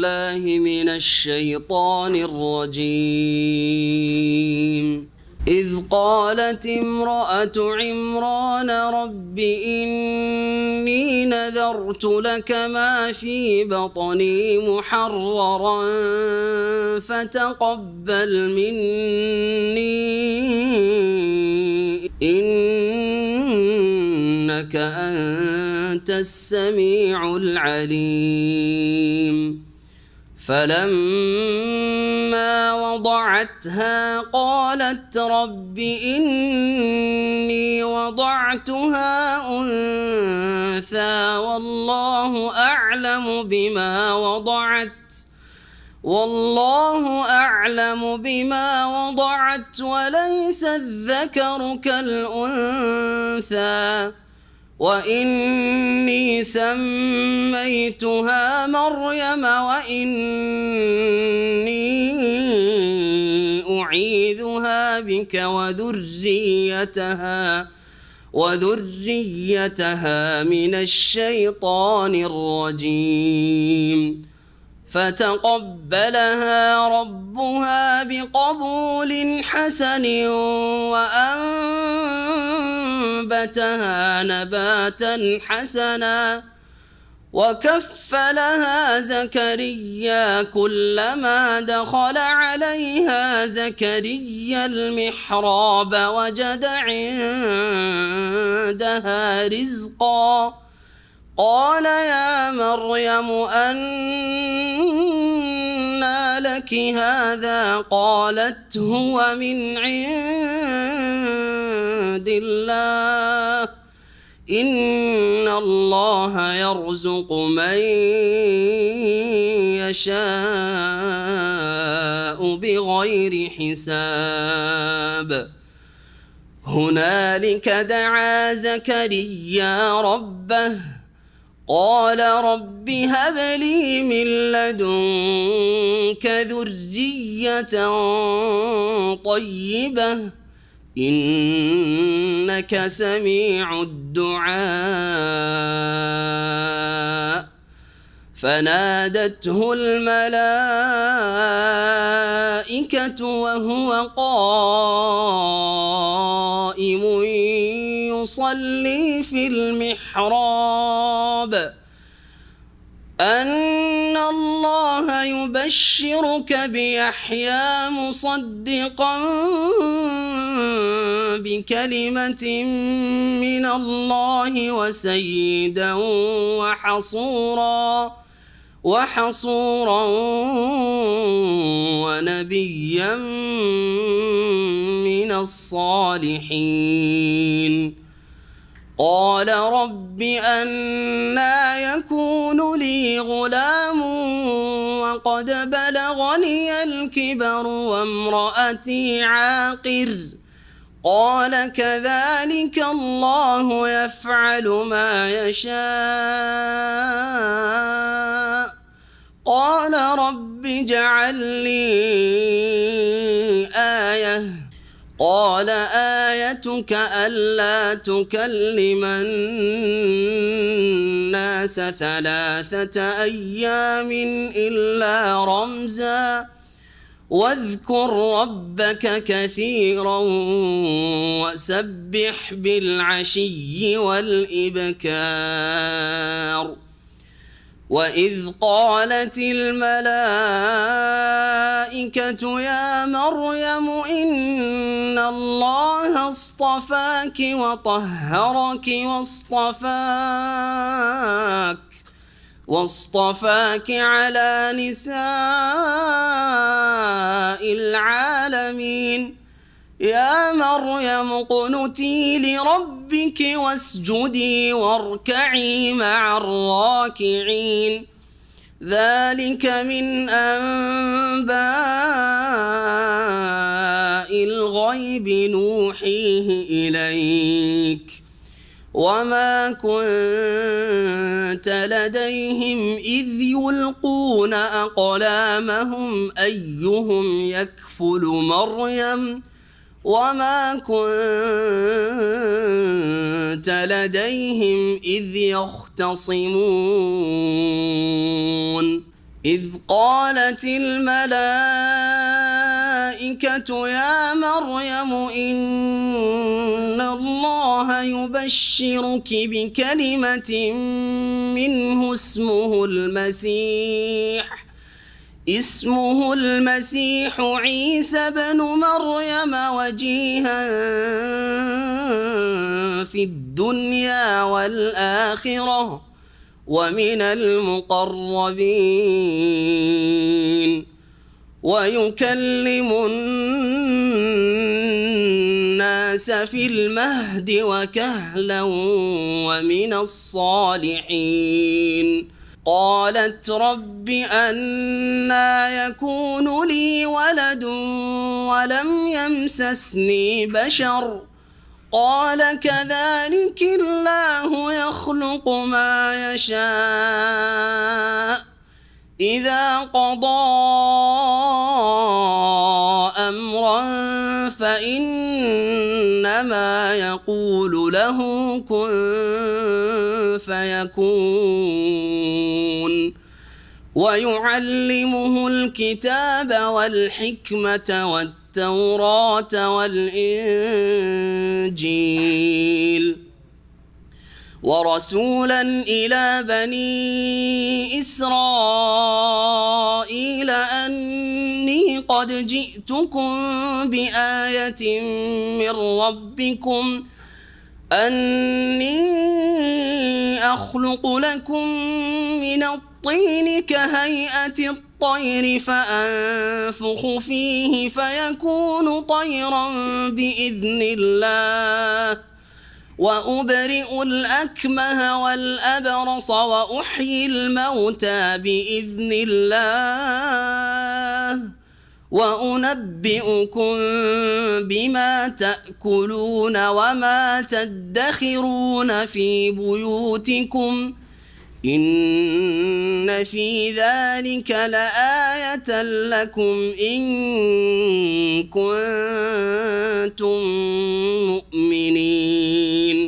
الله من الشيطان الرجيم. إذ قالت امرأة عمران رب إني نذرت لك ما في بطني محررا فتقبل مني إنك أنت السميع العليم. فلما وضعتها قالت رب إني وضعتها أنثى والله أعلم بما وضعت وليس الذكر كالأنثى وإني سميتها مريم وإني أعيذها بك وذريتها من الشيطان الرجيم. فتقبلها ربها بقبول حسن وأنبتها نباتا حسنا وكفلها زكريا كلما دخل عليها زكريا المحراب وجد عندها رزقا قال يا مريم أنى لك هذا قالت هو من عند الله إن الله يرزق من يشاء بغير حساب. هنالك دعا زكريا ربه قال رب هب لي من لدنك ذرية طيبة إنك سميع الدعاء. فنادته الملائكة وهو قائم يصلي في المحراب أن الله يبشرك بيحيى مصدقا بكلمة من الله وسيدا وحصورا ونبيا من الصالحين. قال رب أنى يكون لي غلام وقد بلغني الكبر وامرأتي عاقر قال كذلك الله يفعل ما يشاء. قال رب اجعل لي آية قال آيتك ألا تكلم الناس 3 أيام إلا رمزا واذكر ربك كثيرا وسبح بالعشي والإبكار. وإذ قالت الملائكة يا مريم إن الله اصطفاك وطهرك واصطفاك على نساء العالمين. يا مريم اقنتي لربك واسجدي واركعي مع الراكعين. ذلك من أنباء الغيب نوحيه إليك وما كنت لديهم إذ يلقون أقلامهم أيهم يكفل مريم وما كنت لديهم إذ يختصمون. إذ قالت الملائكة يا مريم إن الله يبشرك بكلمة منه اسمه المسيح عيسى بن مريم وجيها في الدنيا والآخرة ومن المقربين ويكلم الناس في المهد وكهلا ومن الصالحين قالت رب أنى يكون لي ولد ولم يمسسني بشر قال كذلك الله يخلق ما يشاء إذا قضى أمرا فإنما يقول له كن فيكون ويعلمه الكتاب والحكمة والتوراة والإنجيل ورسولا إلى بني إسرائيل أني قد جئتكم بآية من ربكم أني أخلق لكم من الطين كهيئة الطير فأنفخ فيه فيكون طيرا بإذن الله وأبرئ الأكمه والأبرص وأحيي الموتى بإذن الله وأنبئكم بما تأكلون وما تدخرون في بيوتكم إن في ذلك لآية لكم إن كنتم مؤمنين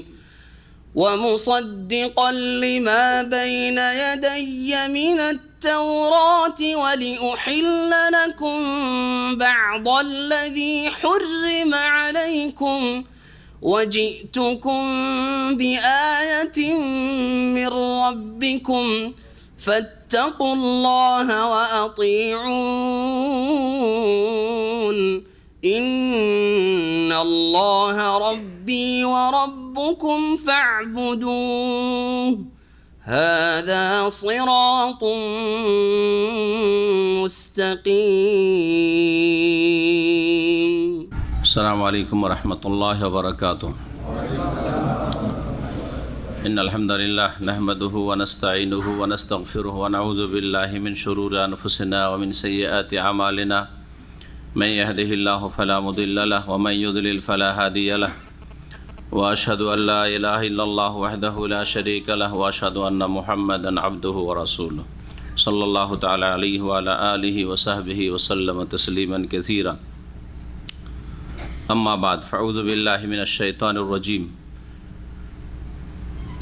ومصدقا لما بين يدي من التوراة ولأحل لكم بعض الذي حرم عليكم وجئتكم بآية من ربكم فاتقوا الله وأطيعون إن الله ربي وربكم فاعبدوه هذا صراط مستقيم. السلام عليكم ورحمة الله وبركاته. إن الحمد لله نحمده ونستعينه ونستغفره ونعوذ بالله من شرور أنفسنا ومن سيئات أعمالنا من يهده الله فلا مضل له ومن يضلل فلا هادي له وأشهد أن لا إله إلا الله وحده لا شريك له وأشهد أن محمدا عبده ورسوله صلى الله تعالى عليه وعلى آله وصحبه وسلم تسليما كثيرا. أما بعد فأعوذ بالله من الشيطان الرجيم.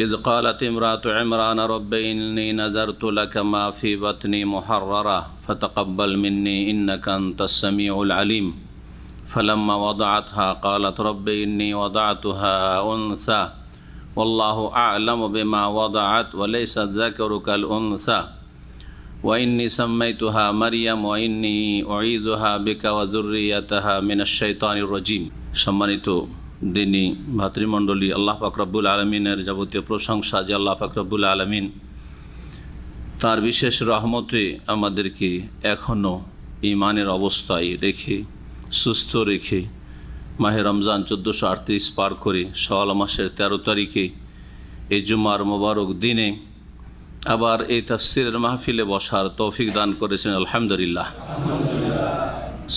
إذ قالت امرأة عمران رب إني نذرت لك ما في بطني محررا فتقبل مني إنك أنت السميع العليم فلما وضعتها قالت رب إني وضعتها أنثى والله أعلم بما وضعت وليس الذكر كالأنثى وإني سميتها مريم وإني أعيذها بك وذريتها من الشيطان الرجيم. সম্মানিত দিনী ভাতৃমণ্ডলী, আল্লাহ পাক রব্বুল আলমিনের যাবতীয় প্রশংসা যে আল্লাহ পাক রব্বুল আলমিন তার বিশেষ রহমতে আমাদেরকে এখনও ঈমানের অবস্থায় রেখে সুস্থ রেখে মাহে রমজান 1438 পার করে শাওয়াল মাসের 13 তারিখে এই জুমার মোবারক দিনে আবার এই তাফসিরের মাহফিলে বসার তৌফিক দান করেছেন। আলহামদুলিল্লাহ।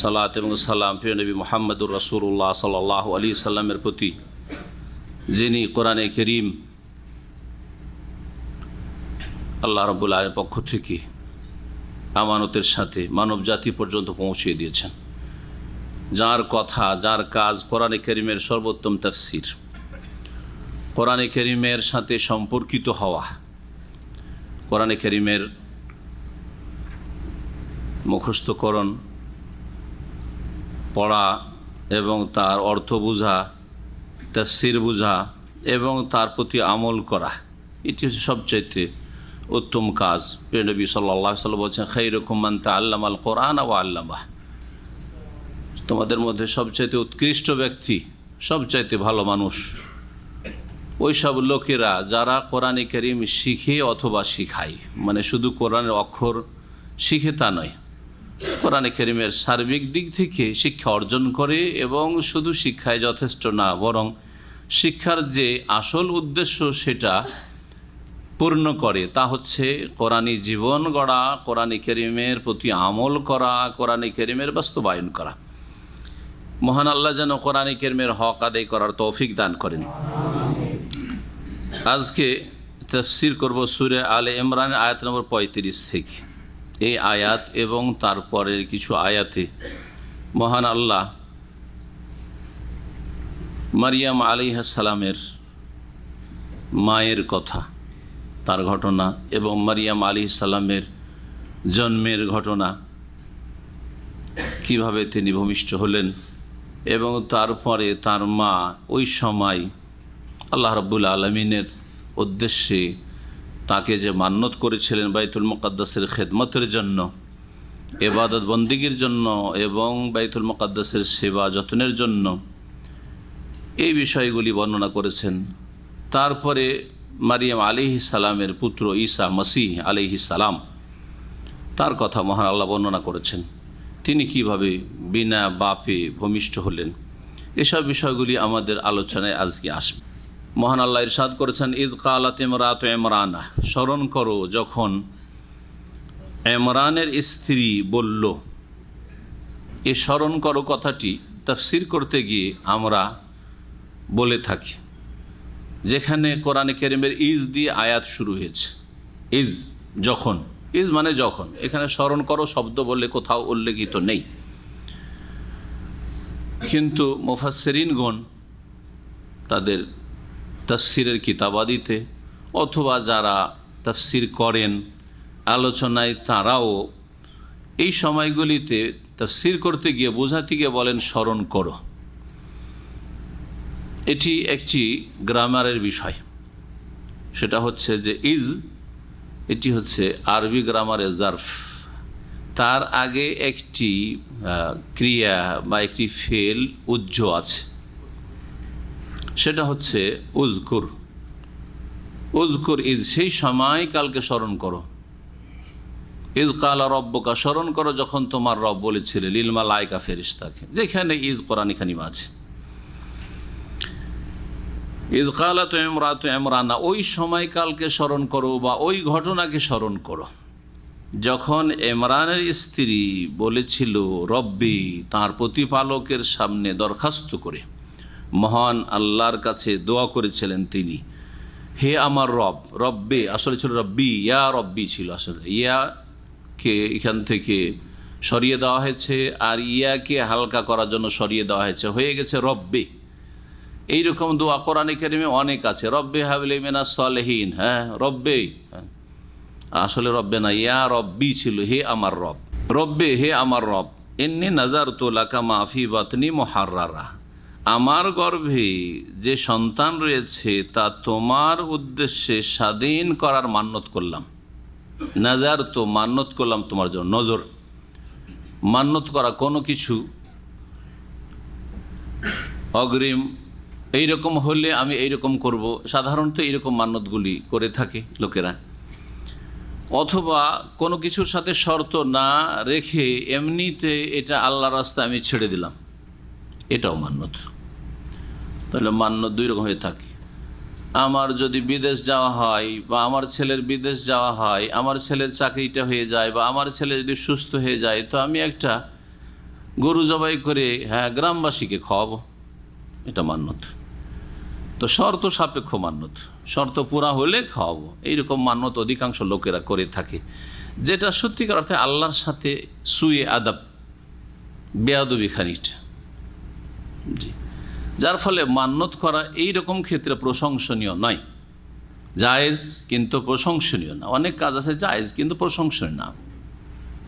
সালাত এবং সালাম প্রিয় নবী মুহাম্মদুর রাসূলুল্লাহ সাল্লাল্লাহু আলাইহি সাল্লামের প্রতি, যিনি কোরআনে কারীম আল্লাহ রাব্বুল আলামিনের পক্ষ থেকে আমানতের সাথে মানব জাতি পর্যন্ত পৌঁছে দিয়েছেন, যার কথা যার কাজ কোরআনে কারীমের সর্বোত্তম তাফসির, কোরআনে কারীমের সাথে সম্পর্কিত হওয়া, কোরআনে কারীমের মুখস্থকরণ, পড়া এবং তার অর্থ বোঝা, তাফসীর বোঝা এবং তার প্রতি আমল করা, এটি হচ্ছে সবচাইতে উত্তম কাজ। প্রিয় নবী সাল্লাল্লাহু আলাইহি ওয়াসাল্লাম বলছেন, খায়রুকুম মান তাআল্লামাল কোরআন ওয়া আল্লামাহ। তোমাদের মধ্যে সবচাইতে উৎকৃষ্ট ব্যক্তি, সবচাইতে ভালো মানুষ ওই সব লোকেরা যারা কোরআনে কারীম শিখে অথবা শিখায়। মানে শুধু কোরআনের অক্ষর শিখে তা নয়, কোরআনে কারীমের সার্বিক দিক থেকে শিক্ষা অর্জন করে এবং শুধু শিক্ষায় যথেষ্ট না, বরং শিক্ষার যে আসল উদ্দেশ্য সেটা পূর্ণ করে, তা হচ্ছে কোরআনী জীবন গড়া, কোরআনে কারীমের প্রতি আমল করা, কোরআনে কারীমের বাস্তবায়ন করা। মহান আল্লাহ যেন কোরআনে কারীমের হক আদায় করার তৌফিক দান করেন। আজকে তাফসীর করব সূরা আলে ইমরানের আয়াত নম্বর 35 থেকে। এই আয়াত এবং তারপরের কিছু আয়াতে মহান আল্লাহ মারিয়াম আলাইহিস সালামের মায়ের কথা, তার ঘটনা এবং মারিয়াম আলাইহিস সালামের জন্মের ঘটনা, কিভাবে তিনি ভূমিষ্ঠ হলেন এবং তারপরে তার মা ওই সময় আল্লাহ রাব্বুল আলামিনের উদ্দেশ্যে তাকে যে মান্যত করেছিলেন বাইতুল মুকাদ্দাসের খেদমতের জন্য, ইবাদত বন্দিগির জন্য এবং বাইতুল মুকাদ্দাসের সেবা যত্নের জন্য, এই বিষয়গুলি বর্ণনা করেছেন। তারপরে মারিয়াম আলাইহিস সালামের পুত্র ঈসা মসিহ আলাইহিস সালাম, তার কথা মহান আল্লাহ বর্ণনা করেছেন। তিনি কিভাবে বিনা বাপে ভূমিষ্ঠ হলেন, এসব বিষয়গুলি আমাদের আলোচনায় আজকে আসবে। মহান আল্লাহ ইরশাদ করেছেন, ইদ কালাত ইমরাতু ইমরানা, স্মরণ করো যখন ইমরানের স্ত্রী বলল। এই স্মরণ করো কথাটি তাফসীর করতে গিয়ে আমরা বলে থাকি, যেখানে কোরআনে কারীমের ইজ দিয়ে আয়াত শুরু হয়েছে। ইজ যখন, ইজ মানে যখন, এখানে স্মরণ করো শব্দ বলে কোথাও উল্লেখিত নেই। কিন্তু মুফাসসিরিনগণ তাদের তাফসীরের কিতাবাদিতে অথবা যারা তাফসীর করেন আলোচনায়, তারাও এই সময়গুলিতে তাফসীর করতে গিয়ে বোঝাতে গিয়ে বলেন স্মরণ করো। এটি একটি গ্রামারের বিষয়। সেটা হচ্ছে যে ইজ, এটি হচ্ছে আরবি গ্রামারের জারফ, তার আগে একটি ক্রিয়া বা একটি ফেল উজ্জ আছে, সেটা হচ্ছে উজকুর। উজকুর ইজ, সেই সময়কালকে স্মরণ করো। ইজ কালা রব্বুকা, স্মরণ করো যখন তোমার রব বলেছিলে লিল মালাইকা, ফেরেশতাকে, যেখানে ইজ কোরআনে কারীমে আছে। ইজ কালাত ইমরাতু ইমরানা, ওই সময়কালকে স্মরণ করো বা ওই ঘটনাকে স্মরণ করো যখন ইমরানের স্ত্রী বলেছিল রব্বি, তার প্রতিপালকের সামনে দরখাস্ত করে মহান আল্লাহর কাছে দোয়া করেছিলেন তিনি, হে আমার রব। রব্বে আসলে ছিল রব্বি, ইয়া রব্বি ছিল আসলে। ইয়াকে এখান থেকে সরিয়ে দেওয়া হয়েছে আর ইয়াকে হালকা করার জন্য সরিয়ে দেওয়া হয়েছে, হয়ে গেছে রব্বে। এইরকম দোয়া কোরআনে কারীমে অনেক আছে, রব্বে হাবলি মিনাস সালিহিন। হ্যাঁ, রব্বে, আসলে রব্বে না, ইয়া রব্বি ছিল, হে আমার রব। রব্বে, হে আমার রব, ইন্নী নাযারতু লাকা মা ফি বাতনি মুহাররারা, আমার গর্ভে যে সন্তান রয়েছে তা তোমার উদ্দেশ্যে স্বাধীন করার মান্যত করলাম। নাজার তো মান্যত করলাম তোমার জন্য। নজর, মান্যত করা কোনো কিছু অগ্রিম, এইরকম হলে আমি এইরকম করব, সাধারণত এইরকম মান্যতগুলি করে থাকে লোকেরা। অথবা কোনো কিছুর সাথে শর্ত না রেখে এমনিতে এটা আল্লাহর রাস্তায় আমি ছেড়ে দিলাম, এটাও মান্যত। তাহলে মান্যত দুই রকম হয়ে থাকে। আমার যদি বিদেশ যাওয়া হয় বা আমার ছেলের বিদেশ যাওয়া হয়, আমার ছেলের চাকরিটা হয়ে যায় বা আমার ছেলে যদি সুস্থ হয়ে যায়, তো আমি একটা গরু জবাই করে গ্রামবাসীকে খাওয়াবো, এটা মান্যত। তো শর্ত সাপেক্ষ মান্যত, শর্ত পুরা হলে খাওয়াবো, এইরকম মান্যত অধিকাংশ লোকেরা করে থাকে, যেটা সত্যিকার অর্থে আল্লাহর সাথে সুয়ে আদাব, বেয়াদবি খানিকটা। জি, যার ফলে মান্যত করা এই রকম ক্ষেত্রে প্রশংসনীয় নয়, জায়েজ কিন্তু প্রশংসনীয় না। অনেক কাজ আছে জায়েজ কিন্তু প্রশংসনীয় না।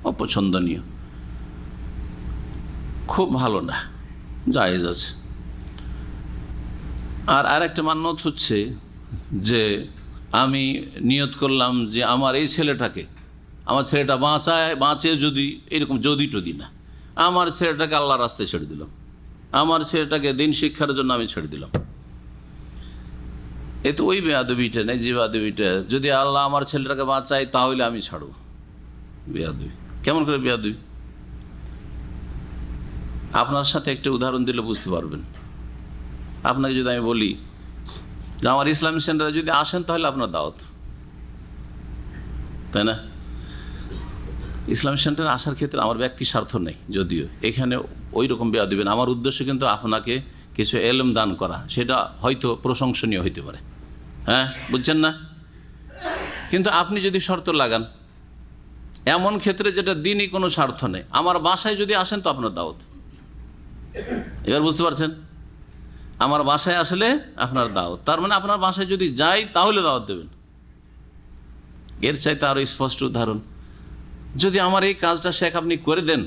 অপছন্দনীয়, খুব ভালো না, জায়েজ আছে। আর আরেকটা মান্যত হচ্ছে যে আমি নিয়ত করলাম যে আমার এই ছেলেটাকে, আমার ছেলেটা বাঁচে যদি, এরকম যদি টদি না, আমার ছেলেটাকে আল্লাহর রাস্তায় ছেড়ে দিলাম, আমার ছেলেটাকে দিন শিক্ষার জন্য আমি ছেড়ে দিলাম। এ তো ওই বেয়াদবিটা নেই যে বেয়াদবিটা, যদি আল্লাহ আমার ছেলেটাকে বাঁচায় তাহলে আমি ছাড়ব। বেয়াদবি কেমন করে বেয়াদবি? আপনার সাথে একটা উদাহরণ দিলে বুঝতে পারবেন। আপনাকে যদি আমি বলি যে আমার ইসলামিক সেন্টারে যদি আসেন তাহলে আপনার দাওয়াত, তাই না? ইসলামিক সেন্টারে আসার ক্ষেত্রে আমার ব্যক্তি স্বার্থ নেই, যদিও এখানে ওই রকম বেয়াদবি না। আমার উদ্দেশ্য কিন্তু আপনাকে কিছু এলম দান করা, সেটা হয়তো প্রশংসনীয় হইতে পারে, হ্যাঁ, বুঝছেন না? কিন্তু আপনি যদি শর্ত লাগান এমন ক্ষেত্রে যেটা দিনই কোনো স্বার্থ নেই, আমার বাসায় যদি আসেন তো আপনার দাওয়াত। এবার বুঝতে পারছেন? আমার বাসায় আসলে আপনার দাওয়াত, তার মানে আপনার বাসায় যদি যাই তাহলে দাওয়াত দেবেন। এর চাইতে আরও স্পষ্ট উদাহরণ, যদি আমার এই কাজটা শেখ আপনি করে দেন,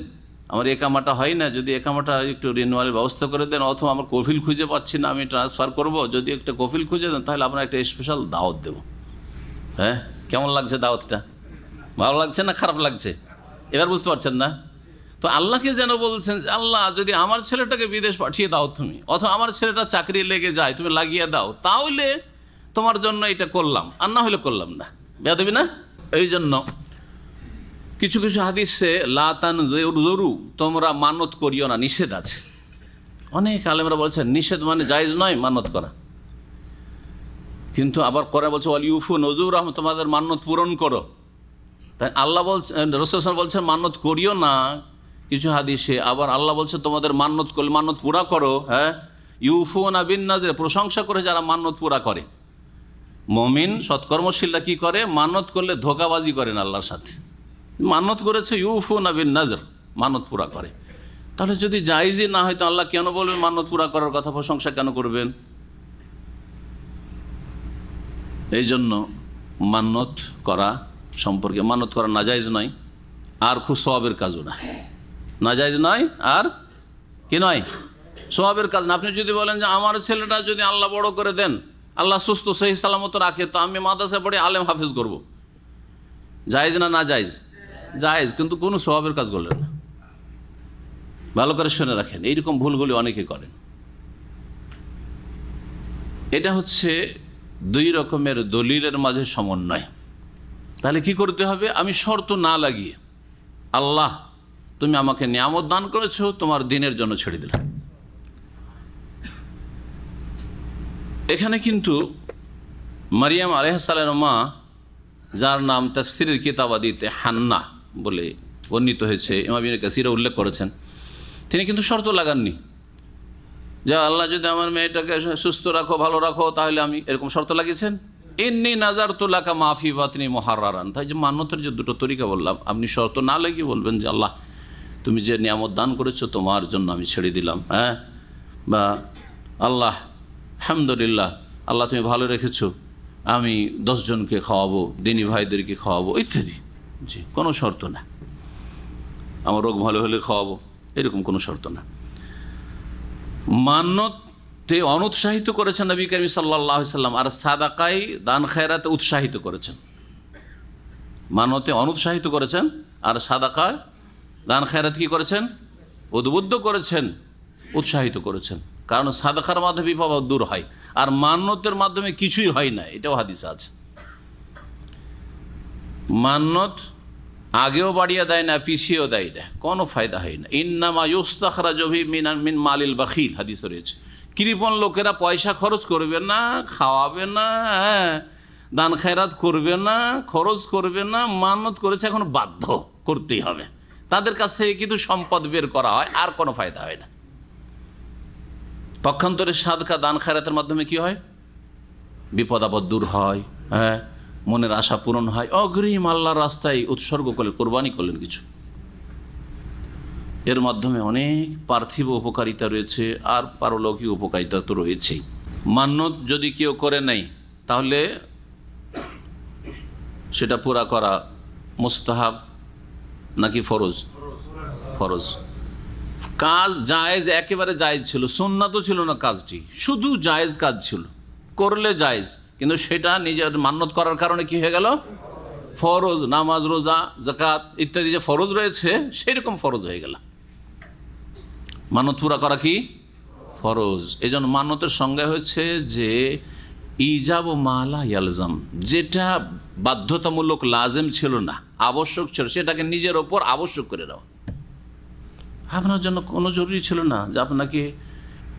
আমার একামাটা হয় না, যদি একামাটা একটু রিনিউয়ালের ব্যবস্থা করে দেন, অথবা আমার কফিল খুঁজে পাচ্ছি না, আমি ট্রান্সফার করব, যদি একটা কফিল খুঁজে দেন তাহলে আপনার একটা স্পেশাল দাওয়াত দেব। হ্যাঁ, কেমন লাগছে দাওয়াতটা? ভালো লাগছে না খারাপ লাগছে? এবার বুঝতে পারছেন না? তো আল্লাহকে যেন বলছেন যে আল্লাহ যদি আমার ছেলেটাকে বিদেশ পাঠিয়ে দাও তুমি, অথবা আমার ছেলেটা চাকরি লেগে যায় তুমি লাগিয়ে দাও, তাহলে তোমার জন্য এটা করলাম, আর না হলে করলাম না। বেয়াদবি না? এই জন্য কিছু কিছু হাদিসে লা তানজুরু, তোমরা মানত করিও না, নিষেধ আছে। অনেক আলেমরা বলছেন নিষেধ মানে জায়েজ নয় মানত করা, কিন্তু আবার করে বলছে ওয়াল ইউফু নজুর, তোমাদের মানত পূরণ করো। তাই আল্লাহ বলছেন, রাসূল বলছেন মানত করিও না কিছু হাদিসে, আবার আল্লাহ বলছে তোমাদের মানত করলে মানত পুরা করো। হ্যাঁ, ইউফুনা বিন নাজর, প্রশংসা করে যারা মানত পুরা করে। মুমিন সৎকর্মশীলরা কি করে? মানত করলে ধোঁকাবাজি করেন আল্লাহর সাথে। মানত করেছে ইউফুনা বিন নাজর, মানত পুরা করে। তাহলে যদি জায়েজই না হয় তো আল্লাহ কেন বলবেন মানত পুরা করার কথা, প্রশংসা কেন করবেন? এই জন্য মানত করা সম্পর্কে, মানত করা নাজায়েজ নয়, আর খুব সওয়াবের কাজও না। নাজায়েজ নয় আর কি নয়, সওয়াবের কাজ না। আপনি যদি বলেন যে আমার ছেলেটা যদি আল্লাহ বড় করে দেন, আল্লাহ সুস্থ সহি সালামত রাখে, তো আমি মাদ্রাসায় পড়ে আলেম হাফেজ করব, জায়েজ না? না জায়েজ? জায়েজ, কিন্তু কোনো সওয়াবের কাজ করলেন না। ভালো করে শুনে রাখেন, এইরকম ভুলগুলি অনেকে করেন। এটা হচ্ছে দুই রকমের দলিলের মাঝে সমন্বয়। তাহলে কি করতে হবে? আমি শর্ত না লাগিয়ে, আল্লাহ তুমি আমাকে নিয়ামত দান করেছো, তোমার দিনের জন্য ছেড়ে দিলাম। এখানে কিন্তু মারিয়াম আলাইহিস সালামের মা, যার নাম তাফসীরের কিতাবাদিতে হান্না বলে বর্ণিত হয়েছে, ইমাম ইবনে কাসির উল্লেখ করেছেন, তিনি কিন্তু শর্ত লাগাননি যে আল্লাহ যদি আমার মেয়েটাকে সুস্থ রাখো, ভালো রাখো, তাহলে আমি, এরকম শর্ত লাগিয়েছেন। ইন্নী নাযারতু লাকা মা ফি বাতনি মুহাররারান। তাই যে মান্যতের যে দুটো তরিকা বললাম, আপনি শর্ত না লাগিয়ে বলবেন যে আল্লাহ তুমি যে নিয়ামত দান করেছো তোমার জন্য আমি ছেড়ে দিলাম, হ্যাঁ, বা আল্লাহ আলহামদুলিল্লাহ, আল্লাহ তুমি ভালো রেখেছো, আমি 10 জনকে খাওয়াবো, দিনী ভাইদেরকে খাওয়াবো, ইত্যাদি। জি, কোনো শর্ত না। আমার রোগ ভালো হলে খাওয়াবো, এরকম কোনো শর্ত না। মান্যতে অনুৎসাহিত করেছেন নবী করিম সাল্লাল্লাহু আলাইহি সাল্লাম, আর সাদাকায় দান খায়রাতে উৎসাহিত করেছেন। মান্যতে অনুৎসাহিত করেছেন, আর সাদাকায় দান খায়রাত কি করেছেন? উদ্বুদ্ধ করেছেন, উৎসাহিত করেছেন। কারণ সাদাকার মাধ্যমে বিপদ দূর হয়, আর মান্যতের মাধ্যমে কিছুই হয় না, এটাও হাদিসে আছে। মান্যত আগেও বাড়িয়ে দেয় না, পিছিয়েও দেয় না, কোনো ফায়দা হয় না। ইন্নামা ইউস্তাখরাজু মিন মালিল বাখিল, হাদিসে রয়েছে। কৃপণ লোকেরা পয়সা খরচ করবে না, খাওয়াবে না, দান খায়রাত করবে না, খরচ করবে না, মান্যত করেছে, এখন বাধ্য করতেই হবে, তাদের কাছ থেকে কিন্তু সম্পদ বের করা হয়, আর কোনো ফায়দা হয় না। পক্ষান্তরে সাদকা দান খায়রাতের মাধ্যমে কি হয়? বিপদ আপদ দূর হয়, হ্যাঁ, মনের আশা পূরণ হয়, অগ্রিম আল্লাহর রাস্তায় উৎসর্গ করলেন, কোরবানি করলেন কিছু। এর মাধ্যমে অনেক পার্থিব উপকারিতা রয়েছে, আর পারলৌকিক উপকারিতা তো রয়েছেই। মান্যত যদি কেউ করে নেয় তাহলে সেটা পুরা করা মুস্তাহাব, নাকি ফরজ? ফরজ। কাজ জায়েজ, একেবারে জায়েজ ছিল, সুন্নাতও ছিল না কাজটি, শুধু জায়েজ কাজ ছিল, করলে জায়েজ, কিন্তু সেটা নিজের মান্যত করার কারণে কি হয়ে গেল? ফরজ। নামাজ, রোজা, যাকাত ইত্যাদি যে ফরজ রয়েছে সেরকম ফরজ হয়ে গেল। মানত পুরা করা কি ফরজ। এই জন্য মান্যতের সংজ্ঞা হচ্ছে যে ইজাব ও মালা ইয়ালজাম, যেটা বাধ্যতামূলক লাজেম ছিল না, আবশ্যক ছিল, সেটাকে নিজের ওপর আবশ্যক করে দেওয়া। আপনার জন্য কোনো জরুরি ছিল না যে আপনাকে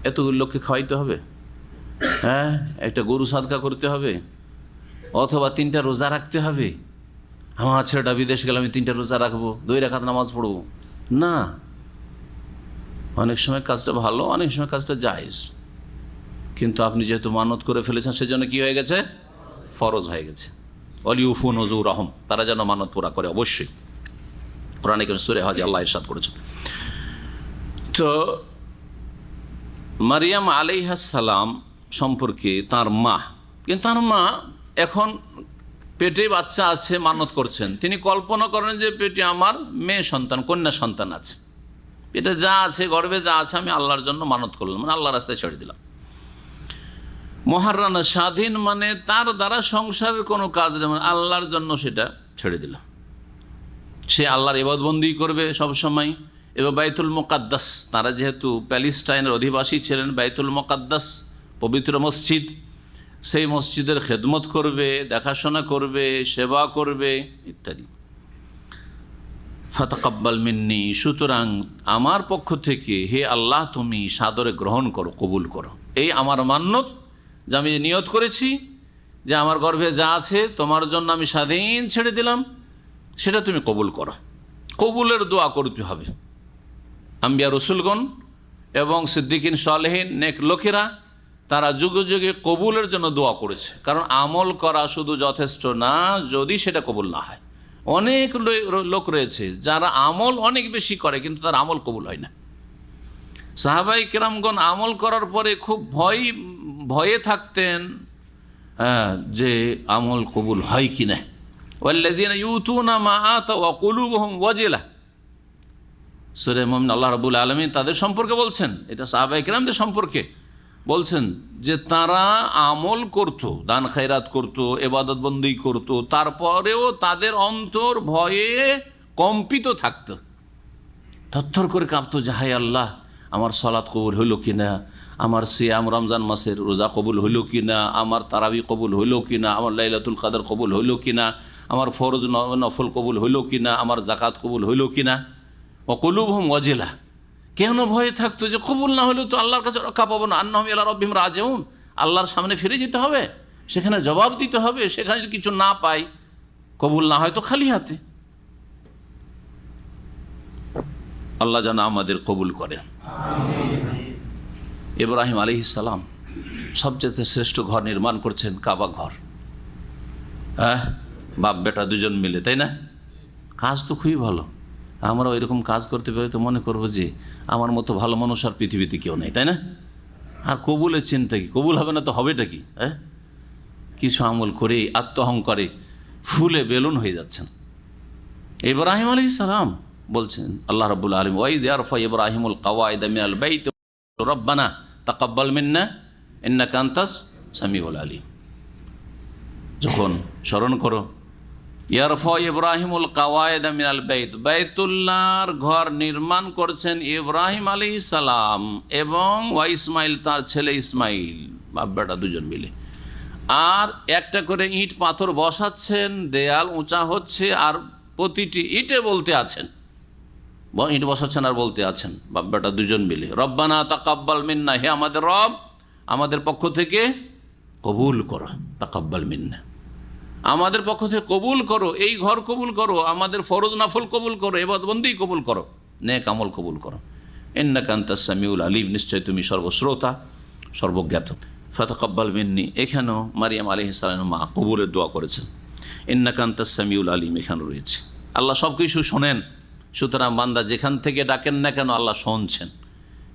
এতগুলো লোককে খাওয়াইতে হবে, হ্যাঁ, একটা গরু সাদকা করতে হবে, অথবা 3টা রোজা রাখতে হবে। আমার ছেলেটা বিদেশ গেলে আমি 3টা রোজা রাখবো, 2 রাকাত নামাজ পড়বো না। অনেক সময় কাজটা ভালো, অনেক সময় কাজটা জায়েজ, কিন্তু আপনি যেহেতু মানত করে ফেলেছেন সেজন্য কি হয়ে গেছে? ফরজ হয়ে গেছে। অলিউফু নজুর রহম, তারা যেন মানত পুরা করে, অবশ্যই। কোরআনে কারীম সূরা হজ আল্লাহ ইরশাদ করেছেন। তো মারিয়াম আলাইহিস সালাম সম্পর্কে তার মা, কিন্তু তার মা এখন পেটে বাচ্চা আছে, মানত করছেন, তিনি কল্পনা করেন যে পেটে আমার মেয়ে সন্তান, কন্যা সন্তান আছে, পেটে যা আছে, গর্ভে যা আছে, আমি আল্লাহর জন্য মানত করলাম, মানে আল্লাহর রাস্তায় ছেড়ে দিলাম। মহারানা স্বাধীন মানে তার দ্বারা সংসারের কোনো কাজ নেই, মানে আল্লাহর জন্য সেটা ছেড়ে দিলাম। সে আল্লাহর ইবাদতবন্দি করবে সবসময়, এবং বাইতুল মুকাদ্দাস, তারা যেহেতু প্যালেস্টাইনের অধিবাসী ছিলেন, বাইতুল মুকাদ্দাস পবিত্র মসজিদ, সেই মসজিদের খেদমত করবে, দেখাশোনা করবে, সেবা করবে ইত্যাদি। ফাতাকাব্বাল মিন্নি, সুতরাং আমার পক্ষ থেকে হে আল্লাহ তুমি সাদরে গ্রহণ করো, কবুল করো। এই আমার মান্যত যে আমি নিয়ত করেছি যে আমার গর্ভে যা আছে তোমার জন্য আমি স্বাধীন ছেড়ে দিলাম, সেটা তুমি কবুল করো। কবুলের দোয়া করতে হবে। আম্বিয়া রসুলগণ এবং সিদ্দিকিন সালেহিন নেক লোকেরা তারা যুগে যুগে কবুলের জন্য দোয়া করেছে, কারণ আমল করা শুধু যথেষ্ট না যদি সেটা কবুল না হয়। অনেক লোক রয়েছে যারা আমল অনেক বেশি করে কিন্তু তার আমল কবুল হয় না। সাহাবাই কেরামগণ আমল করার পরে খুব ভয়ে থাকতেন যে আমল কবুল হয় কি না। ওয়াল্লাযীনা ইউতুনা মা আতাউ ওয়া কুলুবুহুম ওয়াজিলা, সূরা মুমিন আল্লাহ রাব্বুল আলামিন তাদের সম্পর্কে বলছেন, এটা সাহাবাই কেরামদের সম্পর্কে বলছেন যে তারা আমল করত, দান খায়রাত করত, ইবাদত বন্দি করত, তারপরেও তাদের অন্তর ভয়ে কম্পিত থাকত, থরথর করে কাঁপতো যে হায় আল্লাহ আমার সালাত কবুল হইল কিনা, আমার সিয়াম রমজান মাসের রোজা কবুল হইল কিনা, আমার তারাবি কবুল হইল কিনা, আমার লাইলাতুল কদর কবুল হইল কিনা, আমার ফরজ নফল কবুল হইল কিনা, আমার যাকাত কবুল হইল কিনা। ও কুলুবহুম ওয়াজিলা, কেন ভয়ে থাকতো যে কবুল না হলেও তো আল্লাহর কাছে রক্ষা পাবো না, আন্নাহুম ইলা রাব্বিহিম রাজিউন, আল্লাহর সামনে ফিরে যেতে হবে, সেখানে জবাব দিতে হবে, সেখানে যদি কিছু না পাই, কবুল না হয় তো খালি হাতে। আল্লাহ যেন আমাদের কবুল করে। ইব্রাহিম আলাইহিস সালাম সবচেয়ে শ্রেষ্ঠ ঘর নির্মাণ করছেন, কাবা ঘর, হ্যাঁ, বাপ বেটা দুজন মিলে, তাই না? কাজ তো খুবই ভালো। আমরা ওইরকম কাজ করতে পারি তো মনে করবো যে আমার মতো ভালো মানুষ আর পৃথিবীতে কেউ নেই, তাই না? আর কবুলের চিন্তা কি, কবুল হবে না তো হবেটা কি? হ্যাঁ, কিছু আমল করে আত্মহংকারে ফুলে বেলুন হয়ে যাচ্ছেন। ইব্রাহিম আলাইহিস সালাম বলছেন আল্লাহ রাব্বুল আলামিন, ওয়াইদ ইয়ারফা ইব্রাহিমুল কাওয়াইদা মিনাল বাইত রব্বানা তাকাব্বাল মিন্না ইন্নাকা আনতাস সামিউল আলিম। যখন স্মরণ করো, ইয়ারফা ইব্রাহিমুল কাওয়াইদা মিনাল বাইত, বাইতুল্লাহর ঘর নির্মাণ করছেন ইব্রাহিম আলাইহিস সালাম এবং ওয়া ইসমাইল, তার ছেলে ইসমাইল, বাপ বেটা দুজন মিলে। আর একটা করে ইট পাথর বসাচ্ছেন, দেয়াল উঁচা হচ্ছে, আর প্রতিটি ইটে বলতে আছেন, ইট বসাচ্ছেন আর বলতে আছেন বাপ বেটা দুজন মিলে, রব্বানা তাকাব্বাল মিন্না, হে আমাদের রব আমাদের পক্ষ থেকে কবুল করো, তাকাব্বাল মিন্না, আমাদের পক্ষ থেকে কবুল করো, এই ঘর কবুল করো, আমাদের ফরজ নফল কবুল করো, ইবাদতবন্দি কবুল করো, নেক আমল কবুল করো, ইন্নাকা আনতাস সামিউল আলিম, নিশ্চয় তুমি সর্বশ্রোতা সর্বজ্ঞাত। ফাতাকাব্বাল মিন্নি, এখানেও মারিয়াম আলাইহিস সালামের মা কবুলের দোয়া করেছেন, ইন্নাকা আনতাস সামিউল আলিম এখানে রয়েছে। আল্লাহ সব কিছু শোনেন, সুতরাং বান্দা যেখান থেকে ডাকেন না কেন আল্লাহ শুনছেন,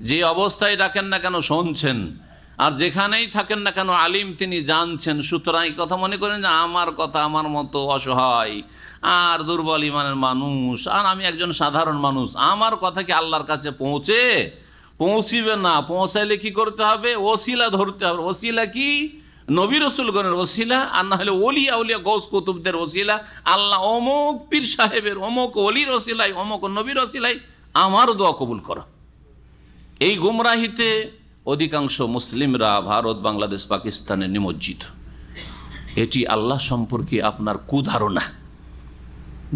যে অবস্থায় ডাকেন না কেন শুনছেন। আর যেখানেই থাকেন না কেন আলিম তিনি জানছেন। সুতরাং এই কথা মনে করেন যে আমার কথা আমার মতো অসহায় আর দুর্বল ইমানের মানুষ, আর আমি একজন সাধারণ মানুষ, আমার কথা কি আল্লাহর কাছে পৌঁছিবে না? পৌঁছাইলে কি করতে হবে? ওসিলা ধরতে হবে। ওসিলা কি? নবী রসুলগণের ওসিলা, আর না হলে ওলিয়া উলিয়া গৌস কুতুবদের ওসিলা। আল্লাহ অমুক পীর সাহেবের, অমুক অলির ওসিলাই, অমুক নবীর ওসিলাই আমার দোয়া কবুল করো। এই গুমরাহিতে অধিকাংশ মুসলিমরা ভারত, বাংলাদেশ, পাকিস্তানে নিমজ্জিত। এটি আল্লাহ সম্পর্কে আপনার কুধারণা,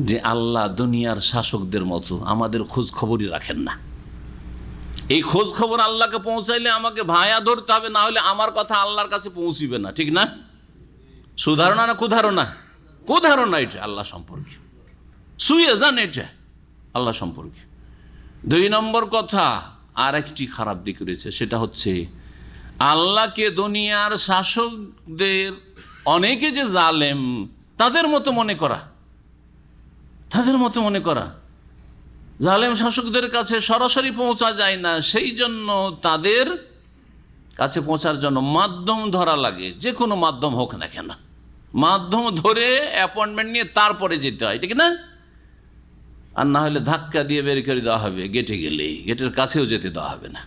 যে আল্লাহ দুনিয়ার শাসকদের মতো আমাদের খোঁজ খবরই রাখেন না। এই খোঁজ খবর আল্লাহকে পৌঁছাইলে আমাকে ভায়া ধরতে হবে, না হলে আমার কথা আল্লাহর কাছে পৌঁছিবে না। ঠিক না? সুধারণা না কুধারণা? কুধারণা এটা আল্লাহ সম্পর্কে, শুয়ে যান এটা আল্লাহ সম্পর্কে। 2 নম্বর কথা, আর একটি খারাপ দিক রয়েছে, সেটা হচ্ছে আল্লাহকে দুনিয়ার শাসকদের অনেকে যে জালেম তাদের মতো মনে করা। তাদের মতো মনে করা, জালেম শাসকদের কাছে সরাসরি পৌঁছা যায় না, সেই জন্য তাদের কাছে পৌঁছার জন্য মাধ্যম ধরা লাগে। যে কোনো মাধ্যম হোক না কেন, মাধ্যম ধরে অ্যাপয়েন্টমেন্ট নিয়ে তারপরে যেতে হয়, ঠিক না? আর না হলে ধাক্কা দিয়ে বের করে দেওয়া হবে, গেটে গেলেই গেটের কাছেও যেতে দেওয়া হবে না।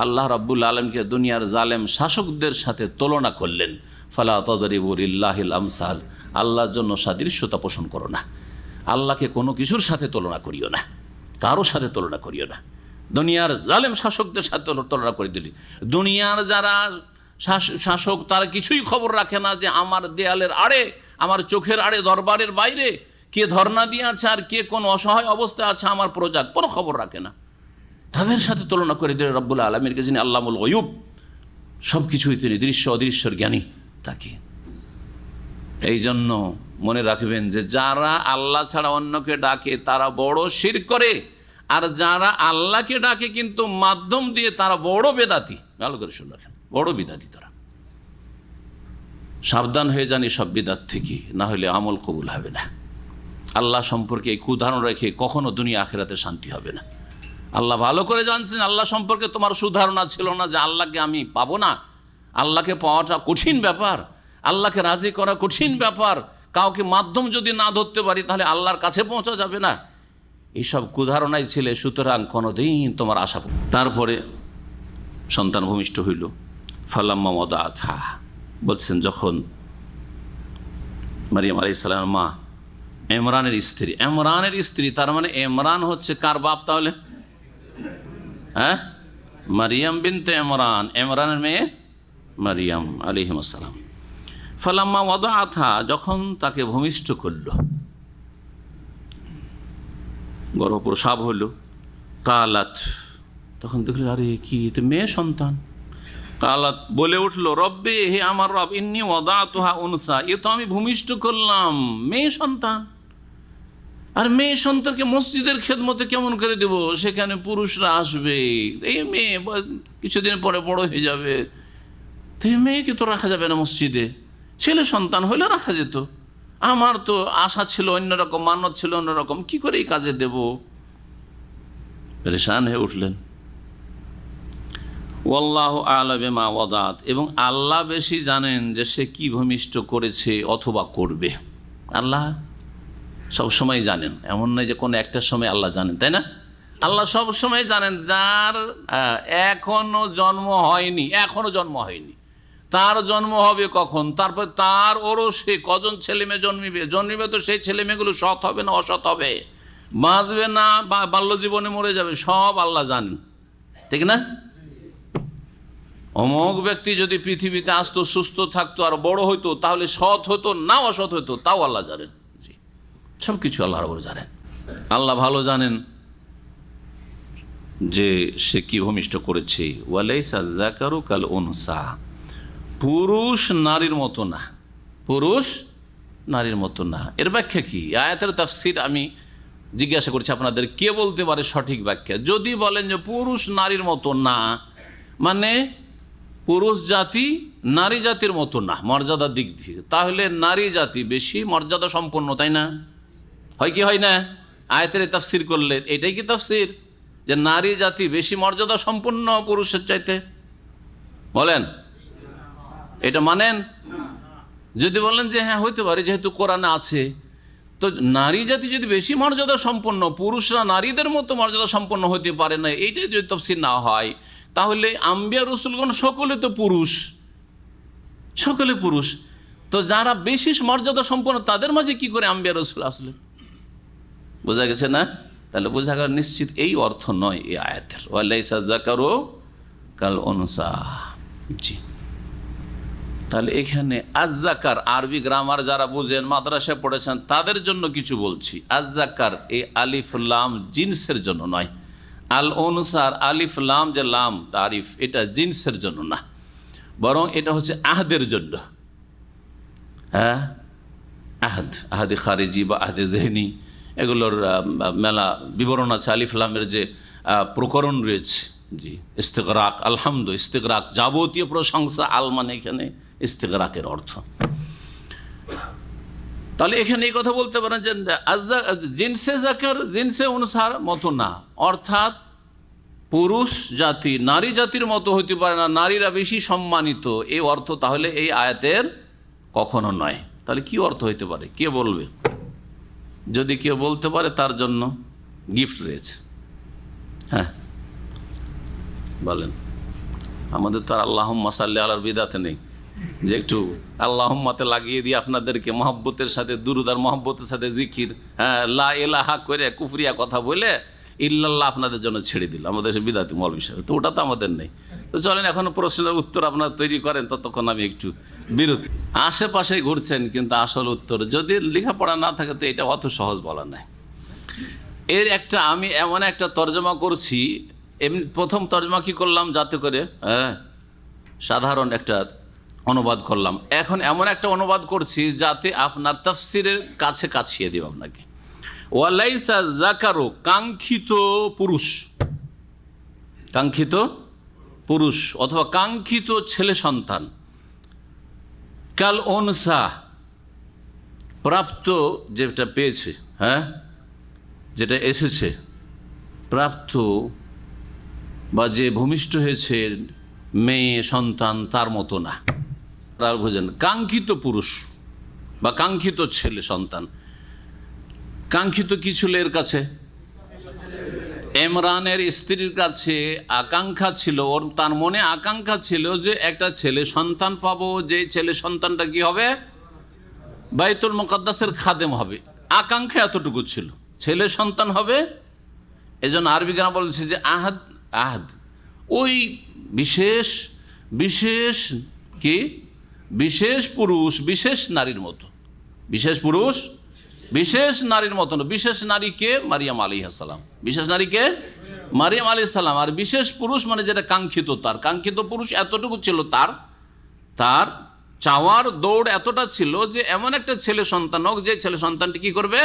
আল্লাহ রাব্বুল আলমকে দুনিয়ার জালেম শাসকদের সাথে তুলনা করলেন। ফালা তাযরিবু লিল্লাহিল আমসাল, আল্লাহর জন্য সাদৃশ্যতা পোষণ করো না। আল্লাহকে কোনো কিছুর সাথে তুলনা করিও না, কারোর সাথে তুলনা করিও না। দুনিয়ার জালেম শাসকদের সাথে তুলনা করে দিলি। দুনিয়ার যারা শাসক তারা কিছুই খবর রাখে না যে আমার দেয়ালের আড়ে, আমার চোখের আড়ে, দরবারের বাইরে কে ধর্ণা দিয়ে আছে আর কে কোন অসহায় অবস্থায় আছে আমার প্রজা, কোনো খবর রাখে না। তাদের সাথে তুলনা করে দিলেন রব্বুল আলমীরকে, যিনি আল্লামুল গয়ুব, সব কিছুই তিনি দৃশ্য অদৃশ্যের জ্ঞানী তাকে। এই জন্য মনে রাখবেন যে যারা আল্লাহ ছাড়া অন্যকে ডাকে তারা বড় শিরক করে, আর যারা আল্লাহকে ডাকে কিন্তু মাধ্যম দিয়ে তারা বড় বেদাতি। ভালো করে শুনে রাখেন, বড় বিদাতি তারা। সাবধান হয়ে যান সব বিদাত থেকে, না হলে আমল কবুল হবে না। আল্লাহ সম্পর্কে এই কুধারণ রেখে কখনো দুনিয়া আখিরাতে শান্তি হবে না। আল্লাহ ভালো করে জানছেন, আল্লাহ সম্পর্কে তোমার সুধারণা ছিল না যে আল্লাহকে আমি পাবো না। আল্লাহকে পাওয়াটা কঠিন ব্যাপার, আল্লাহকে রাজি করা কঠিন ব্যাপার। কাউকে মাধ্যম যদি না ধরতে পারি তাহলে আল্লাহর কাছে পৌঁছা যাবে না। এইসব কুধারণাই ছিলে, সুতরাং কোনোদিন তোমার আশা। তারপরে সন্তান ভূমিষ্ঠ হইল। ফালাম্মা ওয়াদাআতহা, বলছেন যখন মারিয়াম আলাইহিস সালামের মা, ইমরানের স্ত্রী, তার মানে ইমরান হচ্ছে কার বাপ তাহলে? হ্যাঁ, মারিয়াম বিনতে ইমরান, ইমরানের মেয়ে মারিয়াম আলাইহিস সালাম। ফালাম্মা ওয়াদাআতহা, যখন তাকে ভূমিষ্ঠ করল, গর্ভপ্রসব হলো। কালাত, তখন দেখল আরে কি, তো মেয়ে সন্তান। কালাত, বলে উঠলো, রব্বে, হে আমার রব, ইন্নী ওয়াদাতুহা উনসা, এ তো আমি ভূমিষ্ঠ করলাম মেয়ে সন্তান। আর মেয়ে সন্তানকে মসজিদের খেদমতে কেমন করে দেব? সেখানে পুরুষরা আসবে, এই মেয়ে কিছুদিন পরে বড় হয়ে যাবে, তো এই মেয়েকে তো রাখা যাবে না মসজিদে। ছেলে সন্তান হইলে রাখা যেত। আমার তো আশা ছিল অন্যরকম, মানত ছিল অন্যরকম, কি করে এই কাজে দেব? পরেশান হয়ে উঠলেন। ওয়াল্লাহু আ'লামু বিমা ওয়াদাত, এবং আল্লাহ বেশি জানেন যে সে কি ভূমিষ্ঠ করেছে অথবা করবে। আল্লাহ সব সময় জানেন, এমন নয় যে কোনো একটা সময় আল্লাহ জানেন, তাই না? আল্লাহ সব সময় জানেন। যার এখনো জন্ম হয়নি, তার জন্ম হবে কখন, তারপর তার ওরসে কজন ছেলে মেয়ে জন্মিবে, তো সেই ছেলে মেয়েগুলো সৎ হবে না অসৎ হবে, বাঁচবে না বাল্য জীবনে মরে যাবে, সব আল্লাহ জানেন, ঠিক না? অমুক ব্যক্তি যদি পৃথিবীতে আসতো, সুস্থ থাকতো আর বড় হইতো, তাহলে সৎ হতো না অসৎ হইতো, তাও আল্লাহ জানেন। জি, সব কিছু আল্লাহর উপর জানেন। আল্লাহ ভালো জানেন যে সে কি ভূমিষ্ঠ করেছে। ওয়ালাইসা যাকারু কাল উনসা, পুরুষ নারীর মতো না, পুরুষ নারীর মতো না। এর ব্যাখ্যা কি? আয়াতের তাফসীর আমি জিজ্ঞাসা করছি আপনাদের, কে বলতে পারে সঠিক ব্যাখ্যা? যদি বলেন যে পুরুষ নারীর মতো না, মানে পুরুষ জাতি নারী জাতির মতো না মর্যাদার দিক দিয়ে, তাহলে নারী জাতি বেশি মর্যাদা সম্পন্ন, তাই না? হয় কি হয় না? আয়াতের তাফসীর করলে এটাই কি তাফসীর, যে নারী জাতি বেশি মর্যাদা সম্পন্ন পুরুষের চাইতে? বলেন। এটা মানেন? যদি বলেন যে হ্যাঁ হইতে পারে, যেহেতু কোরআনে আছে, তো নারী জাতি যদি বেশি মর্যাদা সম্পন্ন, পুরুষরা নারীদের মতো মর্যাদা সম্পন্ন হতে পারে না, এইটাই যদি তফসির না হয়, তাহলে আম্বিয়া রসুলগণ সকলে তো পুরুষ, সকলে পুরুষ, তো যারা বেশি মর্যাদা সম্পন্ন তাদের মাঝে কি করে আম্বিয়া রসুল আসলেন? বোঝা গেছে না? তাহলে বোঝা গেল নিশ্চিত এই অর্থ নয় এই আয়াতের, ওয়ালাইসা যাকারু কাল উনসা। জি, তাহলে এখানে আযযাকার, আরবি গ্রামার যারা বুঝেন, মাদ্রাসায় পড়েছেন, তাদের জন্য কিছু বলছি। আযযাকার এই আলিফ লাম জিনসের জন্য নয়, আল উনসার আলিফ লাম যে লাম তারিফ, এটা জিনসের জন্য না, বরং এটা হচ্ছে আহদের জন্য। হ্যাঁ, আহদে খারিজি বা আহদে জেহনি, এগুলোর মেলা বিবরণ আছে। আলিফ লামের যে প্রকরণ রয়েছে, জি, ইস্তিগরাক, আলহামদু ইস্তিগরাক, যাবতীয় প্রশংসা, আল মানে এখানে ইস্তিগরাকের অর্থ। তাহলে এখানে এই কথা বলতে পারেন যে জিনসে যাকার জিনসে উনসার মতো না, অর্থাৎ পুরুষ জাতি নারী জাতির মতো হতে পারে না, নারীরা বেশি সম্মানিত, এই অর্থ তাহলে এই আয়াতের কখনো নয়। তাহলে কি অর্থ হইতে পারে? কে বলবে? যদি কেউ বলতে পারে তার জন্য গিফট রয়েছে। হ্যাঁ বলেন। আমাদের তো আর আল্লাহুম্মা সাল্লি আলার বিদাতে নেই যে একটু আল্লাহুম্মাতে লাগিয়ে দিয়ে আপনাদেরকে মহব্বতের সাথে দুরুদ আর মহব্বতের সাথে জিকির, হ্যাঁ, লা ইলাহা করে কুফরিয়া কথা বলে ইল্লাল্লাহ আপনাদের জন্য ছেড়ে দিল আমাদের বিদাতি মৌলভী সাহেব, তো ওটা তো আমাদের নেই। তো চলেন এখনো প্রশ্নের উত্তর আপনারা তৈরি করেন, ততক্ষণ আমি একটু বিরতি। আশেপাশে ঘুরছেন, কিন্তু আসল উত্তর যদি লেখাপড়া না থাকে তো এটা অত সহজ বলা নাই। এর একটা আমি এমন একটা তর্জমা করছি, এমনি প্রথম তর্জমা কি করলাম, যাতে করে সাধারণ একটা অনুবাদ করলাম। এখন এমন একটা অনুবাদ করছি যাতে আপনার তাফসিরের কাছে কাছিয়ে দিব আপনাকে। ওয়ালাইসা যাকারু, কাঙ্ক্ষিত পুরুষ, কাঙ্ক্ষিত পুরুষ অথবা কাঙ্ক্ষিত ছেলে সন্তান, কাল উনসা, প্রাপ্ত যেটা পেয়েছে, হ্যাঁ, যেটা এসেছে, প্রাপ্ত বা যে ভূমিষ্ঠ হয়েছে মেয়ে সন্তান, তার মতো না। আর বুঝেন, কাঙ্ক্ষিত পুরুষ বা কাঙ্ক্ষিত ছেলে সন্তান, কাঙ্ক্ষিত কি ছিল এর কাছে? ইমরানের স্ত্রীর কাছে আকাঙ্ক্ষা ছিল, ওর তার মনে আকাঙ্ক্ষা ছিল যে একটা ছেলে সন্তান পাবো, যে ছেলে সন্তানটা কি হবে, বাইতুল মুকাদ্দাসের খাদেম হবে। আকাঙ্ক্ষা এতটুকু ছিল, ছেলে সন্তান হবে। এজন্য আরবি গ্রামার বলছে যে আহাদ, আহাদ ওই বিশেষ বিশেষ কি বিশেষ পুরুষ বিশেষ নারীর মতো, বিশেষ পুরুষ বিশেষ নারীর মতো না। বিশেষ নারীকে মারিয়াম আলাইহিস সালাম, বিশেষ নারীকে মারিয়াম আলাইহিস সালাম, আর বিশেষ পুরুষ মানে যেটা কাঙ্ক্ষিত, তার কাঙ্ক্ষিত পুরুষ এতটুকু ছিল, তার চাওয়ার দৌড় এতটা ছিল যে এমন একটা ছেলে সন্তান হোক যে ছেলে সন্তানটি কি করবে,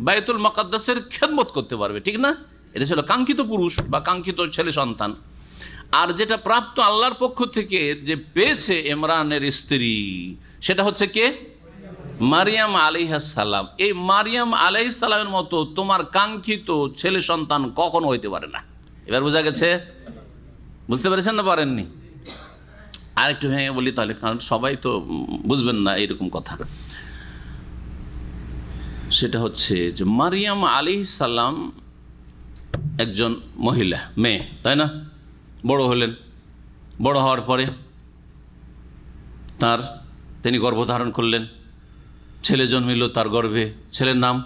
বাইতুল মুকাদ্দাসের খেদমত করতে পারবে, ঠিক না? এটা ছিল কাঙ্ক্ষিত পুরুষ বা কাঙ্ক্ষিত ছেলে সন্তান। আর যেটা প্রাপ্ত আল্লাহর পক্ষ থেকে যে পেয়েছে ইমরানের স্ত্রী, সেটা হচ্ছে কে? মারিয়াম আলাইহিস সালাম। এই মারিয়াম আলাইহিস সালামের মতো তোমার কাঙ্ক্ষিত ছেলে সন্তান কখনো হইতে পারে না। এবার বোঝা গেছে? বুঝতে পেরেছেন না পারেননি? আর একটু ভেঙে বলি তাহলে, কারণ সবাই তো বুঝবেন না এরকম কথা। সেটা হচ্ছে যে মারিয়াম আলাইহিস সালাম একজন মহিলা, মেয়ে, তাই না? বড় হলেন, বড় হওয়ার পরে তিনি গর্ভধারণ করলেন, ছেলে জন্মিল তার গর্ভে, ছেলের নাম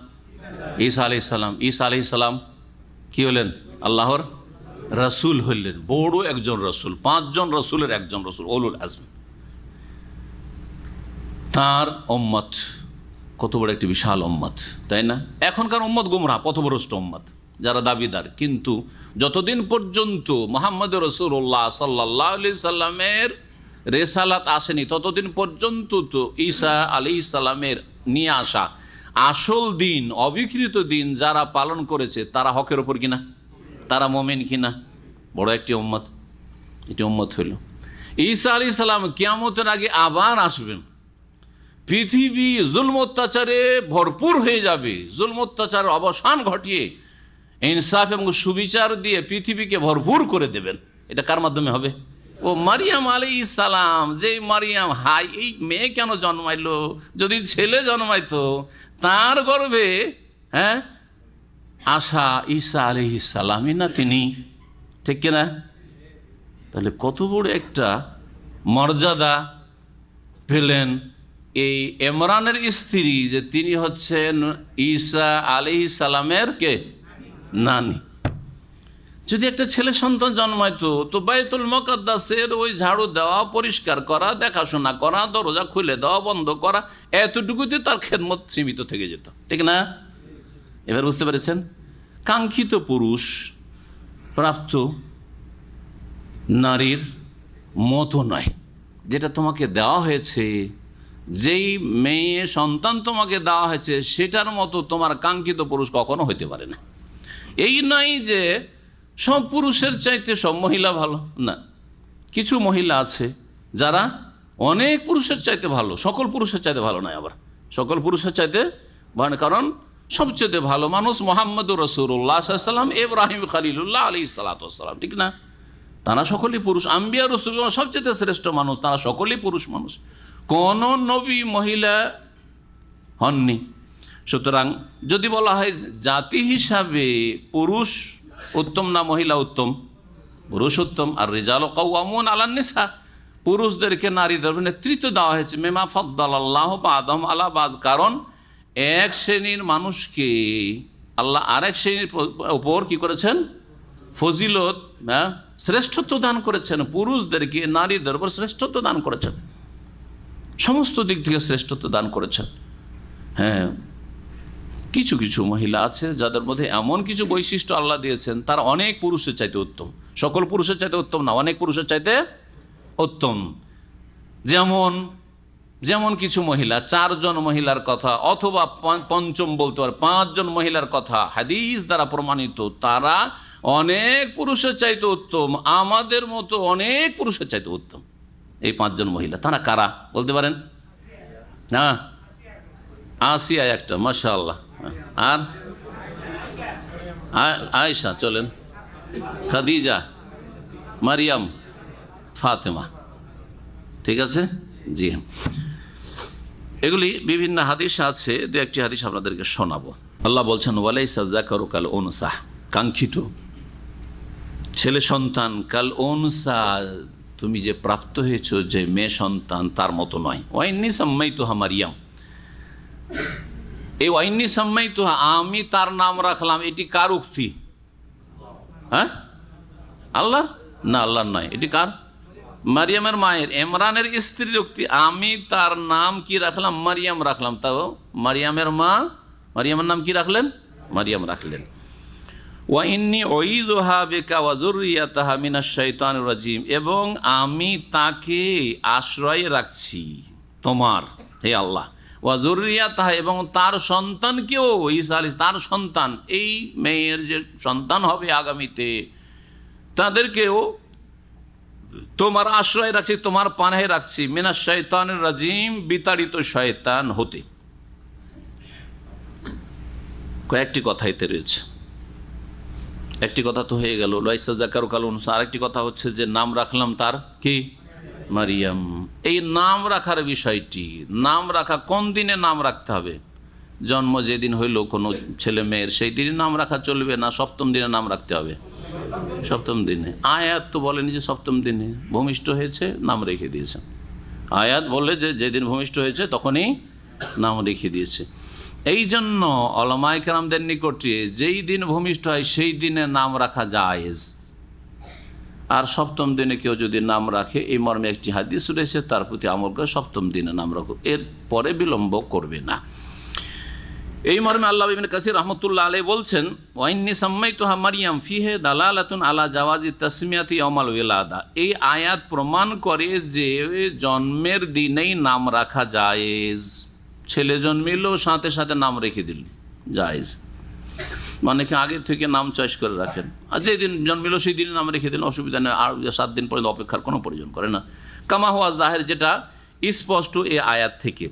ঈসা আলাইহিস সালাম। ঈসা আলাইহিস সালাম কি হলেন? আল্লাহর রাসূল হলেন, বড় একজন রাসূল, 5 জন রাসূলের একজন রাসূল, উলুল আজম। তার উম্মত কত বড় একটি বিশাল উম্মত, তাই না? এখনকার উম্মত গুমরাহ, পথভ্রষ্ট উম্মত যারা দাবিদার, কিন্তু যতদিন পর্যন্ত মুহাম্মদ রাসূলুল্লাহ সাল্লাল্লাহু আলাইহি সাল্লামের রেসালাত আসেনি ততদিন পর্যন্ত তো ঈসা আলাইহিস সালামের নিয়ে আসা আসল দিন, অবিকৃত দিন যারা পালন করেছে তারা হকের ওপর কিনা, তারা মুমিন কিনা? বড় একটি উম্মত, এটি উম্মত হইল। ঈসা আলাইহিস সালাম কিয়ামতের আগে আবার আসবেন, পৃথিবী জুলম অত্যাচারে ভরপুর হয়ে যাবে, জুলম অত্যাচারের অবসান ঘটিয়ে ইনসাফ এবং সুবিচার দিয়ে পৃথিবীকে ভরপুর করে দেবেন। এটা কার মাধ্যমে হবে? ও মারিয়াম আলাইহিস সালাম, যে মারিয়াম, হাই এই মেয়ে কেন জন্মাইলো? যদি ছেলে জন্মাইতো তার গর্ভে, হ্যাঁ, আশা ঈসা আলাইহিস সালামই না তিনি, ঠিক কিনা? তাহলে কত বড় একটা মর্যাদা পেলেন এই ইমরানের স্ত্রী, যে তিনি হচ্ছেন ঈসা আলাইহিস সালামের কে নানি। যদি একটা ছেলে সন্তান জন্মাইতো তো বাইতুল মুকাদ্দাসের ওই ঝাড়ু দেওয়া, পরিষ্কার করা, দেখাশোনা করা, দরজা খুলে দেওয়া, বন্ধ করা, এতটুকুতে তার খেদমত সীমিত থেকে যেত, ঠিক না? এবার বুঝতে পেরেছেন? কাঙ্ক্ষিত পুরুষ প্রাপ্ত নারীর মতো নয়। যেটা তোমাকে দেওয়া হয়েছে, যেই মেয়ে সন্তান তোমাকে দেওয়া হয়েছে, সেটার মতো তোমার কাঙ্ক্ষিত পুরুষ কখনো হইতে পারে না। এই নয় যে সব পুরুষের চাইতে সব মহিলা ভালো, না। কিছু মহিলা আছে যারা অনেক পুরুষের চাইতে ভালো, সকল পুরুষের চাইতে ভালো নয়, আবার সকল পুরুষের চাইতে ভালো। কারণ সবচেয়ে ভালো মানুষ মুহাম্মদুর রাসূলুল্লাহ সাল্লাল্লাহু আলাইহি ওয়াসাল্লাম, ইব্রাহিম খলিলুল্লাহ আলাইহিস সালাতু ওয়াসসালাম, ঠিক না? তারা সকলেই পুরুষ। আম্বিয়া রাসূলুল্লাহ সবচেয়ে শ্রেষ্ঠ মানুষ, তারা সকলেই পুরুষ মানুষ, কোন নবী মহিলা হননি। সুতরাং যদি বলা হয় জাতি হিসাবে পুরুষ উত্তম না মহিলা উত্তম? পুরুষ উত্তম। আর রিজালু কাওয়ামুন আলান নিসা, পুরুষদেরকে নারীদের নেতৃত্ব দেওয়া হয়েছে। মিমা ফাদ্দালাল্লাহু বা'দাহুম আলা বা'দ, কারণ এক শ্রেণীর মানুষকে আল্লাহ আরেক শ্রেণীর উপর কি করেছেন? ফজিলত, শ্রেষ্ঠত্ব দান করেছেন। পুরুষদেরকে নারীদের উপর শ্রেষ্ঠত্ব দান করেছেন, সমস্ত দিক থেকে শ্রেষ্ঠত্ব দান করেছেন। হ্যাঁ, কিছু কিছু মহিলা আছে যাদের মধ্যে এমন কিছু বৈশিষ্ট্য আল্লাহ দিয়েছেন, তারা অনেক পুরুষের চাইতে উত্তম। সকল পুরুষের চাইতে উত্তম না, অনেক পুরুষের চাইতে উত্তম। যেমন কিছু মহিলা, 4 জন মহিলার কথা, অথবা পঞ্চম বলতে পারে 5 জন মহিলার কথা হাদিস দ্বারা প্রমাণিত, তারা অনেক পুরুষের চাইতে উত্তম, আমাদের মতো অনেক পুরুষের চাইতে উত্তম। এই 5 জন মহিলা তারা কারা বলতে পারেন? না, আসিয়া একটা, মাশাআল্লাহ। আর আয়েশা, চলেন, খাদিজা, মারিয়াম, ফাতেমা, ঠিক আছে? জি হ্যাঁ, এগুলি বিভিন্ন হাদিস আছে, দু একটি হাদিস আপনাদেরকে শোনাবো। আল্লাহ বলছেন ওয়ালাইসা যাকারু কাল উনসা, কাঙ্ক্ষিত ছেলে সন্তান কাল উনসা, তুমি যে প্রাপ্ত হয়েছ যে মেয়ে সন্তান তার মতো নয়। ওয়াইন্নি সাম্মাইতুহা মারিয়াম, এই ওয়াইন্নি সাম্মাইতুহা, আমি তার নাম রাখলাম, এটি কার উক্তি? হ্যাঁ, আল্লাহ না, আল্লাহর নয়। এটি কার? মারিয়ামের মায়ের, ইমরানের স্ত্রীর উক্তি। আমি তার নাম কি রাখলাম? মারিয়াম রাখলাম। তাও মারিয়ামের মা, মারিয়ামের নাম কি রাখলেন? মারিয়াম রাখলেন। ওয়া ইন্নী উঈযুহা বিকা ওয়া যুররিয়াতাহা মিনাশ শাইতানির রাজিম, এবং আমি তাকে আশ্রয় রাখছি তোমার, হে আল্লাহ, ওয়া যুররিয়াতাহা, এবং তার সন্তানকেও, ঈসা আলাইহিস, তার সন্তান, এই মেয়ের যে সন্তান হবে আগামীতে, তাদেরকেও তোমার আশ্রয় রাখছি, তোমার পানাহে রাখছি, মিনাশ শাইতানির রাজিম, বিতাড়িত শয়তান হতে। কয়েকটি কথা এতে রয়েছে। একটি কথা তো হয়ে গেল লাইসা যাকারু কাল উনসা, আরেকটি কথা হচ্ছে যে নাম রাখলাম তার কি? মারিয়াম। এই নাম রাখার বিষয়টি, নাম রাখা কোন দিনে নাম রাখতে হবে? জন্ম যেদিন হইল কোনো ছেলে মেয়ের, সেই দিনে নাম রাখা চলবে না 7ম দিনে নাম রাখতে হবে? 7ম দিনে। আয়াত তো বলেনি যে 7ম দিনে, ভূমিষ্ঠ হয়েছে নাম রেখে দিয়েছেন। আয়াত বলে যে যেদিন ভূমিষ্ঠ হয়েছে তখনই নাম রেখে দিয়েছে। এই জন্য উলামায়ে কেরামদের নিকটে যেই দিন ভূমিষ্ঠ হয় সেই দিনে নাম রাখা জায়েজ। আর 7ম দিনে কেউ যদি নাম রাখে, এই মর্মে একটি হাদিস রয়েছে, তার প্রতি আমল করে 7ম দিনে নাম রাখো, এর পরে বিলম্ব করবে না। এই মর্মে আল্লাহ ইবনে কাসির রাহমাতুল্লাহ আলাইহি বলছেন ওয়াইন্নী সাম্মাইতুহা মারিয়াম ফিহি দালালাতুন আলা জাওয়াজি তাসমিয়াতি ইয়াউমাল উলাদা, এই আয়াত প্রমাণ করে যে জন্মের দিনেই নাম রাখা জায়েজ। ছেলে জন্মিল সাথে সাথে নাম রেখে দিল, জায়েজ। অনেকে আগে থেকে নাম চয়েস করে রাখেন, আর যেদিন জন্মিল সেই দিনে নাম রেখে দিন, অসুবিধা নেই, আর 7 দিন পর্যন্ত অপেক্ষার কোনো প্রয়োজন করে না। কামা হুয়া জাহির, যেটা স্পষ্ট এই আয়াত থেকে।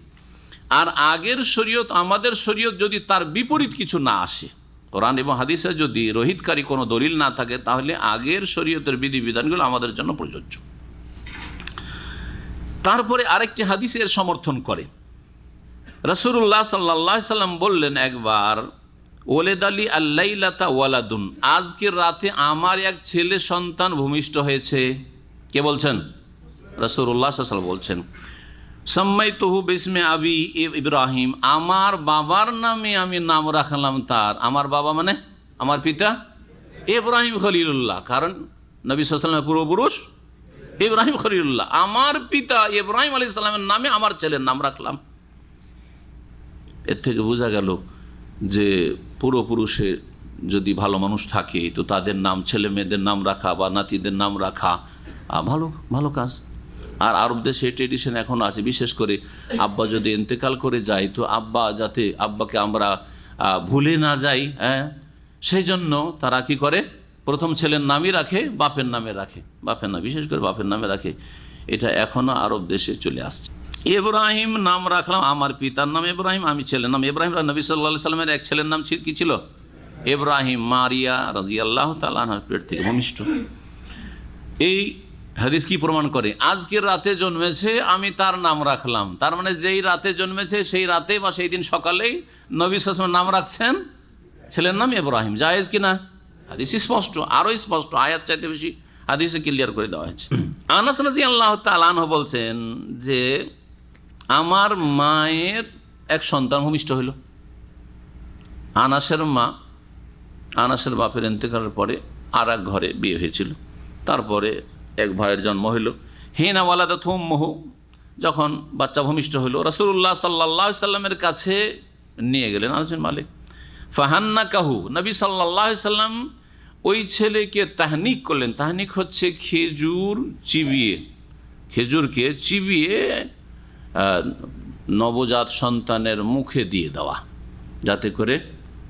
আর আগের শরীয়ত, আমাদের শরীয়ত যদি তার বিপরীত কিছু না আসে, কোরআন এবং হাদিসে যদি রহিতকারী কোনো দলিল না থাকে, তাহলে আগের শরীয়তের বিধিবিধানগুলো আমাদের জন্য প্রযোজ্য। তারপরে আরেকটি হাদিসের সমর্থন করে। রাসূলুল্লাহ সাল্লাল্লাহু আলাইহি সাল্লাম বললেন একবার, ওলেদ আলী আল্লাইলাতা ওয়ালাদুন, আজকের রাতে আমার এক ছেলে সন্তান ভূমিষ্ঠ হয়েছে। কে বলছেন? রাসূলুল্লাহ সাল্লাল্লাহু আলাইহি ওয়াসাল্লাম বলছেন, সাম্মাইতুহু বিসমে আবি ইব্রাহিম, আমার বাবার নামে আমি নাম রাখলাম তার। আমার বাবা মানে আমার পিতা ইব্রাহিম খলিলুল্লাহ, কারণ নবী সাল্লাল্লাহু আলাইহি ওয়াসাল্লামের পূর্বপুরুষ ইব্রাহিম খলিলুল্লাহ। আমার পিতা ইব্রাহিম আলাইহিস সালামের নামে আমার ছেলের নাম রাখলাম। এর থেকে বোঝা গেল যে পূর্বপুরুষে যদি ভালো মানুষ থাকে তো তাদের নাম, ছেলে মেয়েদের নাম রাখা বা নাতিদের নাম রাখা ভালো ভালো কাজ। আর আরব দেশে ট্রেডিশন এখন আছে, বিশেষ করে আব্বা যদি ইন্তেকাল করে যায় তো যাতে আব্বাকে আমরা ভুলে না যাই, সেই জন্য তারা কি করে, প্রথম ছেলের নামই রাখে, বাপের নামে রাখে, বাপের নাম বিশেষ করে বাপের নামে রাখে। এটা এখনও আরব দেশে চলে আসছে। ইব্রাহিম নাম রাখলাম, আমার পিতার নাম ইব্রাহিম, আমি ছেলের নাম ইব্রাহিম। নবী সাল্লাল্লাহু আলাইহি সাল্লামের এক ছেলের নাম কি ছিল? ইব্রাহিম। মারিয়া রাদিয়াল্লাহু তাআলা আনহার পেট থেকে ভূমিষ্ঠ। এই হাদিস কি প্রমাণ করে? আজকের রাতে জন্মেছে, আমি তার নাম রাখলাম। তার মানে যেই রাতে জন্মেছে সেই রাতে বা সেই দিন সকালেই নবী সাল্লাল্লাহু আলাইহি ওয়াসাল্লাম নাম রাখছেন ছেলের নাম ইব্রাহিম। জায়েজ কিনা? হাদিস স্পষ্ট, আরও স্পষ্ট, আয়াত চাইতে বেশি হাদিসে ক্লিয়ার করে দেওয়া হয়েছে। আনাস রাদিয়াল্লাহু তাআলা আনহু বলছেন যে আমার মায়ের এক সন্তান ভূমিষ্ঠ হইল। আনাসের মা, আনাসের বাপের ইন্তেকালের পরে আর এক ঘরে বিয়ে হয়েছিল। তারপরে এক ভাইয়ের জন্ম হইল। হিনা ওয়ালাদাত উম্মুহু, যখন বাচ্চা ভূমিষ্ঠ হইল রাসূলুল্লাহ সাল্লাল্লাহু আলাইহি সাল্লামের কাছে নিয়ে গেলেন আনাস বিন মালিক। ফাহান্নাকাহু, নবী সাল্লাল্লাহু আলাইহি সাল্লাম ওই ছেলেকে তাহনিক করলেন। তাহনিক হচ্ছে খেজুর চিবিয়ে, খেজুরকে চিবিয়ে নবজাত সন্তানের মুখে দিয়ে দেওয়া, যাতে করে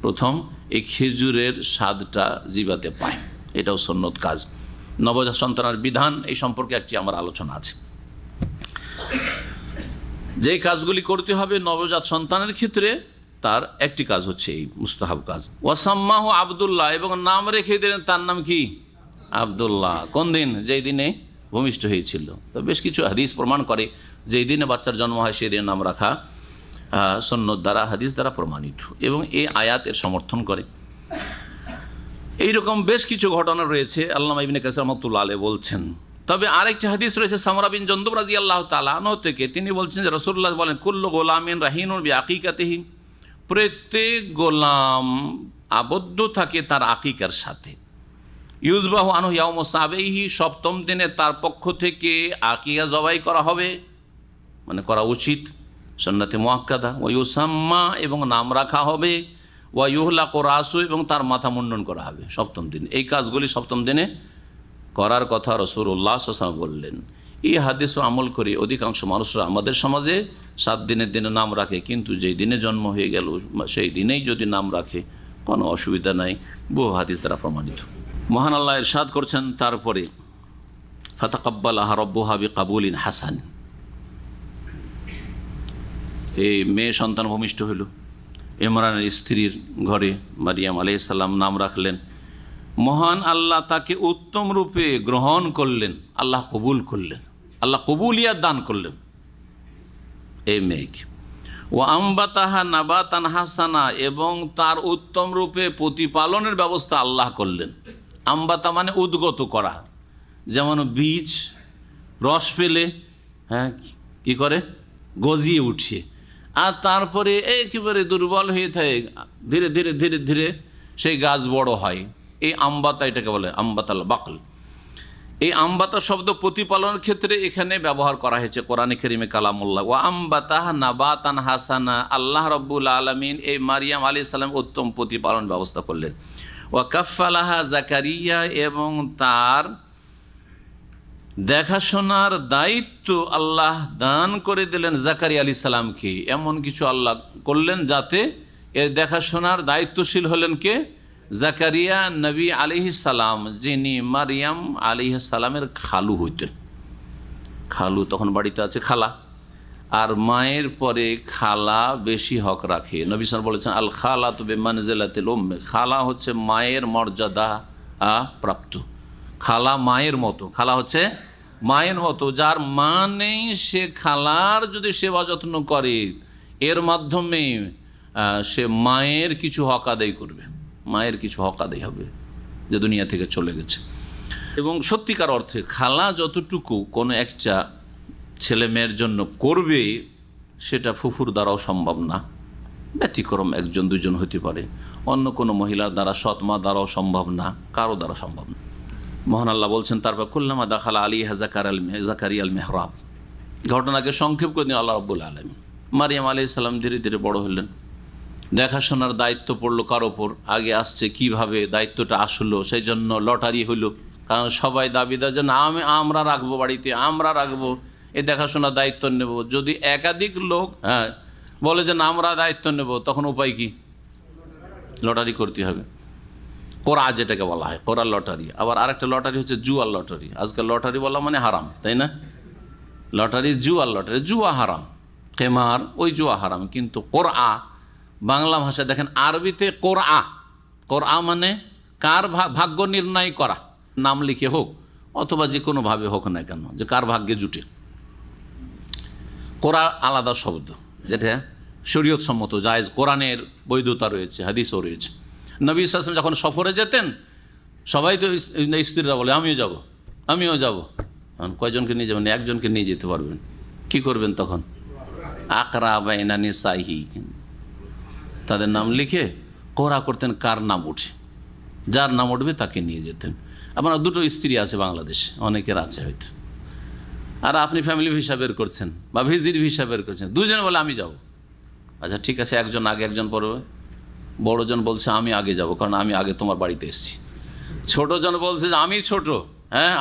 প্রথম এই খেজুরের স্বাদটা জিবাতে পায়। এটাও সুন্নত কাজ। নবজাত সন্তানের বিধান এই সম্পর্কে একটি আমার আলোচনা আছে। যেই কাজগুলি করতে হবে নবজাত সন্তানের ক্ষেত্রে তার একটি কাজ হচ্ছে এই মুস্তাহাব কাজ। ওয়াসাম্মাহু আবদুল্লাহ, এবং নাম রেখে দিলেন তার নাম কি? আবদুল্লাহ। কোন দিন? যেই দিনে ভূমিষ্ঠ হয়েছিল। তো বেশ কিছু হাদিস প্রমাণ করে যেই দিনে বাচ্চার জন্ম হয় সেই দিনে নাম রাখা সুন্নত দ্বারা, হাদিস দ্বারা প্রমাণিত, এবং এই আয়াত এর সমর্থন করে। এইরকম বেশ কিছু ঘটনা রয়েছে, আল্লামা ইবনে কাসির রাহমাতুল্লাহ আলাইহি বলছেন। তবে আরেকটি হাদিস রয়েছে সামরা বিন জুনদুব রাদিয়াল্লাহু তাআলা আনহু থেকে, তিনি বলছেন যে রাসূলুল্লাহ বলেন, কুল্লু গোলামিন রাহিনুন বিআকিকাতিহি, প্রত্যেক গোলাম আবদ্ধ থাকে তার আকিকার সাথে। ইউজবাহু আনহু ইয়াউমু সাবিহি, সপ্তম দিনে তার পক্ষ থেকে আকিকা জবাই করা হবে, মানে করা উচিত, সুন্নাতে মুআক্কাদা। ওয়া ইউসাম্মা, এবং নাম রাখা হবে। ওয়া ইউহলাকু রাসু, এবং তার মাথা মুন্ডন করা হবে সপ্তম দিন। এই কাজগুলি সপ্তম দিনে করার কথা রাসূলুল্লাহ সাল্লাল্লাহু আলাইহি ওয়াসাল্লাম বললেন। এই হাদিস আমল করে অধিকাংশ মানুষরা আমাদের সমাজে 7 দিনের দিনে নাম রাখে, কিন্তু যেই দিনে জন্ম হয়ে গেল সেই দিনেই যদি নাম রাখে কোনো অসুবিধা নাই, বহু হাদিস দ্বারা প্রমাণিত। মহান আল্লাহ ইরশাদ করছেন তারপরে, ফাতাকাব্বালাহা রাব্বুহা বিকাবুলিন হাসান। এই মেয়ে সন্তান ভূমিষ্ঠ হইল, ইমরানের স্ত্রীর ঘরে মারিয়াম আলাইহিস সালাম নাম রাখলেন। মহান আল্লাহ তাকে উত্তম রূপে গ্রহণ করলেন, আল্লাহ কবুল করলেন, আল্লাহ কবুলিয়াত দান করলেন এই মেয়েকে। ও আম্বাতাহা নাবাতান হাসানা, এবং তার উত্তম রূপে প্রতিপালনের ব্যবস্থা আল্লাহ করলেন। আম্বাতা মানে উদ্গত করা, যেমন বীজ রস পেলে কি করে গজিয়ে উঠিয়ে, আর তারপরে একেবারে দুর্বল হয়ে থাকে, ধীরে ধীরে ধীরে ধীরে সেই গাছ বড় হয়। এই আম্বাতা, এটাকে বলে আম্বাতাল বাকল। এই আম্বাতা শব্দ প্রতিপালনের ক্ষেত্রে এখানে ব্যবহার করা হয়েছে কোরআনে কারিমে কালামুল্লাহ। ওয়া আম্বাতাহ নাবাতান হাসানা, আল্লাহ রাব্বুল আলামিন এই মারিয়াম আলাইহিস সালাম উত্তম প্রতিপালন ব্যবস্থা করলেন। ওয়া কাফফালাহা জাকারিয়া, এবং তার দেখাশোনার দায়িত্ব আল্লাহ দান করে দিলেন জাকারিয়া আলাইহিস সালামকে। এমন কিছু আল্লাহ করলেন যাতে এর দেখাশোনার দায়িত্বশীল হলেন কে? জাকারিয়া নবী আলাইহিস সালাম, যিনি মারিয়াম আলাইহিস সালামের খালু হইতেন। খালু তখন বাড়িতে আছে খালা, আর মায়ের পরে খালা বেশি হক রাখে। নবী সাল্লাল্লাহু আলাইহি ওয়াসাল্লাম বলেছেন, আল খালাতু বিমানজিলাতিল উম্মে, খালা হচ্ছে মায়ের মর্যাদা প্রাপ্ত। খালা মায়ের মতো, খালা হচ্ছে মায়ের মতো, যার মা নেই সে খালার যদি সেবা যত্ন করে, এর মাধ্যমে সে মায়ের কিছু হক আদায় করবে, মায়ের কিছু হক আদায় হবে যে দুনিয়া থেকে চলে গেছে। এবং সত্যিকার অর্থে খালা যতটুকু কোনো একটা ছেলে মেয়ের জন্য করবে সেটা ফুফুর দ্বারাও সম্ভব না, ব্যতিক্রম একজন দুজন হতে পারে, অন্য কোনো মহিলার দ্বারা, সৎ মা দ্বারাও সম্ভব না, কারো দ্বারা সম্ভব না। মহান আল্লাহ বলছেন তারপর কুল্লামা দাখালা আলিহা জাকারিয়া আল মেহরাব, ঘটনাকে সংক্ষেপ করে দিন আল্লাহ রাব্বুল আলামিন। মারিয়াম আলাইহিস সালাম ধীরে ধীরে বড় হলেন, দেখাশোনার দায়িত্ব পড়লো কার ওপর, আগে আসছে কিভাবে দায়িত্বটা আসলো, সেই জন্য লটারি হইলো, কারণ সবাই দাবি দেয় যে না আমরা রাখবো বাড়িতে, আমরা রাখবো, এই দেখাশোনার দায়িত্ব নেব। যদি একাধিক লোক বলে যে না আমরা দায়িত্ব নেব, তখন উপায় কি? লটারি করতে হবে। কোরা যেটাকে বলা হয়, কোরার লটারি। আবার আরেকটা লটারি হচ্ছে জুয়ার লটারি। আজকাল লটারি বলা মানে হারাম, তাই না? লটারি জুয়ার লটারি, জুয়া হারাম, কেমার ওই জুয়া হারাম। কিন্তু কোরআ বাংলা ভাষায় দেখেন, আরবিতে কোরআ, কোরআ মানে কার ভাগ্য নির্ণয় করা, নাম লিখে হোক অথবা যে কোনোভাবে হোক না কেন, যে কার ভাগ্যে জুটে। কোরআ আলাদা শব্দ, যেটা শরীয়ত সম্মত জায়েজ, কোরআনের বৈধতা রয়েছে, হাদিসও রয়েছে। নবী সাল্লাল্লাহু আলাইহি ওয়াসাল্লাম যখন সফরে যেতেন, সবাই তো স্ত্রীরা বলে আমিও যাব, আমিও যাব। কয়জনকে নিয়ে যাবেন? একজনকে নিয়ে যেতে পারবেন। কি করবেন তখন? আকরা বাইনা নিসাইহি, তাদের নাম লিখে কোরা করতেন, কার নাম উঠে, যার নাম উঠবে তাকে নিয়ে যেতেন। আপনার দুটো স্ত্রী আছে বাংলাদেশে, অনেকের আছে হয়তো, আর আপনি ফ্যামিলি ভিসা বের করছেন বা ভিজিট ভিসা বের করছেন, দুজনে বলে আমি যাব। আচ্ছা ঠিক আছে, একজন আগে একজন পরে, বড়জন বলছে আমি আগে যাব কারণ আমি আগে তোমার বাড়িতে এসেছি, ছোটজন বলছে যে আমি ছোট,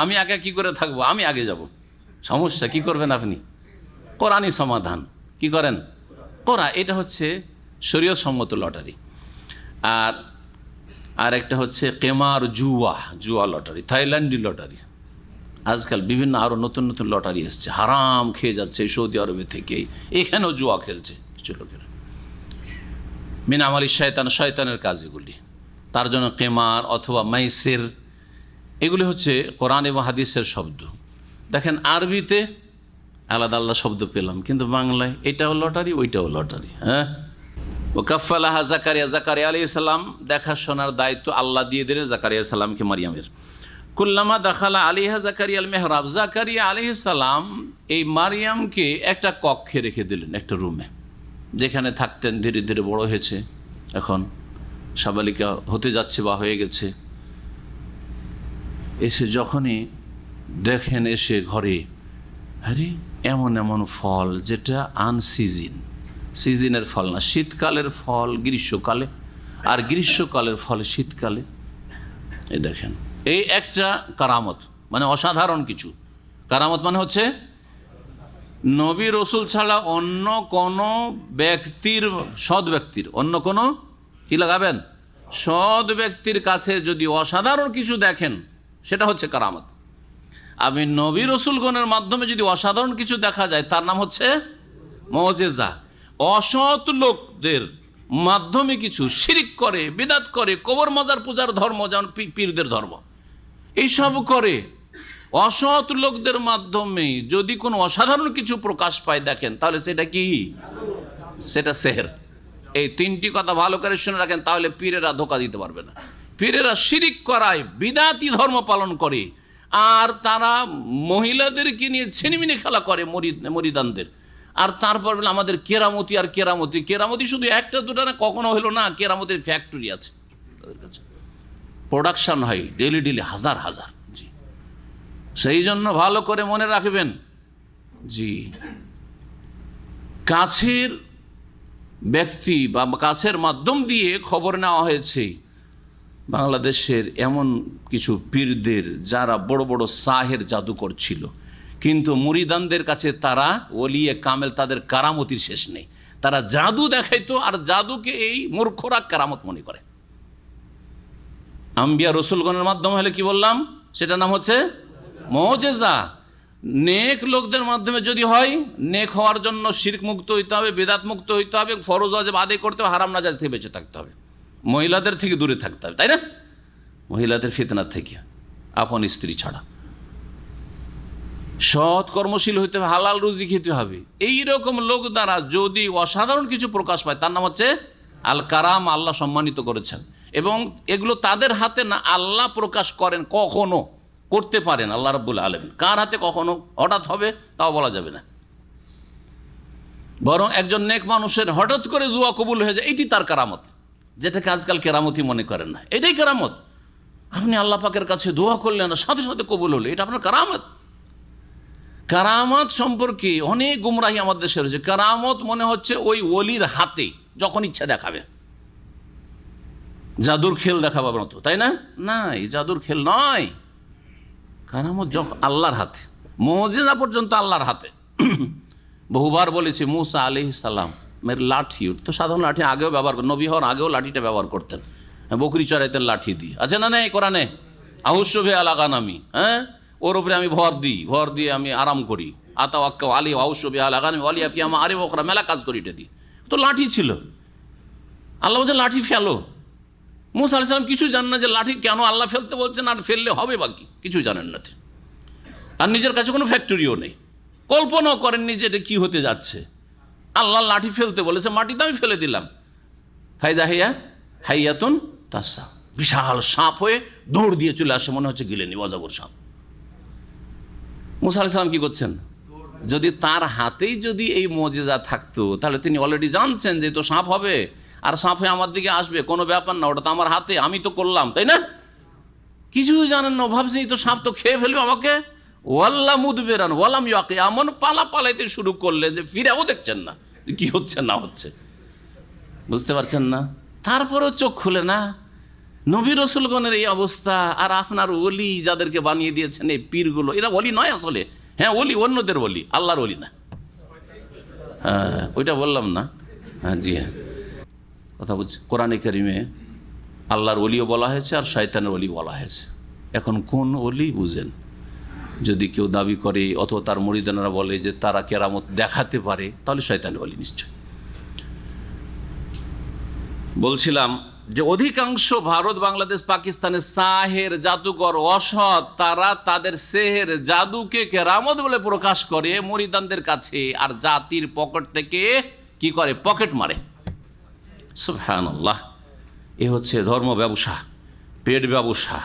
আমি একা কি করে থাকবো, আমি আগে যাব। সমস্যা কি করবেন আপনি? কোরআনই সমাধান। কি করেন? কোরআন। এটা হচ্ছে শরীয়ত সম্মত লটারি। আর একটা হচ্ছে কেমার, জুয়া লটারি, থাইল্যান্ডি লটারি। আজকাল বিভিন্ন আরও নতুন নতুন লটারি এসছে, হারাম খেয়ে যাচ্ছে সৌদি আরবে থেকেই, এখানেও জুয়া খেলছে কিছু লোকেরা। মিন আমালি শয়তান, শয়তানের কাজ এগুলি। তার জন্য কেমার অথবা মাইসের, এগুলি হচ্ছে কোরআন এবং হাদিসের শব্দ। দেখেন আরবিতে আলাদা আলাদা শব্দ পেলাম, কিন্তু বাংলায় এটাও লটারি ওইটাও লটারি। ও কাফালাহা জাকারিয়া, জাকারিয়া আলাইহিস সালাম দেখাশোনার দায়িত্ব আল্লাহ দিয়ে দিলেন জাকারিয়া সালামকে মারিয়ামের। কুল্লামা দাখালা আলিহা জাকারিয়া আল মেহরাব, জাকারিয়া আলাইহিস সালাম এই মারিয়ামকে একটা কক্ষে রেখে দিলেন, একটা রুমে, যেখানে থাকতেন। ধীরে ধীরে বড় হয়েছে, এখন সাবালিকা হতে যাচ্ছে বা হয়ে গেছে। এসে যখনই দেখেন এসে ঘরে, আরে এমন এমন ফল যেটা আনসিজন, সিজনের ফল না, শীতকালের ফল গ্রীষ্মকালে, আর গ্রীষ্মকালের ফল শীতকালে। এই দেখেন, এই একটা কারামত, মানে অসাধারণ কিছু। কারামত মানে হচ্ছে নবী রসুল ছাড়া অন্য কোনো ব্যক্তির, সৎ ব্যক্তির, অন্য কোনো কি লাগাবেন, সৎ ব্যক্তির কাছে যদি অসাধারণ কিছু দেখেন, সেটা হচ্ছে কারামত। আমি নবী রসুলগণের মাধ্যমে যদি অসাধারণ কিছু দেখা যায়, তার নাম হচ্ছে মুজিজা। অসৎ লোকদের মাধ্যমে কিছু শিরিক করে, বিদআত করে, কবর মাজার পূজার ধর্ম, যেমন পীরদের ধর্ম, এইসব করে, অসৎ লোকদের মাধ্যমে যদি কোনো অসাধারণ কিছু প্রকাশ পায় দেখেন, তাহলে সেটা কি? সেটা সেহের। এই তিনটি কথা ভালো করে শুনে রাখেন, তাহলে পীরেরা ধোঁকা দিতে পারবে না। পীরেরা শিরিক করায়, বিদআতি ধর্ম পালন করে, আর তারা মহিলাদেরকে নিয়ে ছিনিমিনি খেলা করে মরিদানদের। আর তারপর আমাদের কেরামতি, আর কেরামতি, কেরামতি শুধু একটা দুটা না, কখনো হলো না, কেরামতির ফ্যাক্টরি আছে তাদের কাছে, প্রোডাকশন হয় ডেলি ডেলি হাজার হাজার। জি, সেই জন্য ভালো করে মনে রাখবেন, জি, কাছের ব্যক্তি বা কাছের মাধ্যম দিয়ে খবর নেওয়া হয়েছে বাংলাদেশের এমন কিছু পীরদের, যারা বড় বড় সাহের জাদুকর ছিল, কিন্তু মুরিদানদের কাছে তারা ওলিয়ে কামেল, তাদের কারামতির শেষ নেই। তারা জাদু দেখাইতো, আর জাদুকে এই মূর্খরা কারামত মনে করে। আম্বিয়া রসুলগণের মাধ্যমে হলে কি বললাম, সেটার নাম হচ্ছে মুজিজা। নেক লোকদের মাধ্যমে যদি হয়, নেক হওয়ার জন্য শিরক মুক্ত হইতে হবে, বিদআত মুক্ত হইতে হবে, ফরজ ওয়াজিব আদায় করতে হবে, হারাম নাজায়েজ থেকে বেঁচে থাকতে হবে, মহিলাদের থেকে দূরে থাকতে হবে, তাই না? মহিলাদের ফিতনা থেকে, আপন স্ত্রী ছাড়া। সৎ কর্মশীল হইতে হবে, হালাল রুজি খেতে হবে। এইরকম লোক দ্বারা যদি অসাধারণ কিছু প্রকাশ পায় তার নাম হচ্ছে আল কারাম, আল্লাহ সম্মানিত করেছেন। এবং এগুলো তাদের হাতে না, আল্লাহ প্রকাশ করেন, কখনো করতে পারেন আল্লাহ রাব্বুল আলামিন। কার হাতে কখনো হঠাৎ হবে তাও বলা যাবে না, বরং একজন নেক মানুষের হঠাৎ করে দোয়া কবুল হয়ে যায়, এটি তার কারামত, যেটাকে আজকাল কেরামতি মনে করেন না। এটাই কেরামত। আপনি আল্লাহ পাকের কাছে দোয়া করলেন, সাথে সাথে কবুল হলো, এটা আপনার কারামত। কারামত সম্পর্কে অনেক গুমরাহি আমাদের দেশে রয়েছে। কারামত মনে হচ্ছে ওই ওলির হাতে যখন ইচ্ছা দেখাবে, জাদুর খেল দেখাবার মতো, তাই না? না, এই জাদুর খেল নয়। কারামত যখন আল্লাহর হাতে, মুজিজা পর্যন্ত আল্লাহর হাতে। বহুবার বলেছি, মুসা আলাইহিস সালাম এর লাঠি, তো সাধারণ লাঠি আগেও ব্যবহার করতেন, নবী হওয়ার আগেও লাঠিটা ব্যবহার করতেন, বকরি চড়াইতেন লাঠি দিয়ে, আছে না নেই কোরআনে? আহুসবে আলাগানামি, হ্যাঁ, ওর উপরে আমি ভর দিয়ে আমি আরাম করি। আতা আক্কা আলী আউসবে আলাগানামি আলিয়া ফিয়ামা আরে ওখরা, মেলা কাজ করি এটা দিয়ে। তো লাঠি ছিল, আল্লাহ বলছে লাঠি ফেলো। মুসা আলাইহিস সালাম কিছু জানেন না যে লাঠি কেন আল্লাহ ফেলতে বলছেন, আর ফেললে হবে বাকি কিছু জানেন না। আর নিজের কাছে কোনো ফ্যাক্টরিও নেই, কল্পনাও করেননি যে এটা কী হতে যাচ্ছে। আল্লাহ লাঠি ফেলতে বলেছে, মাটিতে আমি ফেলে দিলাম। ফাইদা হাইয়া হাইয়াতুন তাসা, বিশাল সাপ হয়ে দৌড় দিয়ে চলে আসে, মনে হচ্ছে গিলে নি, অজগর সাপ। মুসা আলাইহিস সালাম কি করছেন? যদি তার হাতেই যদি এই মুজিজা থাকতো, তাহলে তিনি অলরেডি জানছেন যে তো সাপ হবে, আর সাপ হয়ে আমার দিকে আসবে, কোনো ব্যাপার না, ওটা তো আমার হাতে, আমি তো করলাম, তাই না? কিছুই জানেন না, ভাবছেন তো সাপ তো খেয়ে ফেলবে আমাকে। ওয়াল্লা মুদবিরান ওয়ালাম ইয়াকি, এমন পালাইতে শুরু করলেন যে ফিরেও দেখছেন না কি হচ্ছে না হচ্ছে, বুঝতে পারছেন না। তারপরেও চোখ খুলে না। নবী রসুলগণের এই অবস্থা, আর আপনার ওলি যাদেরকে বানিয়ে দিয়েছেন এই পীরগুলো, এরা ওলি নয় আসলে। হ্যাঁ ওলি, অন্যদের ওলি, আল্লাহর ওলি না। হ্যাঁ ওইটা বললাম না। হ্যাঁ জি হ্যাঁ, কথা বলছি। কোরআনে কারিমে আল্লাহর ওলিও বলা হয়েছে আর শয়তানের ওলি বলা হয়েছে। এখন কোন ওলি বুঝেন? যদি কেউ দাবি করে অথবা তার মুরিদানেরা বলে যে তারা কেরামত দেখাতে পারে, তাহলে শয়তানের ওলি নিশ্চয়। বলছিলাম যে অধিকাংশ ভারত, বাংলাদেশ, পাকিস্তানের সাহের, জাদুকর, অসৎ, তারা তাদের সেহের, জাদুকে কেরামত বলে প্রকাশ করে মুরিদানদের কাছে, আর জাতির পকেট থেকে কি করে? পকেট মারে। সুবহানাল্লাহ। এ হচ্ছে ধর্ম ব্যবসা, পেট ব্যবসা,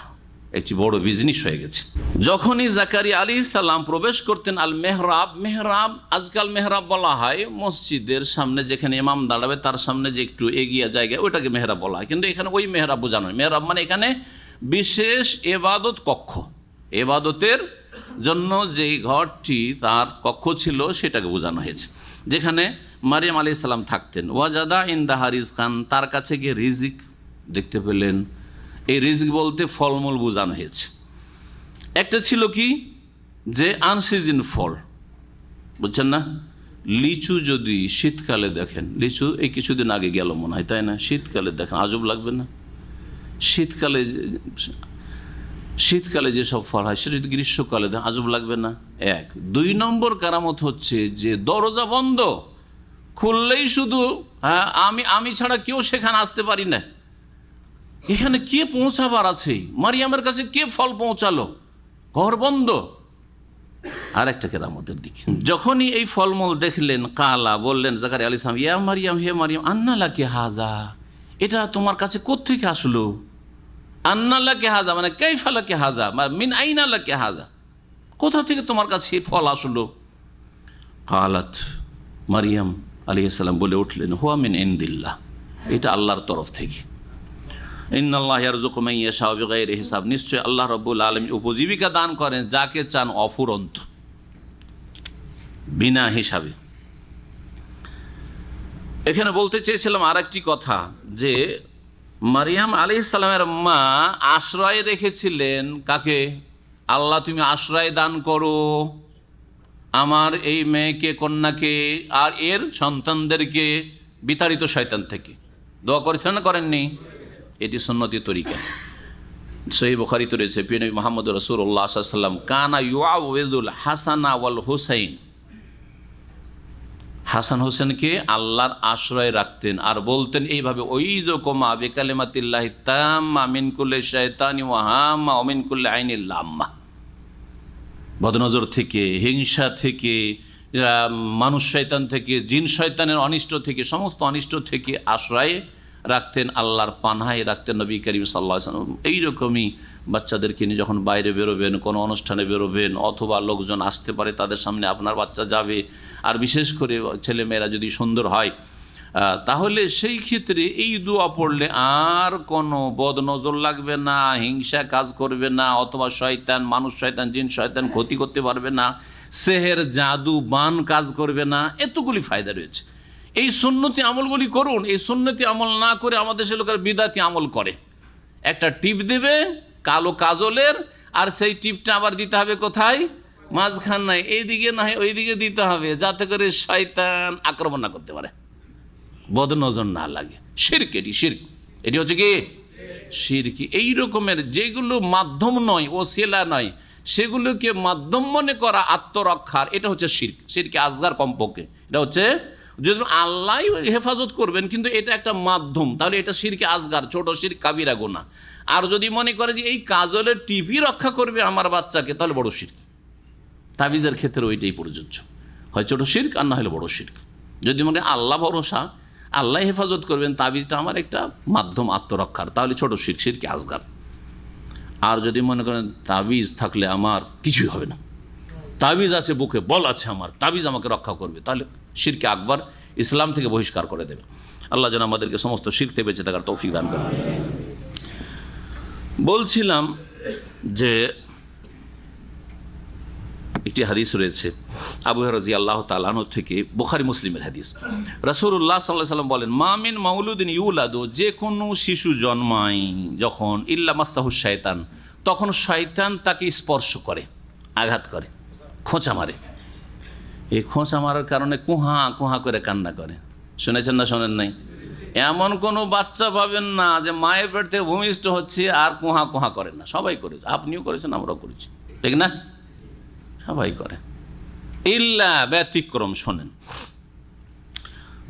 একটি বড় বিজনেস হয়ে গেছে। যখনই জাকারিয়া আলাইহিস সালাম প্রবেশ করতেন আল মেহরাব, মেহরাব আজকাল মেহরাব বলা হয় মসজিদের সামনে যেখানে ইমাম দাঁড়াবে তার সামনে যে একটু এগিয়ে জায়গায়, ওইটাকে মেহরাব বলা হয়। কিন্তু এখানে ওই মেহরাব বোঝানো হয়। মেহরাব মানে এখানে বিশেষ এবাদত কক্ষ, এবাদতের জন্য যেই ঘরটি তার কক্ষ ছিল সেটাকে বোঝানো হয়েছে, যেখানে মারিয়াম আলাইহিস সালাম থাকতেন। ওয়াজাদা ইনদাহা রিজকান, তার কাছে গিয়ে রিজিক দেখতে পেলেন। এই রিজিক বলতে ফলমূল বোঝানো হয়েছে। একটা ছিল কি, যে আনসিজন ফল, বুঝছেন না? লিচু যদি শীতকালে দেখেন, লিচু এই কিছুদিন আগে গেল মনে হয়, তাই না? শীতকালে দেখেন আজব লাগবে না? শীতকালে যেসব ফল হয় সেটা যদি গ্রীষ্মকালে দেখেন আজব লাগবে না? এক। 2 নম্বর কারামত হচ্ছে যে দরজা বন্ধ, খুললেই শুধু আমি ছাড়া কেউ সেখানে আসতে পারি না। এখানে কে পৌঁছাবার আছে? মারিয়ামের কাছে কে ফল পৌঁছালো? ঘর বন্ধ। আর একটা কেরামতের দিকে, যখনই এই ফলমূল দেখলেন, কালা বললেন জাকারিয়া আলাইহিস সালাম, ইয়া মারিয়াম, হে মারিয়াম, আন্না লাকি হাযা, এটা তোমার কাছে কোত্থেকে আসলো? আন্না লাকি হাযা মানে কাইফা লাকি হাযা, মিন আইনা লাকি হাযা, কোথা থেকে তোমার কাছে ফল আসলো? কালাত, মারিয়াম আলাইহিস সালাম বলে উঠলেন, হুয়া মিন ইনদিল্লাহ, এটা আল্লাহর তরফ থেকে। ইন্নাল্লাহ ইয়ারযুকু মান ইয়াশাউ বিগাইরি হিসাব, নিশ্চয় আল্লাহ রাব্বুল আলামিন উপজীবিকা দান করেন যাকে চান অফুরন্ত, বিনা হিসাবে। এখানে বলতে চেয়েছিলাম আরেকটি কথা, যে মারিয়াম আলাইহিস সালামের মা আশ্রয় রেখেছিলেন কাকে? আল্লাহ তুমি আশ্রয় দান করো আমার এই মেয়েকে, কন্যাকে আর এর সন্তানদেরকে বিতাড়িত শয়তান থেকে। দোয়া করেছেন না করেননি? এটি সুন্নতি তরিকা। সহিহ বুখারীতে রয়েছে, প্রিয় নবী মুহাম্মদ রাসূলুল্লাহ সাল্লাল্লাহু আলাইহি ওয়াসাল্লাম কানা ইউআউযুল হাসানা ওয়াল হুসাইন, হাসান হোসেনকে আল্লাহর আশ্রয় রাখতেন আর বলতেন এইভাবে, ওইযুকুমা বিকালিমাতিল্লাহি তাম্মা মিন কুল্লি শাইতানি ওয়া হাম্মা ওয়া মিন কুল্লি আইনিল লাম্মা। বদনজর থেকে, হিংসা থেকে, মানুষ শয়তান থেকে, জিন শয়তানের অনিষ্ট থেকে, সমস্ত অনিষ্ট থেকে আশ্রয় রাখতেন, আল্লাহর পানাহায় রাখতেন নবী করিম সাল্লাল্লাহু আলাইহি ওয়াসাল্লাম। এইরকমই বাচ্চাদেরকে নিয়ে যখন বাইরে বেরোবেন, কোনো অনুষ্ঠানে বেরোবেন, অথবা লোকজন আসতে পারে তাদের সামনে আপনার বাচ্চা যাবে, আর বিশেষ করে ছেলেমেয়েরা যদি সুন্দর হয় তাহলে সেই ক্ষেত্রে এই দোয়া পড়লে আর কোনো বদনজর লাগবে না, হিংসা কাজ করবে না, অথবা শয়তান, মানুষ শয়তান, জিন শয়তান ক্ষতি করতে পারবে না, সেহের জাদু বান কাজ করবে না। এতগুলি ফায়দা রয়েছে। এই সুন্নতি আমলগুলি করুন। এই সুন্নতি আমল না করে আমাদের দেশের লোকের বিদাতি আমল করে। একটা টিপ দেবে কালো কাজলের, আর সেই টিপটা আবার দিতে হবে কোথায়? মাঝখান নাই, এইদিকে না হয় ওইদিকে দিতে হবে, যাতে করে শয়তান আক্রমণ না করতে পারে, বদনজর না লাগে। শিরক, এটি শিরক। এটি হচ্ছে কি শিরক। এই রকমের যেগুলো মাধ্যম নয়, ওসিলা নয়, সেগুলোকে মাধ্যম মনে করা আত্মরক্ষার, এটা হচ্ছে শিরক। শিরকে আসগার কমপক্ষে এটা হচ্ছে, যদি আল্লাহ হেফাজত করবেন কিন্তু এটা একটা মাধ্যম, তাহলে এটা শিরকে আসগার, ছোট শিরক, কাবিরা গুনাহ। আর যদি মনে করে যে এই কাজলের টিপি রক্ষা করবে আমার বাচ্চাকে, তাহলে বড় শিরক। তাবিজের ক্ষেত্রে ওইটাই প্রযোজ্য, হয় ছোট শিরক আর না হলে বড় শিরক। যদি মনে আল্লাহ ভরসা, আল্লাহ হেফাজত করবেন, তাবিজটা আমার একটা মাধ্যম আত্মরক্ষার, তাহলে ছোট শিরক, শিরকে আসগার। আর যদি মনে করেন তাবিজ থাকলে আমার কিছুই হবে না, তাবিজ আছে বুকে, বল আছে আমার, তাবিজ আমাকে রক্ষা করবে, তাহলে শিরকে আকবার, ইসলাম থেকে বহিষ্কার করে দেবে। আল্লাহ যেন আমাদেরকে সমস্ত শিরক থেকে বেঁচে থাকার তৌফিক দান করেন। বলছিলাম যে একটি হাদিস রয়েছে আবু হুরায়রা রাদিয়াল্লাহু তাআলা আনহু থেকে, বুখারী মুসলিমের হাদিস। রাসূলুল্লাহ সাল্লাল্লাহু আলাইহি ওয়াসাল্লাম বলেন, মা মিন মাউলুদিন ইউলাদু, যে কোনো শিশু জন্মায় যখন, ইল্লা মাসসাহু শায়তান, তখন শয়তান তাকে স্পর্শ করে, আঘাত করে, খোঁচা মারে। এই খোঁচা মারার কারণে কুহা কুহা করে কান্না করে। শুনেছেন না শোনেন নাই? এমন কোনো বাচ্চা পাবেন না যে মায়ের পেট থেকে ভূমিষ্ঠ হচ্ছে আর কুহা কুহা করেন না। সবাই করেছে, আপনিও করেছেন, আমরাও করেছি, ঠিক না? সবাই করে, ইল্লা ব্যতিক্রম। শোনেন,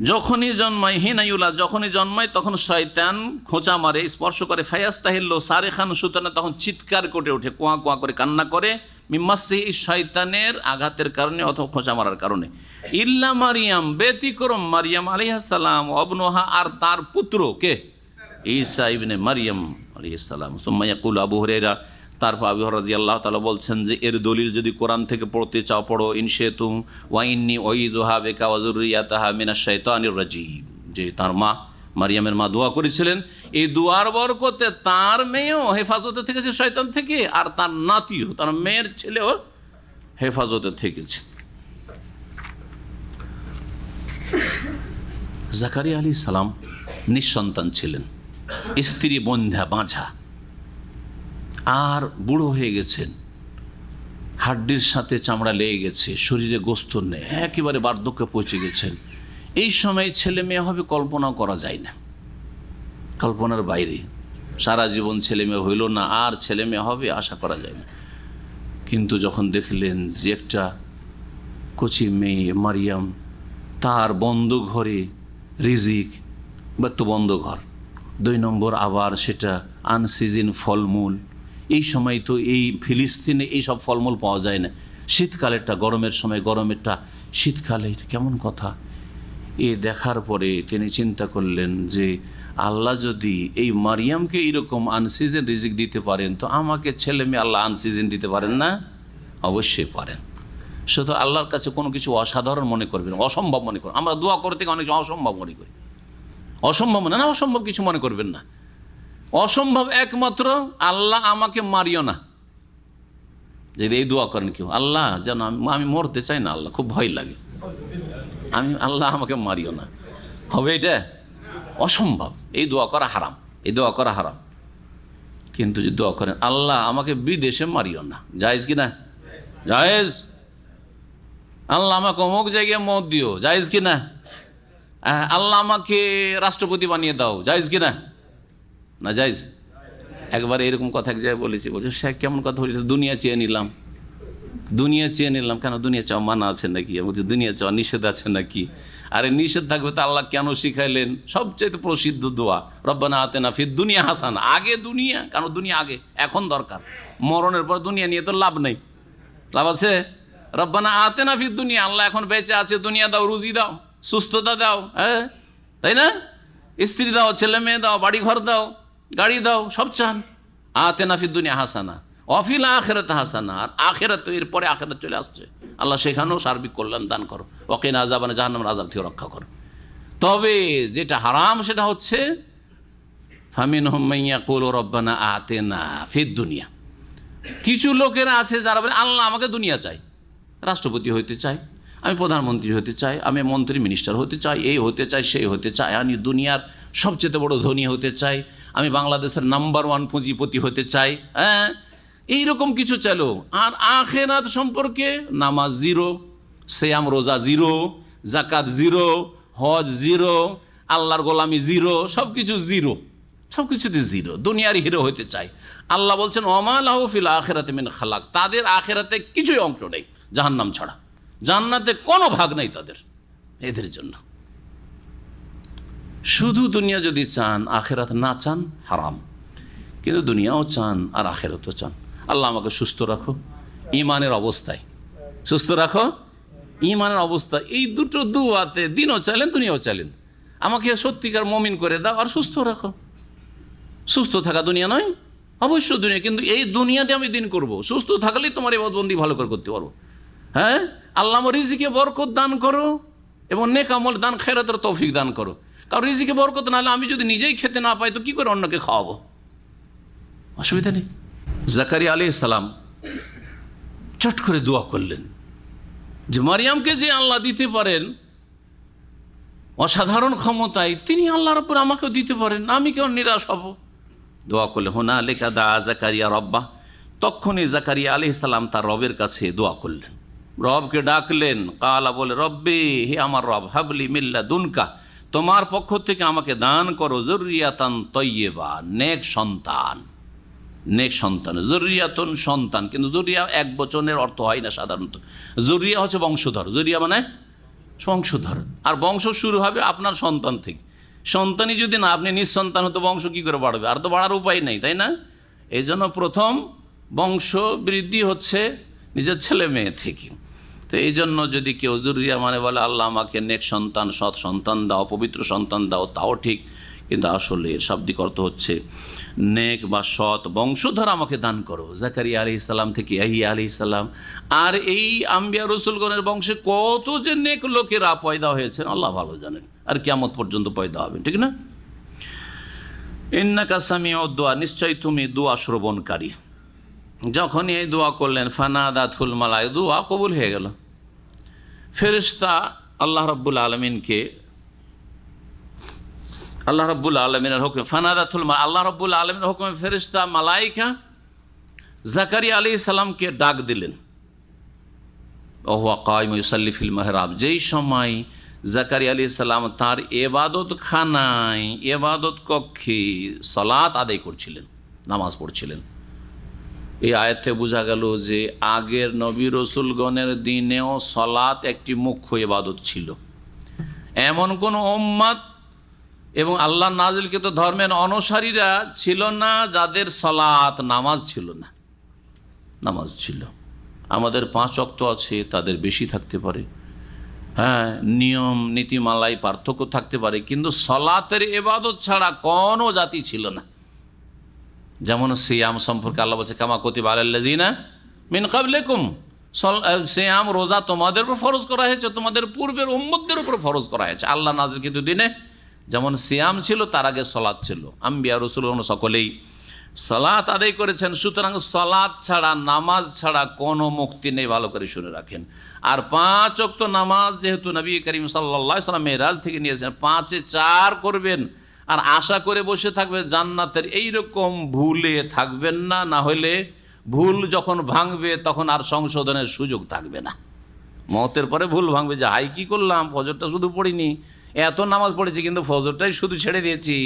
যখনই জন্মায়, হিনাইউলা, যখনই জন্মায় তখন শয়তান খোঁচা মারে, স্পর্শ করে, ফায়াস্তাহিল্লো সারেখান, সুতরাং তখন চিৎকার করে ওঠে, কোয়া কোয়া করে কান্না করে, মিম্মাসি, শয়তানের আঘাতের কারণে অথবা খোঁচা মারার কারণে। ইল্লা মারিয়াম, ব্যতিক্রম মারিয়াম আলাইহিস সালাম, অবনহা, আর তার পুত্র কে? ঈসা ইবনে মারিয়াম আলাইহিস সালাম। সুম্মা ইয়াকুল, আবু হুরায়রা, তারপর আবু হুরায়রা রাদিয়াল্লাহু তাআলা বলছেন যে এর দলিল যদি কোরআন থেকে পড়তে চাও পড়ো, ইনশাতুম ওয়া ইন্নী উইযুহা বিকা ওয়া যুররিয়াতাহা মিনাশ শাইতানির রাজীম। যে তার মা, মারিয়ামের মা দোয়া করেছিলেন, এই দোয়ার বরকতে তার মেয়েও হেফাজতে থেকেছে শয়তান থেকে, আর তার নাতিও, তার মেয়ের ছেলেও হেফাজতে থেকেছে। জাকারিয়া আলাইহিস সালাম নিঃসন্তান ছিলেন, স্ত্রী বন্ধ্যা বাঁঝা, আর বুড়ো হয়ে গেছেন, হাড্ডির সাথে চামড়া লেগে গেছে, শরীরে গোস্ত নেই, একেবারে বার্ধক্যে পৌঁছে গেছেন। এই সময় ছেলে মেয়ে হবে কল্পনাও করা যায় না, কল্পনার বাইরে। সারা জীবন ছেলে মেয়ে হইল না, আর ছেলে মেয়ে হবে আশা করা যায় না। কিন্তু যখন দেখলেন যে একটা কচি মেয়ে মারিয়াম, তার বন্ধ ঘরে রিজিক, বা তো বন্ধ ঘর, 2 নম্বর আবার সেটা আনসিজন ফলমূল। এই সময় তো এই ফিলিস্তিনে এই সব ফলমূল পাওয়া যায় না, শীতকালেরটা গরমের সময়, গরমেরটা শীতকালে, কেমন কথা। এ দেখার পরে তিনি চিন্তা করলেন যে আল্লাহ যদি এই মারিয়ামকে এইরকম আনসিজন রিজিক দিতে পারেন, তো আমাকে ছেলে মেয়ে আল্লাহ আনসিজন দিতে পারেন না? অবশ্যই পারেন। শুধু আল্লাহর কাছে কোনো কিছু অসাধারণ মনে করবেন, অসম্ভব মনে করবেন। আমরা দোয়া করতে অনেক অসম্ভব মনে করি, অসম্ভব না, অসম্ভব কিছু মনে করবেন না। অসম্ভব একমাত্র আল্লাহ আমাকে মারিও না। যদি এই দোয়া করেন কেউ, আল্লাহ যেন আমি মরতে চাই না, আল্লাহ খুব ভয় লাগে, আল্লাহ আমাকে মারিও না, হবে এটা? অসম্ভব। এই দোয়া করা হারাম, এই দোয়া করা হারাম। কিন্তু যদি দোয়া করেন, আল্লাহ আমাকে বিদেশে মারিও না, জায়েজ কি না? জায়েজ। আল্লাহ আমাকে অমুক জায়গায় মত দিও, জায়েজ কি না? আল্লাহ আমাকে রাষ্ট্রপতি বানিয়ে দাও, জায়েজ কি না? না জায়েজ। একবার এরকম কথা এক জায়গায় বলেছি, বলছে শেখ কেমন কথা বলেছে, দুনিয়া চেয়ে নিলাম। দুনিয়া চেয়ে নিলাম কেন? দুনিয়া চাওয়া মানা আছে নাকি? বলছে দুনিয়া চাওয়া নিষেধ আছে নাকি? আরে নিষেধ থাকবে তো আল্লাহ কেন শিখাইলেন? সবচেয়ে প্রসিদ্ধ দোয়া রব্বানা আতিনা ফিদ দুনিয়া হাসানা। আগে দুনিয়া, কারণ দুনিয়া আগে, এখন দরকার। মরণের পর দুনিয়া নিয়ে তো লাভ নেই, লাভ আছে? রব্বানা আতেনা ফিদ দুনিয়া, আল্লাহ এখন বেঁচে আছে, দুনিয়া দাও, রুজি দাও, সুস্থতা দাও, হ্যাঁ তাই না? স্ত্রী দাও, ছেলে মেয়ে দাও, বাড়ি ঘর দাও, গাড়ি দাও, সব চান। আতেনা ফিদ দুনিয়া হাসানা অফিল আখেরাত হাসানা, আর আখেরাত এরপরে আখেরাত চলে আসছে, আল্লাহ সেখানেও সার্বিক কল্যাণ দান করো, ওয়াকিনা আযাবান জাহান্নামের আযাব থেকে রক্ষা করো। তবে যেটা হারাম সেটা হচ্ছে ফামিনহুম মান ইয়াকুলু রব্বানা আতেনা ফিদ দুনিয়া, কিছু লোকেরা আছে যারা বলে আল্লাহ আমাকে দুনিয়া চাই, রাষ্ট্রপতি হতে চাই, আমি প্রধানমন্ত্রী হতে চাই, আমি মন্ত্রী মিনিস্টার হতে চাই, এই হতে চাই, সেই হতে চাই, আমি দুনিয়ার সবচেয়ে বড় ধনী হতে চাই, আমি বাংলাদেশের নাম্বার 1 পুঁজিপতি হতে চাই, হ্যাঁ এইরকম কিছু চাইলো। আর আখেরাত সম্পর্কে নামাজ জিরো, সিয়াম রোজা জিরো, জাকাত জিরো, হজ জিরো, আল্লাহর গোলামি জিরো, সব কিছু জিরো, সব কিছুতে জিরো, দুনিয়ার হিরো হতে চাই। আল্লাহ বলছেন ওমা লাহু ফিল আখিরাতি মিন খালাক, তাদের আখেরাতে কিছুই অংশ নেই জাহান্নাম ছাড়া, জান্নাতে কোনো ভাগ নেই তাদের, এদের জন্য। শুধু দুনিয়া যদি চান, আখেরাত না চান, হারাম। কিন্তু দুনিয়াও চান আর আখেরাতও চান। আল্লাহ আমাকে সুস্থ রাখো ইমানের অবস্থায়, সুস্থ রাখো ইমানের অবস্থা, এই দুটো দুয়াতে দিনও চাইলেন দুনিয়াও চাইলেন, আমাকে সত্যিকার মুমিন করে দাও আর সুস্থ রাখো। সুস্থ থাকা দুনিয়া নয়, অবশ্য দুনিয়া, কিন্তু এই দুনিয়াতে আমি দিন করব, সুস্থ থাকলেই তোমার ইবাদতবন্দি ভালো করে করতে পারবো। হ্যাঁ, আল্লাহ আমার রিজিকে বরকত দান করো এবং নেক আমল দান, খেরাতের তৌফিক দান করো। কারণ রিজিকে বরকত না হলে আমি যদি নিজেই খেতে না পাই তো কী করে অন্যকে খাওয়াবো? অসুবিধা নেই। জাকারিয়া আলাইহিস সালাম চট করে দোয়া করলেন যে মারিয়ামকে যে আল্লাহ দিতে পারেন অসাধারণ ক্ষমতায়, তিনি আল্লাহর উপর আমাকেও দিতে পারেন, আমি কেউ নিরাশ হব? দোয়া করলে হুনালিকা দা জাকারিয়া রব্বা, তখনই জাকারিয়া আলাইহিস সালাম তার রবের কাছে দোয়া করলেন, রবকে ডাকলেন। কালা বলে রব্বি, হে আমার রব, হাবলি মিল্লা দুনকা, তোমার পক্ষ থেকে আমাকে দান করো যুররিয়াতান তাইয়্যিবা, নেক সন্তান। নেক সন্তান, জুরিয়াতুন সন্তান, কিন্তু জুরিয়া এক বচনের অর্থ হয় না সাধারণত। জুরিয়া হচ্ছে বংশধর, জুরিয়া মানে বংশধর, আর বংশ শুরু হবে আপনার সন্তান থেকে। সন্তানই যদি না, আপনি নিঃসন্তান হতো বংশ কী করে বাড়বে? আর তো বাড়ার উপায় নেই, তাই না? এই জন্য প্রথম বংশ বৃদ্ধি হচ্ছে নিজের ছেলে মেয়ে থেকে। তো এই জন্য যদি কেউ জুরিয়া মানে বলে আল্লাহ আমাকে নেক সন্তান, সৎ সন্তান দাও, পবিত্র সন্তান দাও, তাও ঠিক, কিন্তু আসলে এর শাব্দিক অর্থ হচ্ছে নেক বা সৎ বংশধর আমাকে দান করো। জাকারিয়া আলাইহিস সালাম থেকে ইয়াহিয়া আলাইহিস সালাম, আর এই আম্বিয়া রসুলগণের বংশে কত যে নেক লোকেরা পয়দা হয়েছেন আল্লাহ ভালো জানেন, আর কিয়ামত পর্যন্ত পয়দা হবে, ঠিক না? ইন্নাকা সামিউদ দুআ, নিশ্চয়ই তুমি দোয়া শ্রবণকারী। যখনই এই দোয়া করলেন ফানাদাতুল মালায়েকা, দোয়া কবুল হয়ে গেল। ফেরেশতা আল্লাহ রাব্বুল আলামিনকে, আল্লাহ রাব্বুল আলামিনের হুকুমে, ফানাদাতুল মা, আল্লাহ রাব্বুল আলামিনের হুকুমে ফেরেশতা মালাইকা জাকারিয়া আলাইহিস সালামকে ডাক দিলেন। ওয়া কায়িমুন ইউসাল্লি ফিল মিহরাব, যেই সময় জাকারিয়া আলাইহিস সালাম তার ইবাদত খানায়, ইবাদত কক্ষে সালাত আদায় করছিলেন, নামাজ পড়ছিলেন। এই আয়াতে বোঝা গেল যে আগের নবী রসুলগণের দিনেও সালাত একটি মুখ্য ইবাদত ছিল। এমন কোন উম্মত এবং আল্লাহ নাজিলকৃত ধর্মের অনুসারীরা ছিল না যাদের সালাত নামাজ ছিল না। নামাজ ছিল। আমাদের 5 ওয়াক্ত আছে, তাদের বেশি থাকতে পারে, হ্যাঁ, নিয়ম নীতিমালায় পার্থক্য থাকতে পারে, কিন্তু সালাতের ইবাদত ছাড়া কোনো জাতি ছিল না। যেমন সিয়াম সম্পর্কে আল্লাহ বলছে কামা কুতিবা আলাল্লাযিনা মিন ক্বাবলিকুম, সিয়াম রোজা তোমাদের উপর ফরজ করা হয়েছে, তোমাদের পূর্বের উম্মতদের উপর ফরজ করা হয়েছে। আল্লাহ নাজিলকৃত দিনে যেমন সিয়াম ছিল, তার আগে সালাত ছিল। আম্বিয়া রাসূলগণ সকলেই সালাত আদায় করেছেন। সুতরাং সালাত ছাড়া, নামাজ ছাড়া কোনো মুক্তি নেই, ভালো করে শুনে রাখেন। আর 5 ওয়াক্ত নামাজ যেহেতু নবী করিম সাল্লাল্লাহু আলাইহি ওয়াসাল্লাম মেরাজ থেকে নিয়েছেন, 5-এ 4 করবেন আর আশা করে বসে থাকবেন জান্নাতের, এইরকম ভুলে থাকবেন না। না হলে ভুল যখন ভাঙবে তখন আর সংশোধনের সুযোগ থাকবে না। মওতের পরে ভুল ভাঙবে যে হাই কী করলাম, ফজরটা শুধু পড়িনি, এত নামাজ পড়েছি কিন্তু ফজরটাই শুধু ছেড়ে দিয়েছি।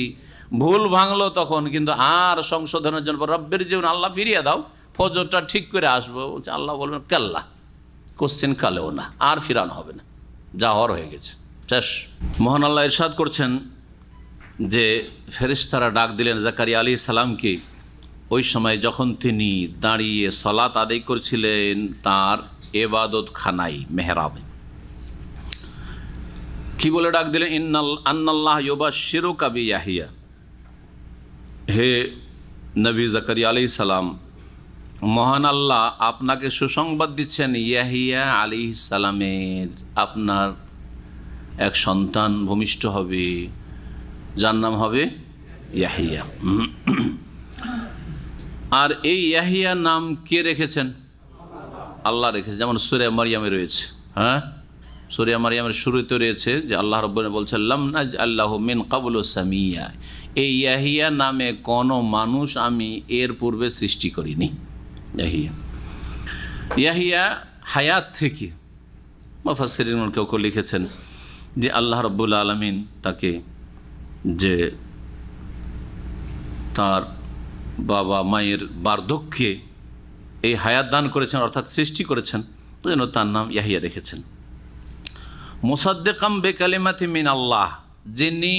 ভুল ভাঙলো তখন, কিন্তু আর সংশোধনের জন্য রব্বের জীবন আল্লাহ ফিরিয়ে দাও, ফজরটা ঠিক করে আসবো। আল্লাহ বলবেন কাল্লা, কোশ্চেন কালেও না, আর ফিরানো হবে না, যা হওয়ার হয়ে গেছে, শেষ। মহান আল্লাহ ইরশাদ করছেন যে ফেরেশতারা ডাক দিলেন জাকারিয়া আলাইহিস সালামকে, ওই সময় যখন তিনি দাঁড়িয়ে সালাত আদায় করছিলেন তার এবাদত খানায় মেহরাবে, কি বলে ডাক দিলেন? আন্নাল্লাহ ইউবাশশিরুকা বিয়াহিয়া, হে নবী জাকারিয়া আলাইহিস সালাম, মহান আল্লাহ আপনাকে সুসংবাদ দিচ্ছেন ইয়াহিয়া আলাইহিস সালামের, আপনার এক সন্তান ভূমিষ্ঠ হবে, যার নাম হবে ইয়াহিয়া। আর এই ইয়াহিয়া নাম কে রেখেছেন? আল্লাহ রেখেছে। যেমন সূরা মারইয়ামে রয়েছে, হ্যাঁ, সূরা মারইয়ামের শুরুতে রয়েছে যে আল্লাহ রাব্বুল বলছেন লাম নাজআল্লাহু মিন ক্বাবলু সামিয়া, এই ইয়াহিয়া নামে কোনো মানুষ আমি এর পূর্বে সৃষ্টি করিনি। ইয়াহিয়া হায়াত থেকে মুফাসসিরিন কেউ কেউ লিখেছেন যে আল্লাহ রাব্বুল আলামিন তাকে যে তার বাবা মায়ের বার্ধক্যে এই হায়াত দান করেছেন, অর্থাৎ সৃষ্টি করেছেন, যেন তার নাম ইয়াহিয়া রেখেছেন। মুসাদ্দিকাম বিকালিমাতি মিন আল্লাহ, যিনি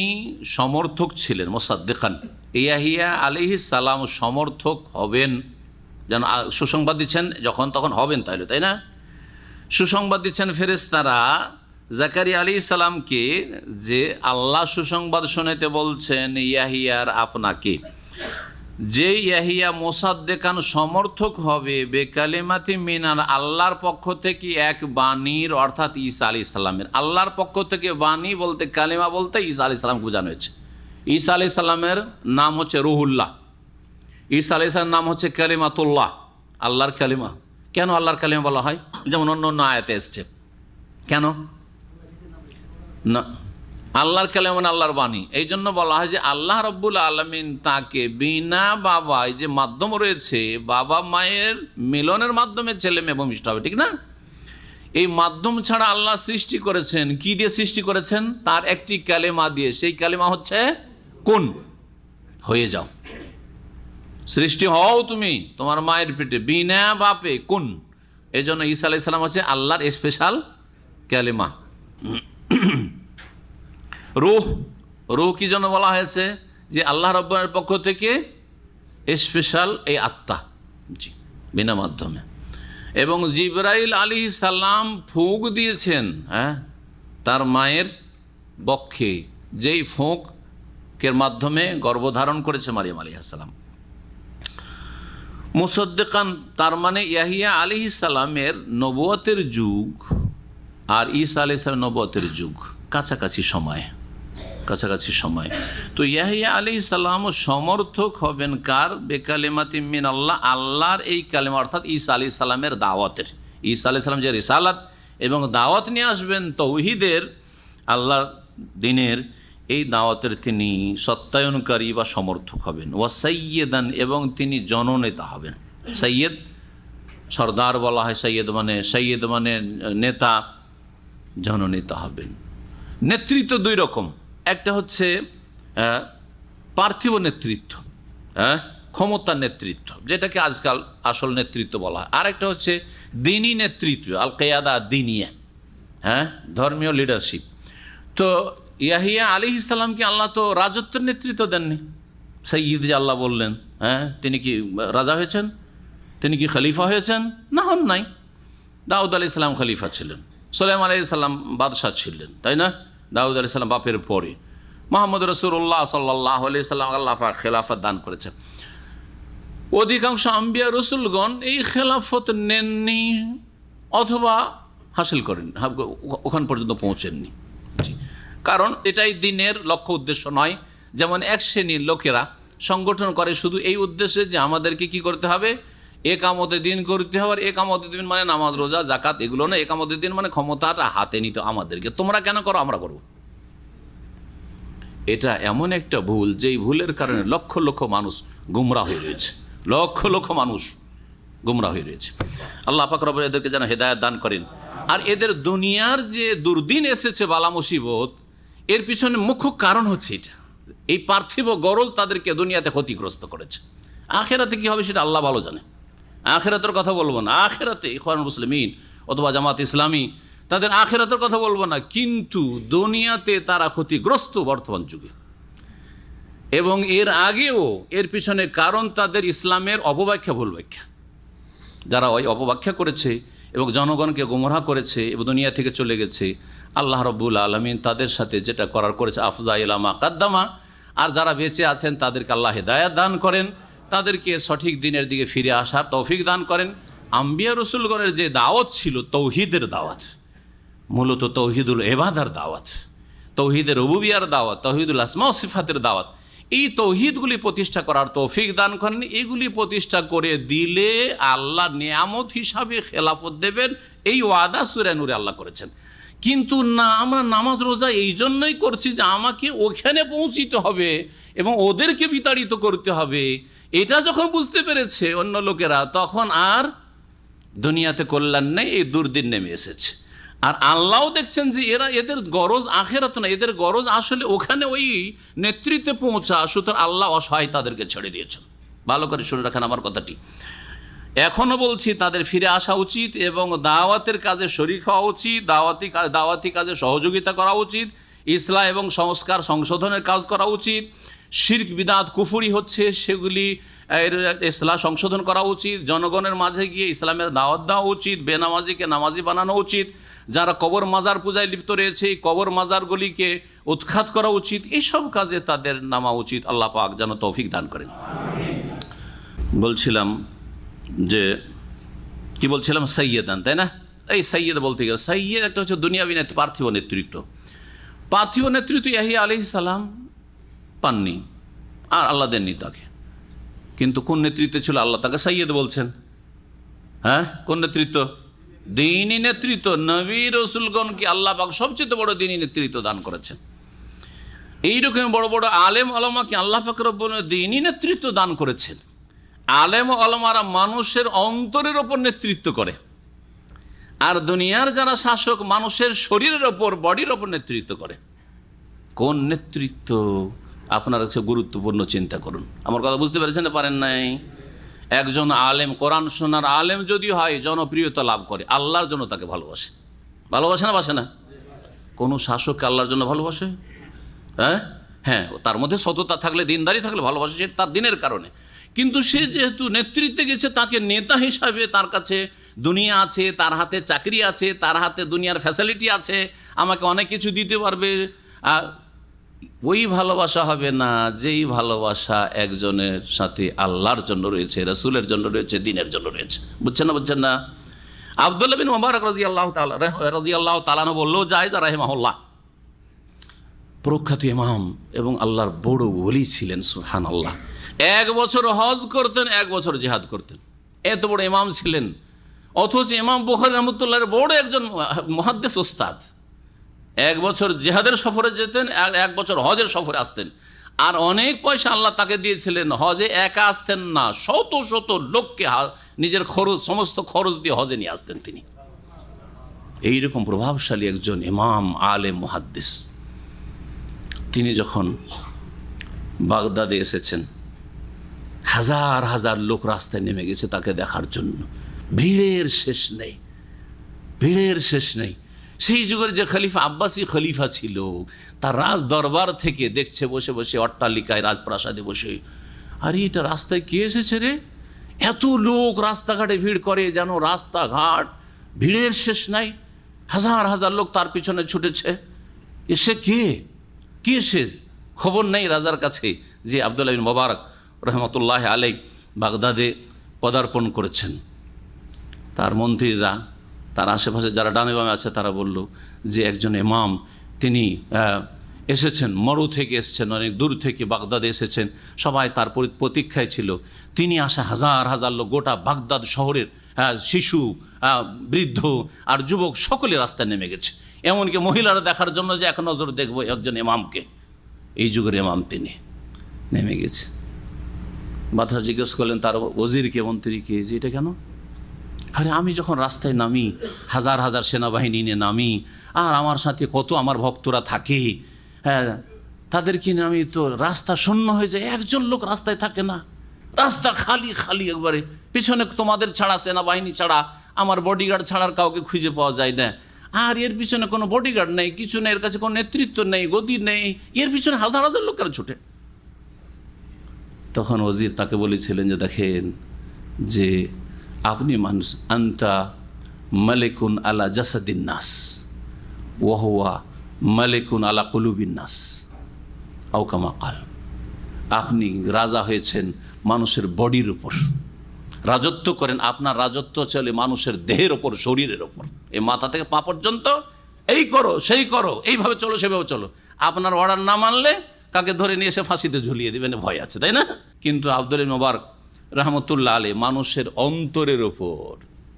সমর্থক ছিলেন, মুসাদ্দিকান, ইয়াহিয়া আলাইহিস সালাম সমর্থক হবেন, যেন সুসংবাদ দিচ্ছেন, যখন তখন হবেন, তাই না? সুসংবাদ দিচ্ছেন ফেরেশতারা জাকারিয়া আলাইহিস সালামকে, যে আল্লাহ সুসংবাদ শোনাতে বলছেন ইয়াহিয়ার আপনাকে, যে ইয়াহিয়া মুসাদ্দিকান সমর্থক হবে বেকালিমাতি মিনার, আল্লাহর পক্ষ থেকে এক বাণীর, অর্থাৎ ঈসা আলাইহিস সালামের। আল্লাহর পক্ষ থেকে বাণী বলতে, কালিমা বলতে ঈসা আলাইহিস সালামকে বোঝানো হয়েছে। ঈসা আলাইহিস সালামের নাম হচ্ছে রুহুল্লাহ, ঈসা আলাইহিস সালামের নাম হচ্ছে কালিমাতুল্লাহ, আল্লাহর কালিমা। কেন আল্লাহর কালিমা বলা হয়? যেমন অন্য অন্য আয়াতে এসছে। কেন না? আল্লাহর কালাম মানে আল্লাহর বাণী, এই জন্য বলা হয় যে আল্লাহ রাব্বুল আলামিন তাকে বিনা বাবায়, যে মাধ্যম রয়েছে বাবা মায়ের মিলনের মাধ্যমে ছেলে মেয়ে ভূমিষ্ঠ হবে, ঠিক না? এই মাধ্যম ছাড়া আল্লাহ সৃষ্টি করেছেন, কি দিয়ে সৃষ্টি করেছেন? তার একটি কালেমা দিয়ে, সেই কালেমা হচ্ছে কুন, হয়ে যাও, সৃষ্টি হও তুমি তোমার মায়ের পেটে বিনা বাপে, কুন। এই জন্য ঈসা আলাইহিস সালাম হচ্ছে আল্লাহর স্পেশাল কালেমা। রূহ, রূহ কি জন্য বলা হয়েছে? যে আল্লাহ রাব্বুল পক্ষ থেকে স্পেশাল এই আত্মা, জি, বিনা মাধ্যমে। এবং জিবরাইল আলাইহিস সালাম ফুঁক দিয়েছেন, হ্যাঁ, তার মায়ের বক্ষে, যেই ফুঁকের মাধ্যমে গর্ভধারণ করেছে মারিয়াম আলাইহিস সালাম। মুসাদ্দিকান, তার মানে ইয়াহিয়া আলাইহিস সালামের নবুয়তের যুগ আর ঈসা আলাইহিস সালামের নবুয়তের যুগ কাছাকাছি সময়, কাছাকাছি সময়। তো ইয়াহিয়া আলাইহিস সালামও সমর্থক হবেন কার? বেকালিমাতি মিন আল্লাহ, আল্লাহর এই কালেমা, অর্থাৎ ঈসা আলাইহিস সালামের দাওয়াতের। ঈসা আলাইহিস সালাম যে রিসালাত এবং দাওয়াত নিয়ে আসবেন তৌহিদের, আল্লাহর দ্বীনের, এই দাওয়াতের তিনি সত্যায়নকারী বা সমর্থক হবেন। ওয়া সাইয়্যিদান, এবং তিনি জননেতা হবেন। সাইয়্যিদ সর্দার বলা হয়, সাইয়্যিদ মানে নেতা, জননেতা হবেন। নেতৃত্ব দুই রকম, একটা হচ্ছে পার্থিব নেতৃত্ব, হ্যাঁ, ক্ষমতার নেতৃত্ব, যেটাকে আজকাল আসল নেতৃত্ব বলা হয়। আর একটা হচ্ছে দ্বীনি নেতৃত্ব, আল কিয়াদা দ্বীনিয়া, হ্যাঁ, ধর্মীয় লিডারশিপ। তো ইয়াহিয়া আলাইহিস সালামকে আল্লাহ তো রাজত্বের নেতৃত্ব দেননি। সাইয়্যিদ যে আল্লাহ বললেন, হ্যাঁ, তিনি কি রাজা হয়েছেন? তিনি কি খলিফা হয়েছেন? না, হন নাই। দাউদ আলাইহিস সালাম খলিফা ছিলেন, সুলাইমান আলাইহিস সালাম বাদশাহ ছিলেন, তাই না? দাউদ আলাইহিস সালাম বাপের পরে। মুহাম্মদ রাসূলুল্লাহ সাল্লাল্লাহু আলাইহি সাল্লাম আল্লাহ পাক খেলাফত দান করেছেন। অধিকাংশ আম্বিয়া রসুলগণ এই খেলাফত নেননি অথবা হাসিল করেন, ওখান পর্যন্ত পৌঁছেননি। কারণ এটাই দিনের লক্ষ্য উদ্দেশ্য নয়। যেমন এক শ্রেণীর লোকেরা সংগঠন করে শুধু এই উদ্দেশ্যে যে আমাদেরকে কি করতে হবে, একামতের দিন করতে হবে। আর একামতের দিন মানে নামাজ রোজা জাকাত এগুলো না, একামতের দিন মানে ক্ষমতাটা হাতে নিতে আমাদেরকে, তোমরা কেন করো, আমরা করব। এটা এমন একটা ভুল, যেই ভুলের কারণে লক্ষ লক্ষ মানুষ গুমরা হয়ে রয়েছে, লক্ষ লক্ষ মানুষ গুমরা হয়ে রয়েছে। আল্লাহ পাক রব্বুল এদেরকে যেন হেদায়েত দান করেন। আর এদের দুনিয়ার যে দুর্দিন এসেছে, বালা মুসিবত, এর পিছনে মুখ্য কারণ হচ্ছে এটা, এই পার্থিব গরজ তাদেরকে দুনিয়াতে ক্ষতিগ্রস্ত করেছে। আখেরাতে কি হবে সেটা আল্লাহ ভালো জানে। আখেরাতের কথা বলবো না, আখেরাতে ইখওয়ানুল মুসলিমিন অথবা জামাত ইসলামী তাদের আখেরাতের কথা বলবো না, কিন্তু দুনিয়াতে তারা ক্ষতিগ্রস্ত বর্তমান যুগে। এবং এর আগেও এর পিছনে কারণ তাদের ইসলামের অপব্যাখ্যা, ভুল ব্যাখ্যা। যারা ওই অপব্যাখ্যা করেছে এবং জনগণকে গোমরাহ করেছে এবং দুনিয়া থেকে চলে গেছে, আল্লাহ রাব্বুল আলামিন তাদের সাথে যেটা করার করেছে, আফজা ইলামা কাদ্দামা। আর যারা বেঁচে আছেন তাদেরকে আল্লাহ হিদায়াত দান করেন, তাদেরকে সঠিক দিনের দিকে ফিরে আসার তৌফিক দান করেন। আম্বিয়া রসুলগণের যে দাওয়াত ছিল তৌহিদের দাওয়াত, মূলত তৌহিদুল ইবাদার দাওয়াত, তৌহিদের রুবুবিয়ার দাওয়াত, তৌহিদুল আসমা ও সিফাতের দাওয়াত, এই তৌহিদগুলি প্রতিষ্ঠা করার তৌফিক দান করেন। এগুলি প্রতিষ্ঠা করে দিলে আল্লাহ নিয়ামত হিসাবে খেলাফত দেবেন, এই ওয়াদা সূরা নূরে আল্লাহ করেছেন। কিন্তু না, আমরা নামাজ রোজা এই জন্যই করছি যে আমাকে ওখানে পৌঁছিতে হবে এবং ওদেরকে বিতাড়িত করতে হবে। এটা যখন বুঝতে পেরেছে অন্য লোকেরা, তখন আর দুনিয়াতে কল্যাণ নেই, এই দুর্দিন নেমে এসেছে। আর আল্লাহও দেখছেন যে এদের গরজ আখেরাত না, এদের গরজ আসলে ওখানে ওই নেতৃত্বে পৌঁছা। সুতরাং আল্লাহ অসহায় তাদেরকে ছেড়ে দিয়েছেন। ভালো করে শুনে রাখেন আমার কথাটি। এখনও বলছি, তাদের ফিরে আসা উচিত এবং দাওয়াতের কাজে শরীক হওয়া উচিত, দাওয়াতি কাজে সহযোগিতা করা উচিত, ইসলাহ এবং সংস্কার সংশোধনের কাজ করা উচিত। শিরক বিদআত কুফরি হচ্ছে, সেগুলি ইসলাহ সংশোধন করা উচিত। জনগণের মাঝে গিয়ে ইসলামের দাওয়াত দেওয়া উচিত, বেনামাজিকে নামাজি বানানো উচিত। যারা কবর মাজার পূজায় লিপ্ত রয়েছে, এই কবর মাজারগুলিকে উৎখাত করা উচিত। এইসব কাজে তাদের নামা উচিত। আল্লাহ পাক যেন তৌফিক দান করেন। বলছিলাম যে কি বলছিলাম, সাইয়েদান, তাই না? এই সাইয়েদ বলতে গেলে সাইয়েদ একটা হচ্ছে দুনিয়াবি পার্থিব নেতৃত্ব। পার্থিব নেতৃত্ব ইয়াহিয়া আলাইহিস সালাম পাননি, আর আল্লাহ দেননি তাকে। কিন্তু কোন নেতৃত্বে ছিল আল্লাহ তাকে সাইয়েদ বলছেন? হ্যাঁ, কোন নেতৃত্ব? দ্বীনি নেতৃত্ব। নবী রসুলগণকে আল্লাহ পাক সবচেয়ে বড় দ্বীনি নেতৃত্ব দান করেছেন। এইরকম বড় বড় আলেম আলমাকে আল্লাহ পাক রব্বুল দ্বীনি নেতৃত্ব দান করেছেন। আলেম আলমারা মানুষের অন্তরের ওপর নেতৃত্ব করে, আর দুনিয়ার যারা শাসক মানুষের শরীরের ওপর, বডির ওপর নেতৃত্ব করে। কোন নেতৃত্ব? আপনারা গুরুত্বপূর্ণ চিন্তা করুন। আমার কথা বুঝতে পেরেছেন না পারেন নাই? একজন আলেম, কোরআন শোনার আলেম যদি হয়, জনপ্রিয়তা লাভ করে, আল্লাহর জন্য তাকে ভালোবাসে। ভালোবাসে না, বাসে না? কোনো শাসককে আল্লাহর জন্য ভালোবাসে? হ্যাঁ হ্যাঁ, তার মধ্যে সততা থাকলে, দিনদারি থাকলে ভালোবাসে, সে তার দিনের কারণে। কিন্তু সে যেহেতু নেতৃত্বে গেছে, তাকে নেতা হিসাবে, তার কাছে দুনিয়া আছে, তার হাতে চাকরি আছে, তার হাতে দুনিয়ার ফ্যাসিলিটি আছে, আমাকে অনেক কিছু দিতে পারবে, ওই ভালোবাসা হবে না যেই ভালোবাসা একজনের সাথে আল্লাহর জন্য রয়েছে, রাসূলের জন্য রয়েছে, দ্বীনের জন্য রয়েছে। বুঝছেন না? বুঝছেন না? আব্দুল্লাহ বিন মুবারক রাদিয়াল্লাহু তাআলা বললেও যায়, রাহিমাহুল্লাহ, প্রখ্যাত ইমাম এবং আল্লাহর বড় ওলি ছিলেন। সুবহানাল্লাহ। 1 বছর হজ করতেন, 1 বছর জিহাদ করতেন। এত বড় ইমাম ছিলেন। অথচ ইমাম বুখারী রাহমাতুল্লাহর বড় একজন মুহাদ্দিস ওস্তাদ। 1 বছর জিহাদের সফরে যেতেন, 1 বছর হজের সফরে আসতেন। আর অনেক পয়সা আল্লাহ তাকে দিয়েছিলেন। হজে একা আসতেন না, শত শত লোককে নিজের খরচ, সমস্ত খরচ দিয়ে হজে নিয়ে আসতেন তিনি। এইরকম প্রভাবশালী একজন ইমাম, আলেম, মুহাদ্দিস। তিনি যখন বাগদাদে এসেছেন, হাজার হাজার লোক রাস্তায় নেমে গেছে তাকে দেখার জন্য। ভিড়ের শেষ নেই, ভিড়ের শেষ নেই। সেই যুগের যে খলিফা, আব্বাসী খলিফা ছিল, তার রাজ দরবার থেকে দেখছে বসে বসে, অট্টালিকায়, রাজপ্রাসাদে বসে, আরে এটা রাস্তায় কে এসেছে রে? এত লোক রাস্তাঘাটে ভিড় করে, যেন রাস্তাঘাট ভিড়ের শেষ নাই। হাজার হাজার লোক তার পিছনে ছুটেছে। এসে কে সে? খবর নেই রাজার কাছে যে আব্দুল্লাহ বিন মুবারক রহমতুল্লাহ আলাই বাগদাদে পদার্পণ করেছেন। তার মন্ত্রীরা, তার আশেপাশে যারা ডানে বামে আছে, তারা বলল যে একজন ইমাম, তিনি এসেছেন, মরু থেকে এসেছেন, অনেক দূর থেকে বাগদাদে এসেছেন। সবাই তার প্রতীক্ষায় ছিল। তিনি আসা হাজার হাজার লোক, গোটা বাগদাদ শহরের শিশু, বৃদ্ধ আর যুবক সকলে রাস্তায় নেমে গেছে। এমনকি মহিলারা দেখার জন্য যে এক নজর দেখবো একজন ইমামকে, এই যুগের ইমাম তিনি নেমে গেছে। বাদশা জিজ্ঞেস করলেন তার ওজিরকে, মন্ত্রীকে, যে এটা কেন? আরে আমি যখন রাস্তায় নামি, হাজার হাজার সেনাবাহিনী নিয়ে নামি, আর আমার সাথে কত আমার ভক্তরা থাকে, হ্যাঁ, তাদেরকে নিয়ে আমি তো রাস্তা শূন্য হয়ে যায়, একজন লোক রাস্তায় থাকে না, রাস্তা খালি খালি একবারে। পিছনে তোমাদের ছাড়া, সেনাবাহিনী ছাড়া, আমার বডিগার্ড ছাড়ার কাউকে খুঁজে পাওয়া যায় না। আর এর পিছনে কোনো বডিগার্ড নেই, কিছু নেই, এর কাছে কোনো নেতৃত্ব নেই, গদি নেই, এর পিছনে হাজার হাজার লোকেরা ছুটে। তখন ওজির তাকে বলেছিলেন যে দেখেন যে আপনি মানুষ, আন্তা মালিকুন আলা জাসাদিন নাস ওয়াহুয়া মালিকুন আলা কুলুবিন নাস আও কামা কাল। আপনি রাজা হয়েছেন মানুষের বডির উপর, রাজত্ব করেন, আপনার রাজত্ব চলে মানুষের দেহের ওপর, শরীরের ওপর, এই মাথা থেকে পা পর্যন্ত। এই করো সেই করো, এইভাবে চলো সেভাবে চলো। আপনার অর্ডার না মানলে কাকে ধরে নিয়ে এসে ফাঁসিতে ঝুলিয়ে দেবেন, ভয় আছে, তাই না? কিন্তু আব্দুল মোবারক রহমতুল্লাহ আলী মানুষের অন্তরের ওপর,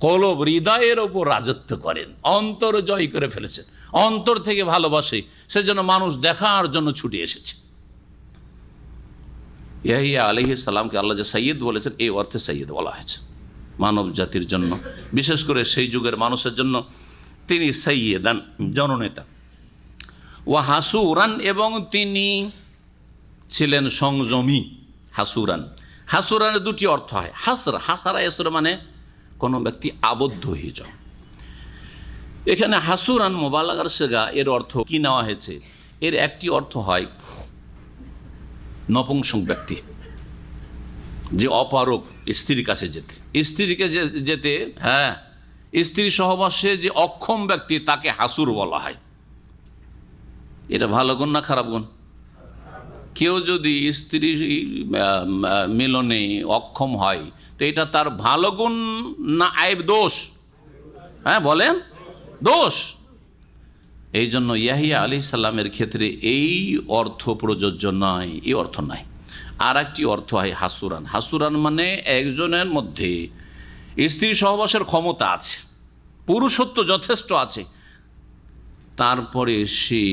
কলব হৃদয়ের ওপর রাজত্ব করেন, অন্তর জয় করে ফেলেছেন, অন্তর থেকে ভালোবাসে, সেজন্য মানুষ দেখার জন্য ছুটে এসেছে। ইয়াহিয়া আলাইহিস সালামকে আল্লাহ যে সৈয়দ বলেছেন, এই অর্থে সৈয়দ বলা হয়েছে মানব জাতির জন্য, বিশেষ করে সেই যুগের মানুষের জন্য তিনি সৈয়দান, জননেতা। ওয়া হাসুরান, এবং তিনি ছিলেন সংযমী। হাসুরান, হাসুরানের দুটি অর্থ হয়। হাসরা, হাসারা এসরা মানে কোনো ব্যক্তি আবদ্ধ হয়ে যাও। এখানে হাসুরান মোবালাগার সেগা, এর অর্থ কি নেওয়া হয়েছে? এর একটি অর্থ হয় নপুংসক ব্যক্তি, যে অপারক, স্ত্রীর কাছে যেতে, স্ত্রীকে যেতে, হ্যাঁ, স্ত্রী সহবাসে যে অক্ষম ব্যক্তি তাকে হাসুর বলা হয়। এটা ভালো গুণ না খারাপ গুণ? কেউ যদি স্ত্রী মিলনে অক্ষম হয় তো এটা তার ভালো গুণ না আইব, দোষ? হ্যাঁ বলেন, দোষ। এই জন্য ইয়াহিয়া আলাইহিস সালামের ক্ষেত্রে এই অর্থ প্রযোজ্য নয়, এই অর্থ নাই। আর একটি অর্থ হয় হাসুরান। হাসুরান মানে একজনের মধ্যে স্ত্রী সহবাসের ক্ষমতা আছে, পুরুষত্ব যথেষ্ট আছে, তারপরে সে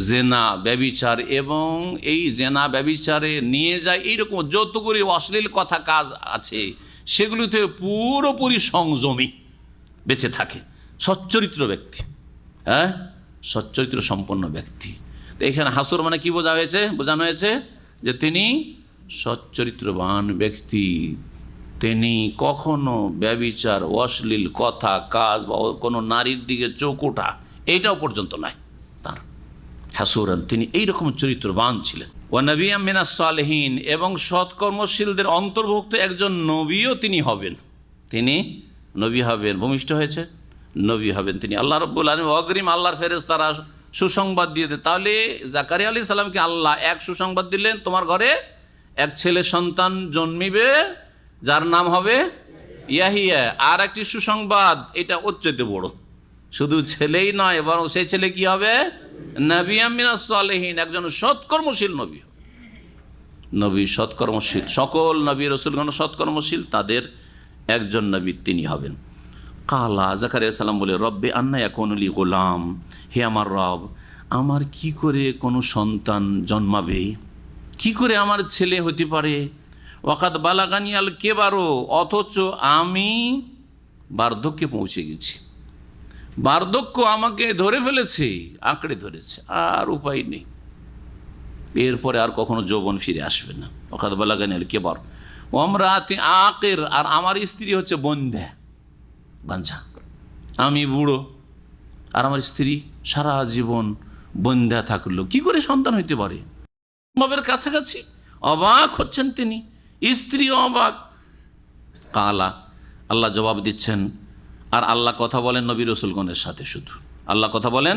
জেনা ব্যভিচার, এবং এই জেনা ব্যভিচারে নিয়ে যায় এইরকম যতগুলি অশ্লীল কথা কাজ আছে সেগুলি থেকে পুরোপুরি সংযমী বেঁচে থাকে, সচ্চরিত্র ব্যক্তি, হ্যাঁ, সচ্চরিত্র সম্পন্ন ব্যক্তি। তো এখানে হাসুর মানে কি বোঝানো হয়েছে? যে তিনি সচ্চরিত্রবান ব্যক্তি, তিনি কখনো ব্যভিচার, অশ্লীল কথা কাজ বা কোনো নারীর দিকে চোখ ওঠা এইটাও পর্যন্ত নাই তার। হাসুরান, তিনি এইরকম চরিত্রবান ছিলেন। ওয়া নবিয়্যাম মিনাস সালিহিন, এবং সৎকর্মশীলদের অন্তর্ভুক্ত একজন নবীও তিনি হবেন। তিনি নবী হবেন, ভূমিষ্ঠ হয়েছে, নবী হবেন তিনি। আল্লাহ রাব্বুল আলামিন অগ্রিম আল্লাহর ফেরেশতারা সুসংবাদ দিয়ে দেন। তাহলে জাকারিয়া আলাইহিস সালামকে আল্লাহ এক সুসংবাদ দিলেন, তোমার ঘরে এক ছেলে সন্তান জন্মিবে যার নাম হবে ইয়াহিয়া। আর একটি সুসংবাদ, এটা ওর চাইতে বড়, শুধু ছেলেই নয় বরং সেই ছেলে কি হবে? নবিয়্যাম মিনাস সালিহিন, একজন সৎকর্মশীল নবী। নবী সৎকর্মশীল, সকল নবী রাসূলগণ সৎকর্মশীল, তাদের একজন নবী তিনি হবেন। কালা, জাকারিয়া সালাম বলে, রব্বে আন্না ইয়াকুনু লি গোলাম, হে আমার রব, আমার কি করে কোনো সন্তান জন্মাবে, কি করে আমার ছেলে হতে পারে? ওয়াকাদ বালাগানি আল কেবারো, অথচ আমি বার্ধক্যে পৌঁছে গেছি, বার্ধক্য আমাকে ধরে ফেলেছে, আঁকড়ে ধরেছে, আর উপায় নেই, এরপরে আর কখনো যৌবন ফিরে আসবে না। ওয়াকাদ বালাগানি আল কেবার ওয়ামরাতি আকির, আর আমার স্ত্রী হচ্ছে বন্ধ্যা, বাঞ্ছা, আমি বুড়ো আর আমার স্ত্রী সারা জীবন বন্ধ্যা থাকলো, কি করে সন্তান হইতে পারে? বাবের কাছাকাছি। অবাক হচ্ছেন তিনি, স্ত্রী অবাক। কালা, আল্লাহ জবাব দিচ্ছেন, আর আল্লাহ কথা বলেন নবী রসুলগণের সাথে, শুধু আল্লাহ কথা বলেন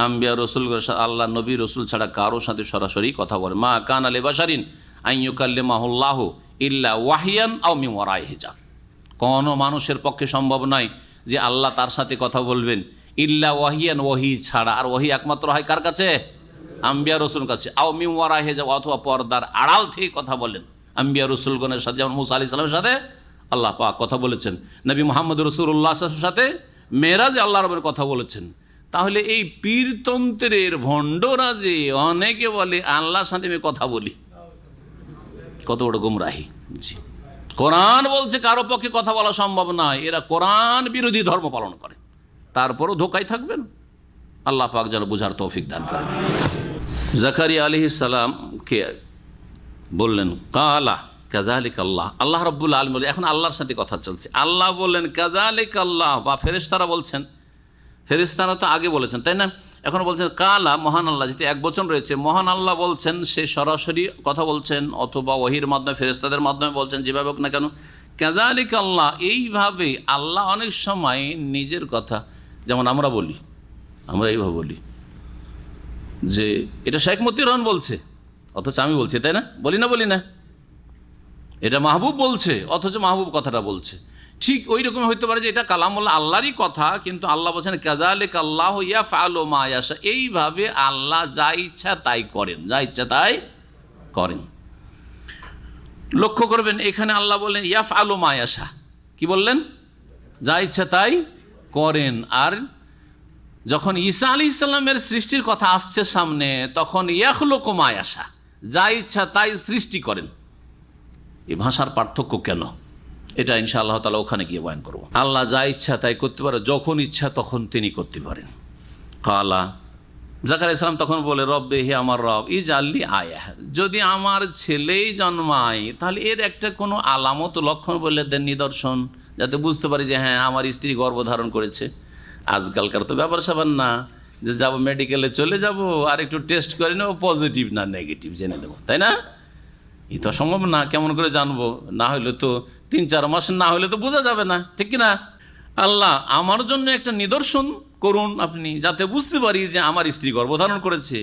আম্বিয়া রসুলগণের সাথে, আল্লাহ নবী রসুল ছাড়া কারোর সাথে সরাসরি কথা বলেন। মা কানা লিবাশারিন আন ইউকাল্লিমাহুল্লাহু ইল্লা ওয়াহিয়ান আও মিন ওয়ারাই হিজাব, কোনো মানুষের পক্ষে সম্ভব নয় যে আল্লাহ তার সাথে কথা বলবেন ইল্লা ওয়াহিয়ান, ওয়াহি ছাড়া। আর ওয়াহি একমাত্র হয় কার কাছে? আম্বিয়া রসুলের কাছে। আও মিন ওয়ারাই হিজাব, অথবা পর্দার আড়াল থেকে কথা বলেন আম্বিয়া রসুলগণের সাথে, যেমন মুসা আলাইহিস সালামের সাথে আল্লাহ পাক কথা বলেছেন, নবী মুহাম্মদ রাসূলুল্লাহর সাথে মেরাজে আল্লাহ রাব্বুর কথা বলেছেন। তাহলে এই পীরতন্ত্রের ভণ্ডরা যে অনেকে বলে আল্লাহর সাথে আমি কথা বলি, কত বড় গুমরাহি। জি, কোরআন বলছে কারো পক্ষে কথা বলা সম্ভব নয়, এরা কোরআন বিরোধী ধর্ম পালন করে, তারপরও ধোকায় থাকবেন। আল্লাহ পাক যেন বুঝার তৌফিক দান করেন। জাকারিয়া আলাইহিস সালামকে বললেন, কালা কাযালিকা আল্লাহ, আল্লাহ রাব্বুল আলামিন, এখন আল্লাহর সাথে কথা চলছে, আল্লাহ বললেন কাযালিকা আল্লাহ, বা ফেরেশতারা বলছেন, ফেরেশতারা তো আগে বলেছেন তাই না, এখন বলছেন কালা, মহান আল্লাহ, যেহেতু এক বচন রয়েছে, মহান আল্লাহ বলছেন, সে সরাসরি কথা বলছেন অথবা ওহীর মাধ্যমে ফেরেশতাদের মাধ্যমে বলছেন, যেভাবে হোক না কেন। কাযালিক আল্লাহ, এইভাবে আল্লাহ অনেক সময় নিজের কথা, যেমন আমরা বলি, আমরা এইভাবে বলি যে এটা শেখ মতিউর রহমান বলছে, অথচ আমি বলছি, তাই না? বলি না? এটা মাহবুব বলছে, অথচ মাহবুব কথাটা বলছে। ঠিক ওই রকম হইতে পারে যে এটা কালামুল্লাহ, আল্লাহরই কথা, কিন্তু আল্লাহ বলছেন কাযালিক আল্লাহ ইয়াফআলু মা ইয়াশা, এইভাবে আল্লাহ যা ইচ্ছা তাই করেন, যা ইচ্ছা তাই করেন। লক্ষ্য করবেন এখানে আল্লাহ বললেন ইয়াফআলু মা ইয়াশা, কি বললেন? যা ইচ্ছা তাই করেন। আর যখন ঈসা আলাইহিস সালামের সৃষ্টির কথা আসছে সামনে, তখন ইয়াখলুকু মা ইয়াশা, যা ইচ্ছা তাই সৃষ্টি করেন। এই ভাষার পার্থক্য কেন, এটা ইনশাআল্লাহ তাআলা ওখানে গিয়ে বয়ান করব। আল্লাহ যা ইচ্ছা তাই করতে পারে, যখন ইচ্ছা তখন তিনি করতে পারেন। কালা, জাকারিয়া সালাম তখন বলে, রব্বে, হে আমার রব, ইজআললি আয়া, যদি আমার ছেলেই জন্মায় তাহলে এর একটা কোনো আলামত, লক্ষণ বলে দেন, নিদর্শন, যাতে বুঝতে পারি যে হ্যাঁ আমার স্ত্রী গর্ভধারণ করেছে। আজকালকার তো ব্যাপার স্যাপার না যে যাব মেডিকেলে চলে যাব আর একটু টেস্ট করে নেবো, পজিটিভ না নেগেটিভ জেনে নেবো, তাই না? এ তো সম্ভব না, কেমন করে জানবো? না হলে তো 3-4 মাস না হলে তো বোঝা যাবে না, ঠিক কিনা? আল্লাহ আমার জন্য একটা নিদর্শন করুন আপনি, যাতে বুঝতে পারি যে আমার স্ত্রী গর্ভধারণ করেছে।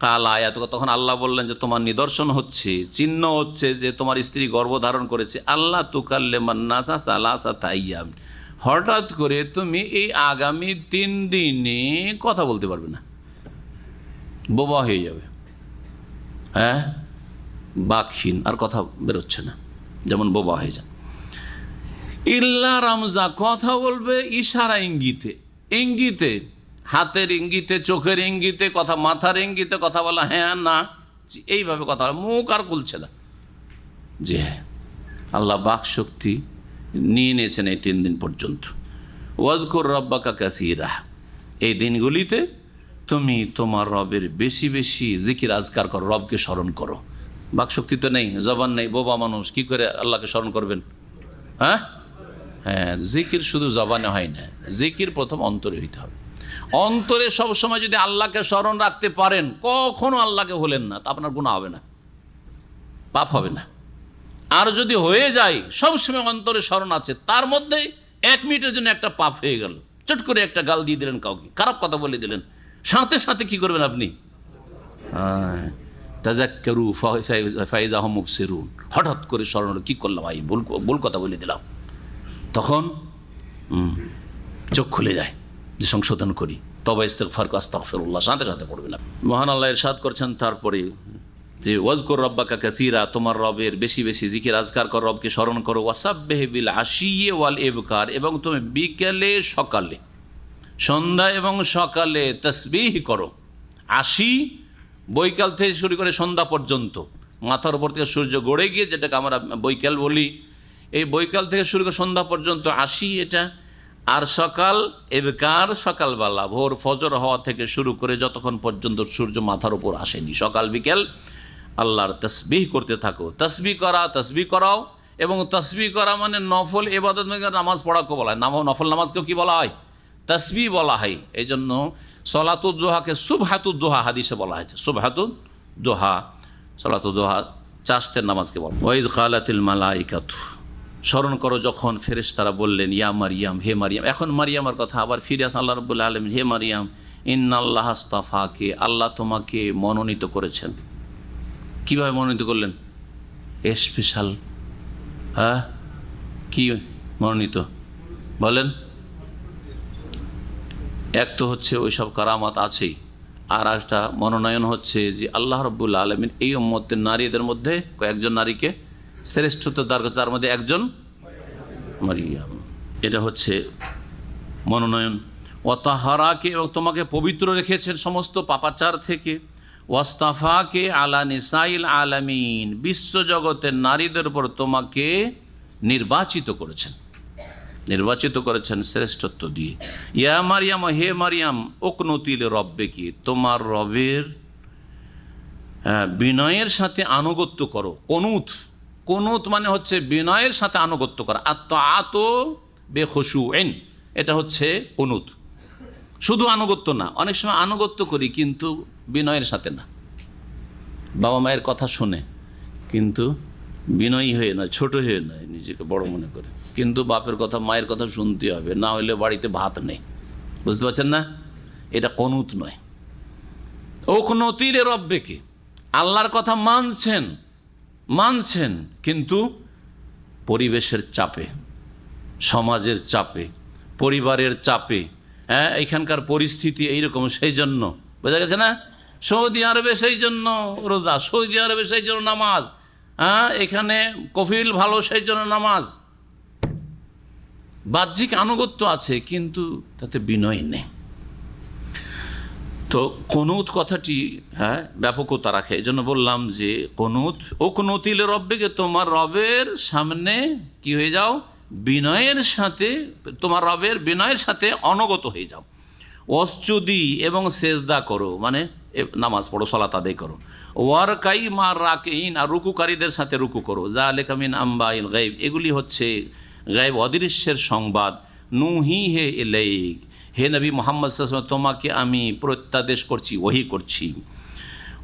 কাল আয়াত, তখন আল্লাহ বললেন যে তোমার নিদর্শন হচ্ছে, চিহ্ন হচ্ছে যে তোমার স্ত্রী গর্ভধারণ করেছে, আল্লাহ তুকাল্লিমান নাসা সালাসাতা আইয়াম, হঠাৎ করে তুমি এই আগামী 3 দিনে কথা বলতে পারবে না, বোবা হয়ে যাবে, হ্যাঁ, বাকহীন, আর কথা বেরোচ্ছে না, যেমন বোবা হয়ে যায়। ইল্লা রামজা, কথা বলবে ইশারা, ইঙ্গিতে, হাতের ইঙ্গিতে, চোখের ইঙ্গিতে কথা, মাথার ইঙ্গিতে কথা বলা, হ্যাঁ না, এইভাবে কথা বলা, মুখ আর খুলছে না। যে হ্যাঁ, আল্লাহ বাক শক্তি নিয়ে নিয়েছেন এই 3 দিন পর্যন্ত। ওয়াজকুর রব্বাকা কাসীরা, এই দিনগুলিতে তুমি তোমার রবের বেশি বেশি জিকির আজকার করো, রবকে স্মরণ করো। বাকশক্তি তো নেই, জবান নেই, বোবা মানুষ, কি করে আল্লাহকে স্মরণ করবেন? হ্যাঁ, জিকির শুধু জবানে হয় না, জিকির প্রথম অন্তরে হইতে হবে। অন্তরে সবসময় যদি আল্লাহকে স্মরণ রাখতে পারেন, কখনো আল্লাহকে ভুলেন না, তা আপনার গুনাহ হবে না, পাপ হবে না। আর যদি হয়ে যায় সবসময় অন্তরে স্মরণ আছে, তার মধ্যে 1 মিনিটের জন্য একটা পাপ হয়ে গেল, চট করে একটা গাল দিয়ে দিলেন, কাউকে খারাপ কথা বলে দিলেন, সাথে সাথে কি করবেন আপনি? তাযাক্কারু ফাইযা হুম মুবসিরুন, হঠাৎ করে স্মরণ হলো, কি করলাম, ভাই ভুল কথা বলে দিলাম, তখন চোখ খুলে যায় যে সংশোধন করি, তবে ইস্তিগফার আস্তাগফিরুল্লাহ সাথে সাথে পড়বে না। মহান আল্লাহ ইরশাদ করছেন তারপরে যে ওয়াজকুর রব্বাকা কাসীরা, তোমার রবের বেশি বেশি জিকির আজকার কর, রবকে স্মরণ করো। ওয়াসাব্বিহ বিল আশিয়্যি ওয়াল ইবকার, এবং তুমি বিকেলে সকালে, সন্ধ্যা এবং সকালে তাসবিহ করো। আশি, বৈকাল থেকে শুরু করে সন্ধ্যা পর্যন্ত, মাথার উপর থেকে সূর্য গড়ে গিয়ে, যেটাকে আমরা বৈকাল বলি, এই বৈকাল থেকে শুরু করে সন্ধ্যা পর্যন্ত 80 এটা। আর সকাল ইবকার, সকালবেলা ভোর ফজর হওয়া থেকে শুরু করে যতক্ষণ পর্যন্ত সূর্য মাথার উপর আসেনি, সকাল বিকেল আল্লাহর তাসবিহ করতে থাকো। তাসবিহ করাও, এবং তাসবিহ করা মানে নফল ইবাদত, নামাজ পড়াকে বলা হয়, নফল নামাজকেও কি বলা হয়? তাসবিহ বলা হয়। এই জন্য সলাতুদ দোহাকে সুবহাতুদ দোহা হাদিসে বলা হয়েছে, সুবহাতুদ দোহা, সলাতুদ দোহা চাষতের নামাজকে বলা। ওয়াইদ কালাতিল মালাইকাতু, স্মরণ করো যখন ফেরেশতারা বললেন, ইয়া মারিয়াম, হে মারিয়াম। এখন মারিয়ামের কথা আবার ফিরে আসে আল্লাহ রাব্বুল আলামিন, হে মারিয়াম, ইন্নাল্লাহ আস্তাফাকে, আল্লাহ তোমাকে মনোনীত করেছেন। কিভাবে মনোনীত করলেন? স্পেশাল, হ্যাঁ, কি মনোনীত বলেন? এক তো হচ্ছে ওই সব কারামাত আছেই, আর একটা মনোনয়ন হচ্ছে যে আল্লাহ রাব্বুল আলামিন এই উম্মতের নারীদের মধ্যে কয়েকজন নারীকে শ্রেষ্ঠত্ব দান করছে, তার মধ্যে একজন মারিয়াম। এটা হচ্ছে মনোনয়ন। ওয়াতাহারাকে, এবং তোমাকে পবিত্র রেখেছেন সমস্ত পাপাচার থেকে। ওয়াস্তাফাকে আলা নিসাইল আলামিন, বিশ্বজগতের নারীদের উপর তোমাকে নির্বাচিত করেছেন শ্রেষ্ঠত্ব দিয়ে। ইয়া মারিয়াম, হে মারিয়াম, উকনুতিল রব্বিকি, তোমার রবের বিনয়ের সাথে আনুগত্য করো। কুনুত মানে হচ্ছে বিনয়ের সাথে আনুগত্য করা। আত্মাআতু বিখুশুইন, এটা হচ্ছে কুনুত। শুধু আনুগত্য না, অনেক সময় আনুগত্য করি কিন্তু বিনয়ের সাথে না। বাবা মায়ের কথা শুনে কিন্তু বিনয়ী হয়ে নয়, ছোট হয়ে নয়, নিজেকে বড় মনে করে। কিন্তু বাপের কথা মায়ের কথা শুনতে হবে, না হলে বাড়িতে ভাত নেই। বুঝতে পারছেন না? এটা কনুত নয়। ওকনতিলে রব্বেকে, আল্লাহর কথা মানছেন কিন্তু পরিবেশের চাপে, সমাজের চাপে, পরিবারের চাপে, হ্যাঁ এখানকার পরিস্থিতি এইরকম, সেই জন্য, বোঝা গেছে না? সৌদি আরবে সেই জন্য রোজা, সৌদি আরবে সেই জন্য নামাজ, হ্যাঁ এখানে কফিল ভালো সেই জন্য নামাজ। বাহ্যিক আনুগত্য আছে কিন্তু তাতে বিনয় নেই। তো কনুত কথাটি হ্যাঁ ব্যাপকতা রাখে। এই জন্য বললাম যে কনুত, ও কনুতিলে রব্বেকে, তোমার রবের সামনে কি হয়ে যাও, বিনয়ের সাথে, তোমার রবের বিনয়ের সাথে অনুগত হয়ে যাও। ওয়াসজুদি, এবং সেজদা করো, মানে নামাজ পড়ো, সালাত আদায় করো। ওয়ারকাই মার রাকিন, আর রুকুকারীদের সাথে রুকু করো। যালিকা মিন আম্বাইল গায়ব, এগুলি হচ্ছে গায়ব অদৃশ্যের সংবাদ। নুহি হে ইলাইক, হে নবী মুহাম্মদ সাল্লাল্লাহু আলাইহি ওয়াসাল্লাম, তোমাকে আমি প্রত্যাদেশ করছি, ওহী করছি।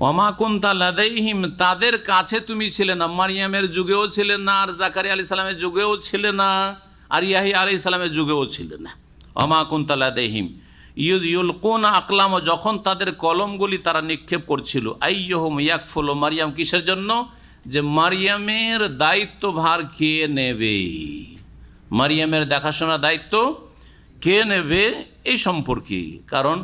ওমা কুনতা লাদাইহিম, তাদের কাছে তুমি ছিলে না, মারিয়ামের যুগেও ছিলে না, আর জাকারিয়া আলাইহিস সালামের যুগেও ছিলে না, আর ইয়াহিয়া আলাইহিস সালামের যুগেও ছিলে না। ওমা কুনতা লাদাইহিম ইউলকুনা আকলাম, যখন তাদের কলমগুলি তারা নিক্ষেপ করছিল। আইয়ুহুম ইয়াকফুলু মারিয়াম, কিসের জন্য? যে মারিয়ামের দায়িত্বভার কে নেবে, মারিয়ামের দেখাশোনার দায়িত্ব কে নেবে এই সম্পর্কে। কারণ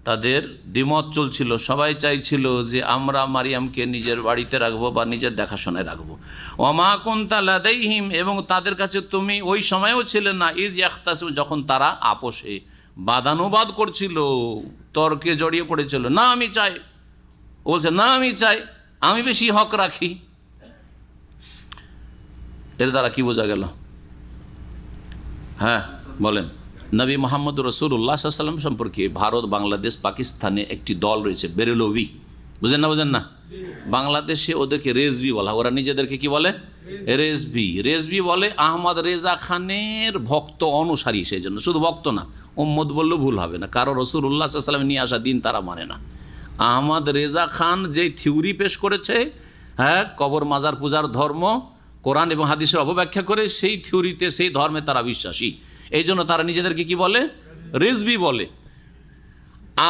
তাদের দ্বিমত চলছিল, সবাই চাইছিল যে আমরা মারিয়ামকে নিজের বাড়িতে রাখবো বা নিজের দেখাশোনায় রাখবো। ওমা কুনতা লাদাইহিম, এবং তাদের কাছে তুমি ওই সময়ও ছিলে না, ইজ ইয়াখতাসিম, যখন তারা আপোষে বাদানুবাদ করছিল, তর্কে জড়িয়ে পড়েছিল। না আমি চাই, বলছে না আমি চাই, আমি বেশি হক রাখি। এর দ্বারা কি বোঝা গেল? হ্যাঁ বলেন। নবী মোহাম্মদ রাসূলুল্লাহ সাল্লাল্লাহু আলাইহি ওয়াসাল্লাম সম্পর্কে ভারত, বাংলাদেশ, পাকিস্তানে একটি দল রয়েছে বেরেলভি, বুঝেন না? বাংলাদেশে ওদেরকে রেজভি বলা, ওরা নিজেদেরকে কি বলে? রেজভি বলে। আহমদ রেজা খানের ভক্ত অনুসারী, সেই জন্য শুধু ভক্ত না, উম্মত বললেও ভুল হবে না, কারণ রাসূলুল্লাহ সাল্লাল্লাহু আলাইহি ওয়াসাল্লাম নিয়ে আসা দিন তারা মানে না। আহমদ রেজা খান যে থিওরি পেশ করেছে, হ্যাঁ কবর মাজার পূজার ধর্ম, কোরআন এবং হাদিসের অপব্যাখ্যা করে, সেই থিওরিতে, সেই ধর্মে তারা বিশ্বাসী। এই জন্য তারা নিজেদেরকে কি বলে? রেজভি বলে।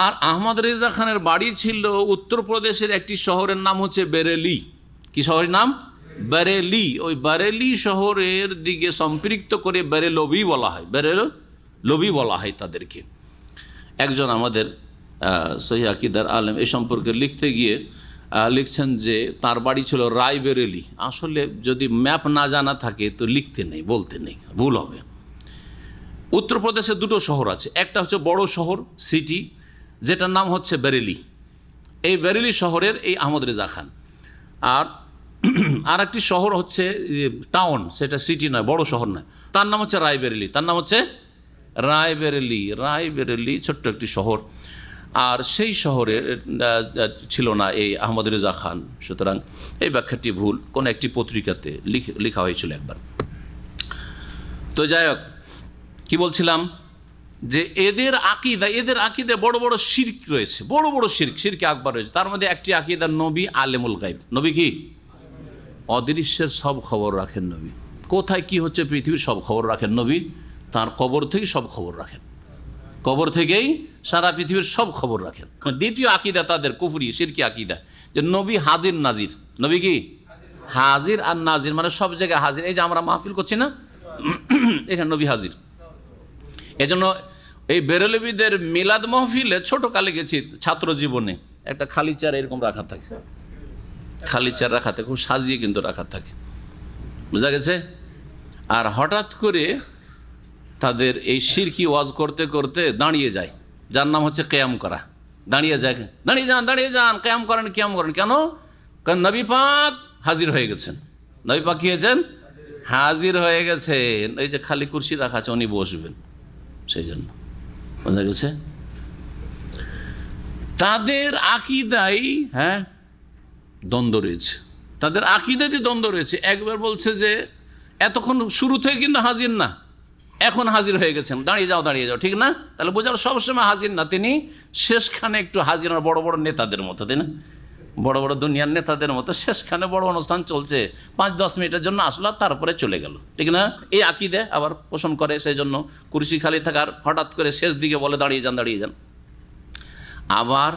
আর আহমদ রেজা খানের বাড়ি ছিল উত্তরপ্রদেশের একটি শহরের নাম হচ্ছে বেরেলি। কি শহরের নাম? বেরেলি। ওই বেরেলি শহরের দিকে সম্পৃক্ত করে বেরেলভি বলা হয়, বেরেলভি বলা হয় তাদেরকে। একজন আমাদের সহিহ আকীদার আলেম এই সম্পর্কে লিখতে গিয়ে লিখছেন যে তার বাড়ি ছিল রায়বেরেলি। আসলে যদি ম্যাপ না জানা থাকে তো লিখতে নেই, বলতে নেই, ভুল হবে। উত্তরপ্রদেশে দুটো শহর আছে, একটা হচ্ছে বড় শহর সিটি, যেটার নাম হচ্ছে বেরেলি। এই বেরেলি শহরের এই আহমদ রেজা খান। আর একটি শহর হচ্ছে টাউন, সেটা সিটি নয়, বড় শহর নয়, তার নাম হচ্ছে রায়বেরেলি। তার নাম হচ্ছে রায়বেরেলি, ছোট্ট একটি শহর। আর সেই শহরে ছিল না এই আহমদ রেজা খান। সুতরাং এই ব্যাখ্যাটি ভুল, কোনো একটি পত্রিকাতে লেখা হয়েছিল একবার। তো যাই হোক, কি বলছিলাম, যে এদের আকিদা বড় বড় শিরক রয়েছে, বড় বড় শিরকে আকবার রয়েছে। তার মধ্যে একটি আকিদা নবী আলেমুল গায়ব। নবী কি? অদৃশ্যের সব খবর রাখেন নবী। কোথায় কি হচ্ছে পৃথিবীর সব খবর রাখেন নবী। তার কবর থেকে সব খবর রাখেন, কবর থেকেই সারা পৃথিবীর সব খবর রাখেন। দ্বিতীয় আকিদা তাদের কুফরি, শিরকি আকিদা, যে নবী হাজির নাজির। নবী কি? হাজির আর নাজির, মানে সব জায়গায় হাজির। এই যে আমরা মাহফিল করছি না, এখানে নবী হাজির। এজন্য এই বেরেলভিদের মিলাদ মাহফিলে ছোটকালে গেছি ছাত্র জীবনে, একটা খালি চেয়ার এরকম রাখা থাকে, খালি চেয়ার রাখা থাকে, খুব সাজিয়ে কিন্তু রাখা থাকে, বুঝা গেছে। আর হঠাৎ করে তাদের এই শিরকি ওয়াজ করতে করতে দাঁড়িয়ে যায়, যার নাম হচ্ছে কিয়াম করা। দাঁড়িয়ে যান, কিয়াম করেন। কেন? কারণ নবী পাক হাজির হয়ে গেছেন। নবী পাক কি হয়েছেন? হাজির হয়ে গেছেন। এই যে খালি কুরসি রাখা আছে, উনি বসবেন, সেই জন্য, বোঝা গেছে। তাদের আকিদাই দ্বন্দ্ব রয়েছে, একবার বলছে যে এতক্ষণ শুরু থেকে কিন্তু হাজির না, এখন হাজির হয়ে গেছেন, দাঁড়িয়ে যাও দাঁড়িয়ে যাও, ঠিক না? তাহলে বোঝাল সবসময় হাজির না, তিনি শেষখানে একটু হাজির, বড় বড় নেতাদের মতো, তাই না? বড় বড় দুনিয়ার নেতাদের মতো শেষখানে বড় অনুষ্ঠান চলছে, 5-10 মিনিটের জন্য আসলো, তারপরে চলে গেল, ঠিক না? এই আকীদা আবার পোষণ করে, সেই জন্য কুরসি খালি থাকার হঠাৎ করে শেষ দিকে বলে দাঁড়িয়ে যান দাঁড়িয়ে যান। আবার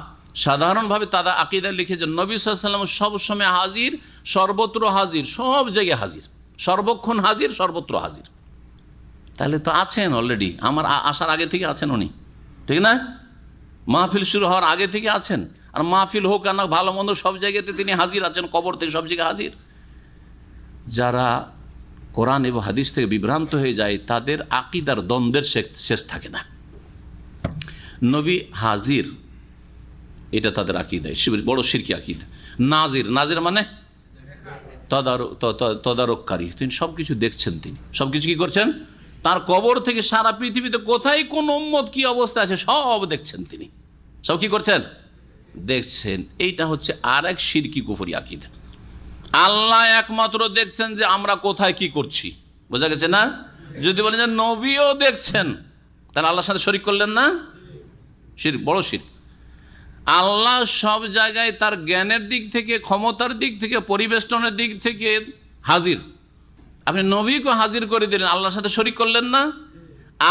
সাধারণভাবে তারা আকীদা লিখেছেন নবী সাল্লাল্লাহু আলাইহি ওয়াসাল্লাম সবসময় হাজির, সর্বত্র হাজির, সব জায়গায় হাজির, সর্বক্ষণ হাজির, সর্বত্র হাজির। তাহলে তো আছেন অলরেডি, আমার আসার আগে থেকে আছেন উনি, ঠিক না? মাহফিল শুরু হওয়ার আগে থেকে আছেন, আর মাহফিল হোক আর না, ভালো মন্দ সব জায়গাতে তিনি হাজির আছেন, কবর থেকে সব জায়গায় হাজির। যারা কোরআন এবং হাদিস থেকে বিভ্রান্ত হয়ে যায় তাদের আকীদার দ্বন্দ্বের শেষ থাকে না। নবী হাজির, এটা তাদের আকীদা, বড় শিরকি আকীদা। নাজির, নাজির মানে তদারককারী, তিনি সব কিছু দেখছেন, তিনি সব কিছু কী করছেন? তার কবর থেকে সারা পৃথিবীতে কোথায় কোন উম্মত কি অবস্থা আছে সব দেখছেন, তিনি সব কি করছেন? দেখছেন। এইটা হচ্ছে আর এক শিরকি কুফরি আকীদা। আল্লাহ একমাত্র দেখছেন যে আমরা কোথায় কি করছি, বোঝা গেছে না? যদি বলেন যে নবীও দেখছেন, তাহলে আল্লাহর সাথে শরীক করলেন না? শিরক, বড় শিরক। আল্লাহ সব জায়গায় তার জ্ঞানের দিক থেকে, ক্ষমতার দিক থেকে, পরিবেষ্টনের দিক থেকে হাজির। আপনি নবীকে হাজির করে দিলেন, আল্লাহর সাথে শরীক করলেন না?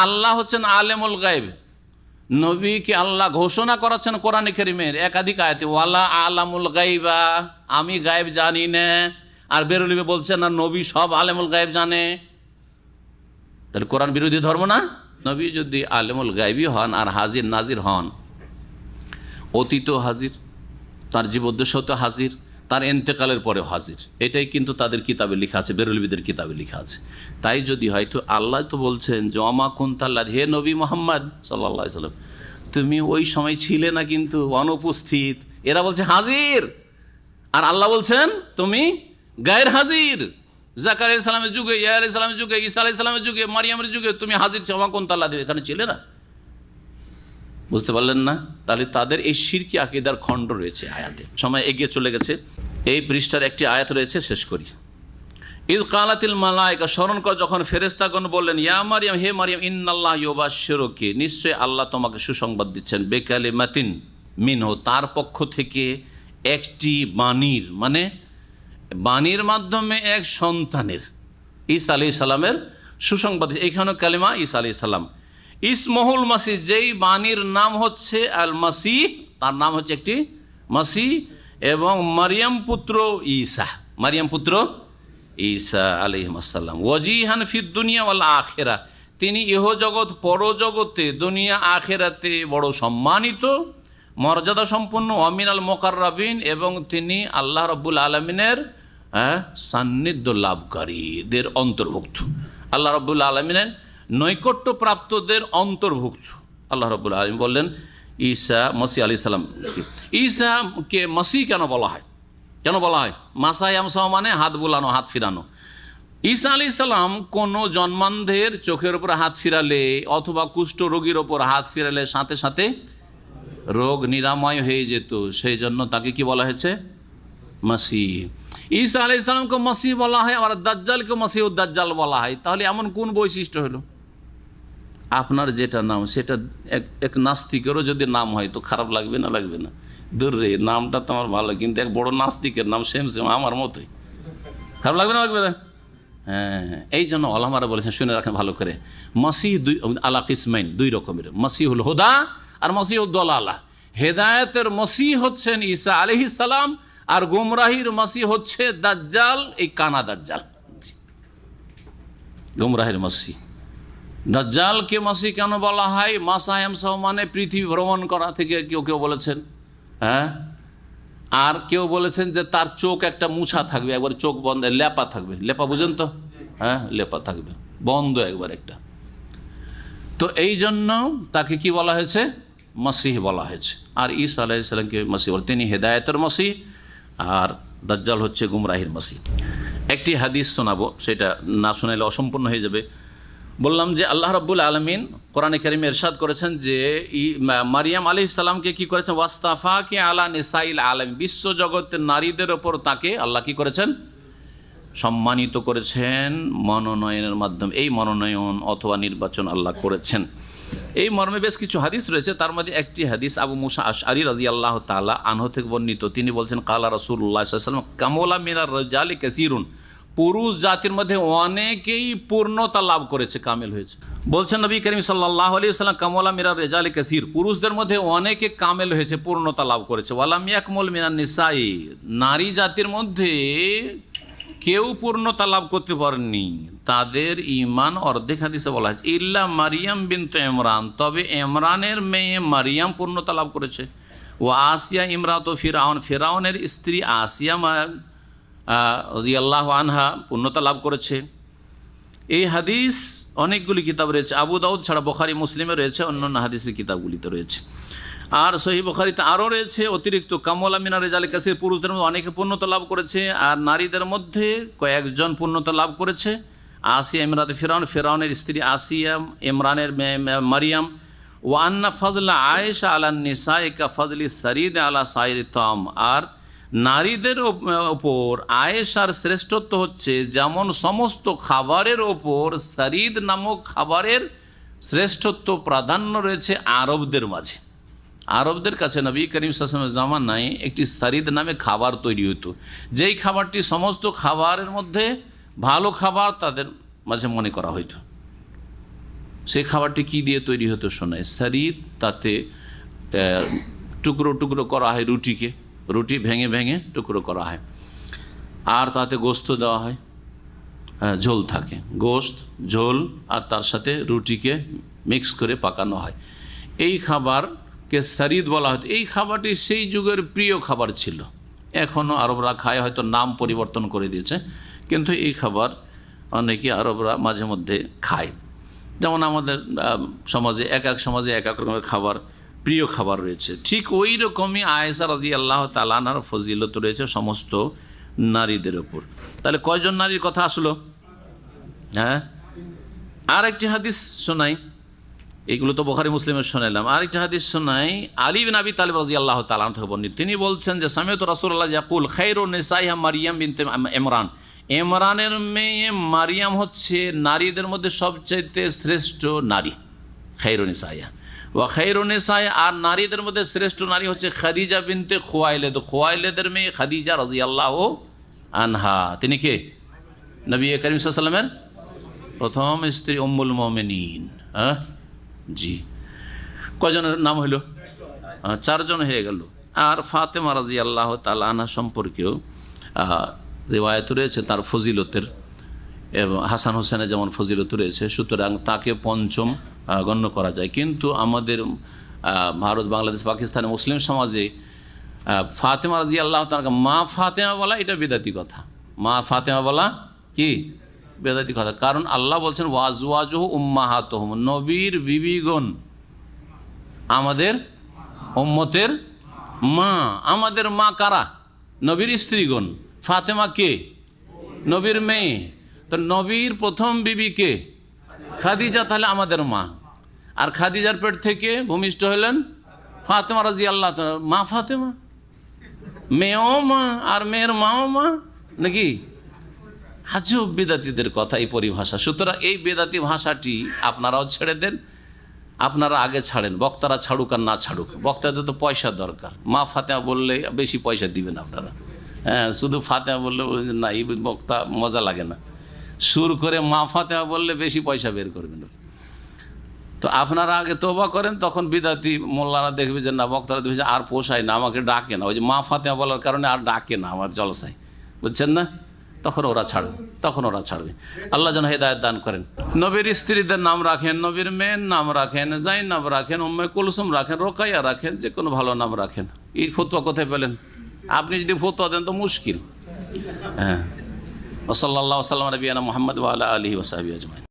আল্লাহ হচ্ছেন আলেমুল গায়ব, নবীকে আল্লাহ ঘোষণা করাচ্ছেন কোরআনে কারীমের একাধিক আয়াতে, ওয়ালা আলামুল গায়বা, আমি গায়েব জানি না। আর বেরুলিবে বলছেন না নবী সব আলেমুল গায়েব জানে। তাহলে কোরআন বিরোধী ধর্ম না? নবী যদি আলেমুল গায়বী হন আর হাজির নাজির হন, অতীত হাজির, তার জীবদ্দশাতে হাজির, তার এন্তেকালের পরেও হাজির, এটাই কিন্তু তাদের কিতাবে লেখা আছে, বেরুলবিদের কিতাবে লেখা আছে। তাই যদি হয়তো আল্লাহ তো বলছেন যে ওমা কুনতাল্লাহ, হে নবী মুহাম্মদ সাল্লাল্লাহু আলাইহি সাল্লাম, তুমি ওই সময় ছিলে না, কিন্তু অনুপস্থিত। এরা বলছে হাজির, আর আল্লাহ বলছেন তুমি গায়ের হাজির। জাকারিয়া আলাইহিস সালামের যুগে, ইয়া আলাইহিস সালামের যুগে, ঈসা আলাইহিস সালামের যুগে, মারিয়ামের যুগে তুমি হাজির ছিল, ওমা কুনতাল্লাহ, এখানে ছিলে না। বুঝতে পারলেন না? তাহলে তাদের এই শিরকি আকীদার খণ্ড রয়েছে আয়াতে। সময় এগিয়ে চলে গেছে, এই পৃষ্ঠার একটি আয়াত রয়েছে, শেষ করি। ইয কালাতিল মালায়েকা, স্মরণ কর যখন ফেরেশতাগণ বললেন, ইয়া মারিয়াম, হে মারিয়াম, ইন্নাল্লাহ ইউবাশশিরুকি, নিশ্চয় আল্লাহ তোমাকে সুসংবাদ দিচ্ছেন, বিকালিমাতিন মিনহু, তার পক্ষ থেকে একটি বাণীর, মানে বাণীর মাধ্যমে এক সন্তানের, ঈসা আলাইহিস সালামের সুসংবাদ। এইখানে কালিমা ঈসা আলাইহিস সালাম। ইসমহুল মাসিহ, যেই বাণীর নাম হচ্ছে আল মাসিহ, তার নাম হচ্ছে একটি মাসিহ, এবং মারিয়াম পুত্র ঈসা, মারিয়াম পুত্র ঈসা আলাইহিস সালাম। ওয়াজিহান ফিদ দুনিয়া ওয়াল আখিরা, তিনি ইহজগৎ পরজগতে, দুনিয়া আখিরাতে বড় সম্মানিত, মর্যাদা সম্পন্ন, অমিনাল মুকাররাবিন, এবং তিনি আল্লাহ রাব্বুল আলামিনের সান্নিধ্য লাভকারীদের অন্তর্ভুক্ত, আল্লাহ রাব্বুল আলামিনের নৈকট্যপ্রাপ্তদের অন্তর্ভুক্ত। আল্লাহ রাব্বুল আলামিন বললেন ঈসা মসিহ আলাইহিস সালাম, ঈসাকে মসিহ কেন বলা হয়? কেন বলা হয়? মাসায়ামসাহ মানে হাত বুলানো, হাত ফিরানো। ঈসা আলাইহিস সালাম কোনো জন্মান্ধের চোখের উপর হাত ফিরালে অথবা কুষ্ঠ রোগীর ওপর হাত ফিরালে সাথে সাথে রোগ নিরাময় হয়ে যেত, সেই জন্য তাকে কি বলা হয়েছে? মাসিহ। ঈসা আলাইহিস সালামকে মাসিহ বলা হয়, আবার দাজ্জালকে মাসিহুদ দাজ্জাল বলা হয়। তাহলে এমন কোন বৈশিষ্ট্য হলো? আপনার যেটা নাম সেটা এক নাস্তিকেরও যদি নাম হয় তো খারাপ লাগবে না? লাগবে না? দূর রে, নামটা তো আমার ভালো, কিন্তু এক বড় নাস্তিকের নাম সেম আমার মতোই, খারাপ লাগবে না? লাগবে না? হ্যাঁ, এই জন্য ওলামারা বলেছেন, শুনে রাখেন ভালো করে, মাসিহ দুই আলা কিসমাইন, দুই রকমের, মাসিহুল হুদা আর মাসিহুদ দালালা। হেদায়েতের মাসিহ হচ্ছেন ঈসা আলাইহিস সালাম, আর গুমরাহির মাসিহ হচ্ছে দাজ্জাল, এই কানা দাজ্জাল, গুমরাহির মাসিহ। দাজ্জালকে মাসিহ কেন বলা হয়? মাসায়ামসাহ মানে পৃথিবী ভ্রমণ করা থেকে কেউ কেউ বলেছেন, হ্যাঁ, আর কেউ বলেছেন যে তার চোখ একটা মুছা থাকবে, একবার চোখ বন্ধ, লেপা থাকবে, লেপা বুঝেন তো? হ্যাঁ, লেপা থাকবে, বন্ধ একবার একটা। তো এই জন্য তাকে কি বলা হয়েছে? মাসিহ বলা হয়েছে। আর ঈসা আলাইহিস সালামকে মাসিহ বলে, তিনি হেদায়েতের মাসিহ, আর দাজ্জাল হচ্ছে গুমরাহির মাসিহ। একটি হাদিস শোনাবো, সেটা না শোনালে অসম্পূর্ণ হয়ে যাবে। বললাম যে আল্লাহ রাব্বুল আলামিন কোরআনে কারিমে ইরশাদ করেছেন যে মারিয়াম আলাইহিস সালামকে কি করেছেন? ওয়াস্তাফাকে আলা নিসাইল আলামিন, বিশ্ব জগতের নারীদের ওপর তাকে আল্লাহ কি করেছেন? সম্মানিত করেছেন মনোনয়নের মাধ্যমে। এই মনোনয়ন অথবা নির্বাচন আল্লাহ করেছেন। এই মর্মে বেশ কিছু হাদিস রয়েছে, তার মধ্যে একটি হাদিস আবু মুসা আশআরী রাদিয়াল্লাহু তাআলা আনহু থেকে বর্ণিত। তিনি বলছেন, কালা রাসূলুল্লাহ সাল্লাল্লাহু আলাইহি ওয়াসাল্লাম কামুলা মিনার রিজালি কাসীরুন, পুরুষ জাতির মধ্যে অনেকেই পূর্ণতা লাভ করেছে, কামেল হয়েছে। বলছেন নবী করিম সাল্লাল্লাহু আলাইহি ওয়াসাল্লাম, কামুলা মিনার রিজালি কাসীর, পুরুষদের মধ্যে অনেকে কামেল হয়েছে, পূর্ণতা লাভ করেছে। ওয়ালাম ইয়াকমুল মিনান নিসাই, নারী জাতির মধ্যে কেউ পূর্ণতা লাভ করতে পারেননি, তাদের ঈমান অর্ধেক। হাদিসে বলা হয়েছে ইল্লা মারিয়াম বিনতে ইমরান, তবে ইমরানের মেয়ে মারিয়াম পূর্ণতা লাভ করেছে। ও আসিয়া ইমরাত ফিরাউন, ফিরাউনের স্ত্রী আসিয়া রাদিয়াল্লাহু আনহা পূর্ণতা লাভ করেছে। এই হাদিস অনেকগুলি কিতাব রয়েছে, আবু দাউদ ছাড়া বুখারী মুসলিমে রয়েছে, অন্যান্য হাদিসের কিতাবগুলিতে রয়েছে। আর সহিহ বুখারীতে আরও রয়েছে অতিরিক্ত, কামুলা মিনার রিজালি কাসীর, পুরুষদের মধ্যে অনেকে পূর্ণতা লাভ করেছে, আর নারীদের মধ্যে কয়েকজন পূর্ণতা লাভ করেছে। আসিয়া ইমরাত ফিরাউন, ফিরাউনের স্ত্রী আসিয়া, ইমরানের মারিয়াম। ও আন্না ফাজলা আয়েশা আলা নিসাই কা ফাজলি সারিদ আলা সাইরি তাম, আর নারীদের ওপর আয়েশার শ্রেষ্ঠত্ব হচ্ছে যেমন সমস্ত খাবারের ওপর সারিদ নামক খাবারের শ্রেষ্ঠত্ব প্রাধান্য রয়েছে আরবদের মাঝে। আরবদের কাছে নবী করিম সাল্লাল্লাহু আলাইহি ওয়াসাল্লামের জামানায় একটি সারিদ নামে খাবার তৈরি হতো, যেই খাবারটি সমস্ত খাবারের মধ্যে ভালো খাবার তাদের মাঝে মনে করা হতো। সেই খাবারটি কি দিয়ে তৈরি হতো শোনায়, সারিদ, তাতে টুকরো টুকরো করা হয় রুটিকে, রুটি ভেঙে ভেঙে টুকরো করা হয়, আর তাতে গোস্ত দেওয়া হয়, ঝোল থাকে, গোস্ত ঝোল, আর তার সাথে রুটিকে মিক্স করে পাকানো হয়। এই খাবারকে সারিদ বলা হতো। এই খাবারটি সেই যুগের প্রিয় খাবার ছিল, এখনও আরবরা খায়, হয়তো নাম পরিবর্তন করে দিয়েছে, কিন্তু এই খাবার অনেকে আরবরা মাঝে মধ্যে খায়। যেমন আমাদের সমাজে এক এক সমাজে এক এক রকমের খাবার, প্রিয় খাবার রয়েছে, ঠিক ওই রকমই আয়েশা রাদিয়াল্লাহু তাআলা আনহার ফজিলত রয়েছে সমস্ত নারীদের ওপর। তাহলে কয়জন নারীর কথা আসলো? হ্যাঁ, আর একটি হাদিস শোনাই, এইগুলো তো বুখারী মুসলিমের শোনালাম। আরেকটি হাদিস শোনাই, আলী বিন আবি তালিব রাদিয়াল্লাহু তাআলা আনহু থেকে বর্ণিত। তিনি বলছেন যে সামিআতু রাসূলুল্লাহ ইয়াকুল খায়রুন নিসাইহা মারিয়াম বিনতে ইমরান, ইমরানের মেয়ে মারিয়াম হচ্ছে নারীদের মধ্যে সবচেয়ে শ্রেষ্ঠ নারী, খায়রুন নিসাইহা। ওয়া খায়রুন নিসাইহা, আর নারীদের মধ্যে শ্রেষ্ঠ নারী হচ্ছে খাদিজা বিনতে খুয়াইলিদ, খুয়াইলিদের মেয়ে খাদিজা রাদিয়াল্লাহু আনহা। তিনি কে? নবী করিম সাল্লাল্লাহু আলাইহি ওয়াসাল্লামের প্রথম স্ত্রী উম্মুল মুমিনিন। হ্যাঁ জি, কয়জনের নাম হইল? 4 জন হয়ে গেল। আর ফাতেমা রাদিয়াল্লাহু তাআলা আনহা সম্পর্কেও রিওয়ায়াত রয়েছে তার ফজিলতের, এবং হাসান হোসেনের যেমন ফজিলত রয়েছে, সুতরাং তাকে পঞ্চম গণ্য করা যায়। কিন্তু আমাদের ভারত, বাংলাদেশ, পাকিস্তানে মুসলিম সমাজে ফাতেমা রাদিয়াল্লাহু তাআলা মা ফাতেমা বলা এটা বিদাতি কথা। মা ফাতেমা বলা কি বেদাতি কথা, কারণ আল্লাহ বলছেন ওয়াজওয়াজুহু উম্মাহাতুহুম, নবীর বিবিগণ আমাদের উম্মতের মা। আমাদের মা কারা? নবীর স্ত্রীগণ। ফাতেমা কে? নবীর মেয়ে। তো নবীর প্রথম বিবি কে? খাদিজা, তাহলে আমাদের মা। আর খাদিজার পেট থেকে ভূমিষ্ঠ হলেন ফাতেমা রাদিয়াল্লাহু তাআলা। মা ফাতেমা, মেয়েও মা আর মেয়ের মাও মা, নাকি? আজব বেদাতিদের কথা এই পরিভাষা। সুতরাং এই বেদাতি ভাষাটি আপনারাও ছেড়ে দেন, আপনারা আগে ছাড়েন, বক্তারা ছাড়ুক আর না ছাড়ুক, বক্তাদের তো পয়সা দরকার। মা ফাতেমা বললে বেশি পয়সা দিবেন আপনারা। হ্যাঁ, শুধু ফাতেমা বললে না, এই বক্তা মজা লাগে না। সুর করে মা ফাতেমা বললে বেশি পয়সা বের করবেন। তো আপনারা আগে তওবা করেন, তখন বিদাতি মোল্লারা দেখবে যে না, বক্তারা দেখবে যে আর পোষায় না, আমাকে ডাকে না, ওই যে মা ফাতেমা বলার কারণে আর ডাকে না আমার জলসায়, বুঝছেন না? তখন ওরা ছাড়বে। আল্লাহ যেন হেদায়েত দান করেন। নবীর স্ত্রীদের নাম রাখেন, নবীর মেয়ের নাম রাখেন, জাইনাব রাখেন, উম্মে কুলসুম রাখেন, রোকাইয়া রাখেন, যে কোনো ভালো নাম রাখেন। এই ফতোয়া কোথায় পেলেন? আপনি যদি ফতোয়া দেন তো মুশকিল। হ্যাঁ, ওয়া সাল্লাল্লাহু ওয়া সাল্লাম আলা নবিয়িনা মুহাম্মদ ওয়া আলা আলিহি ওয়া সাহবিহি আজমাইন।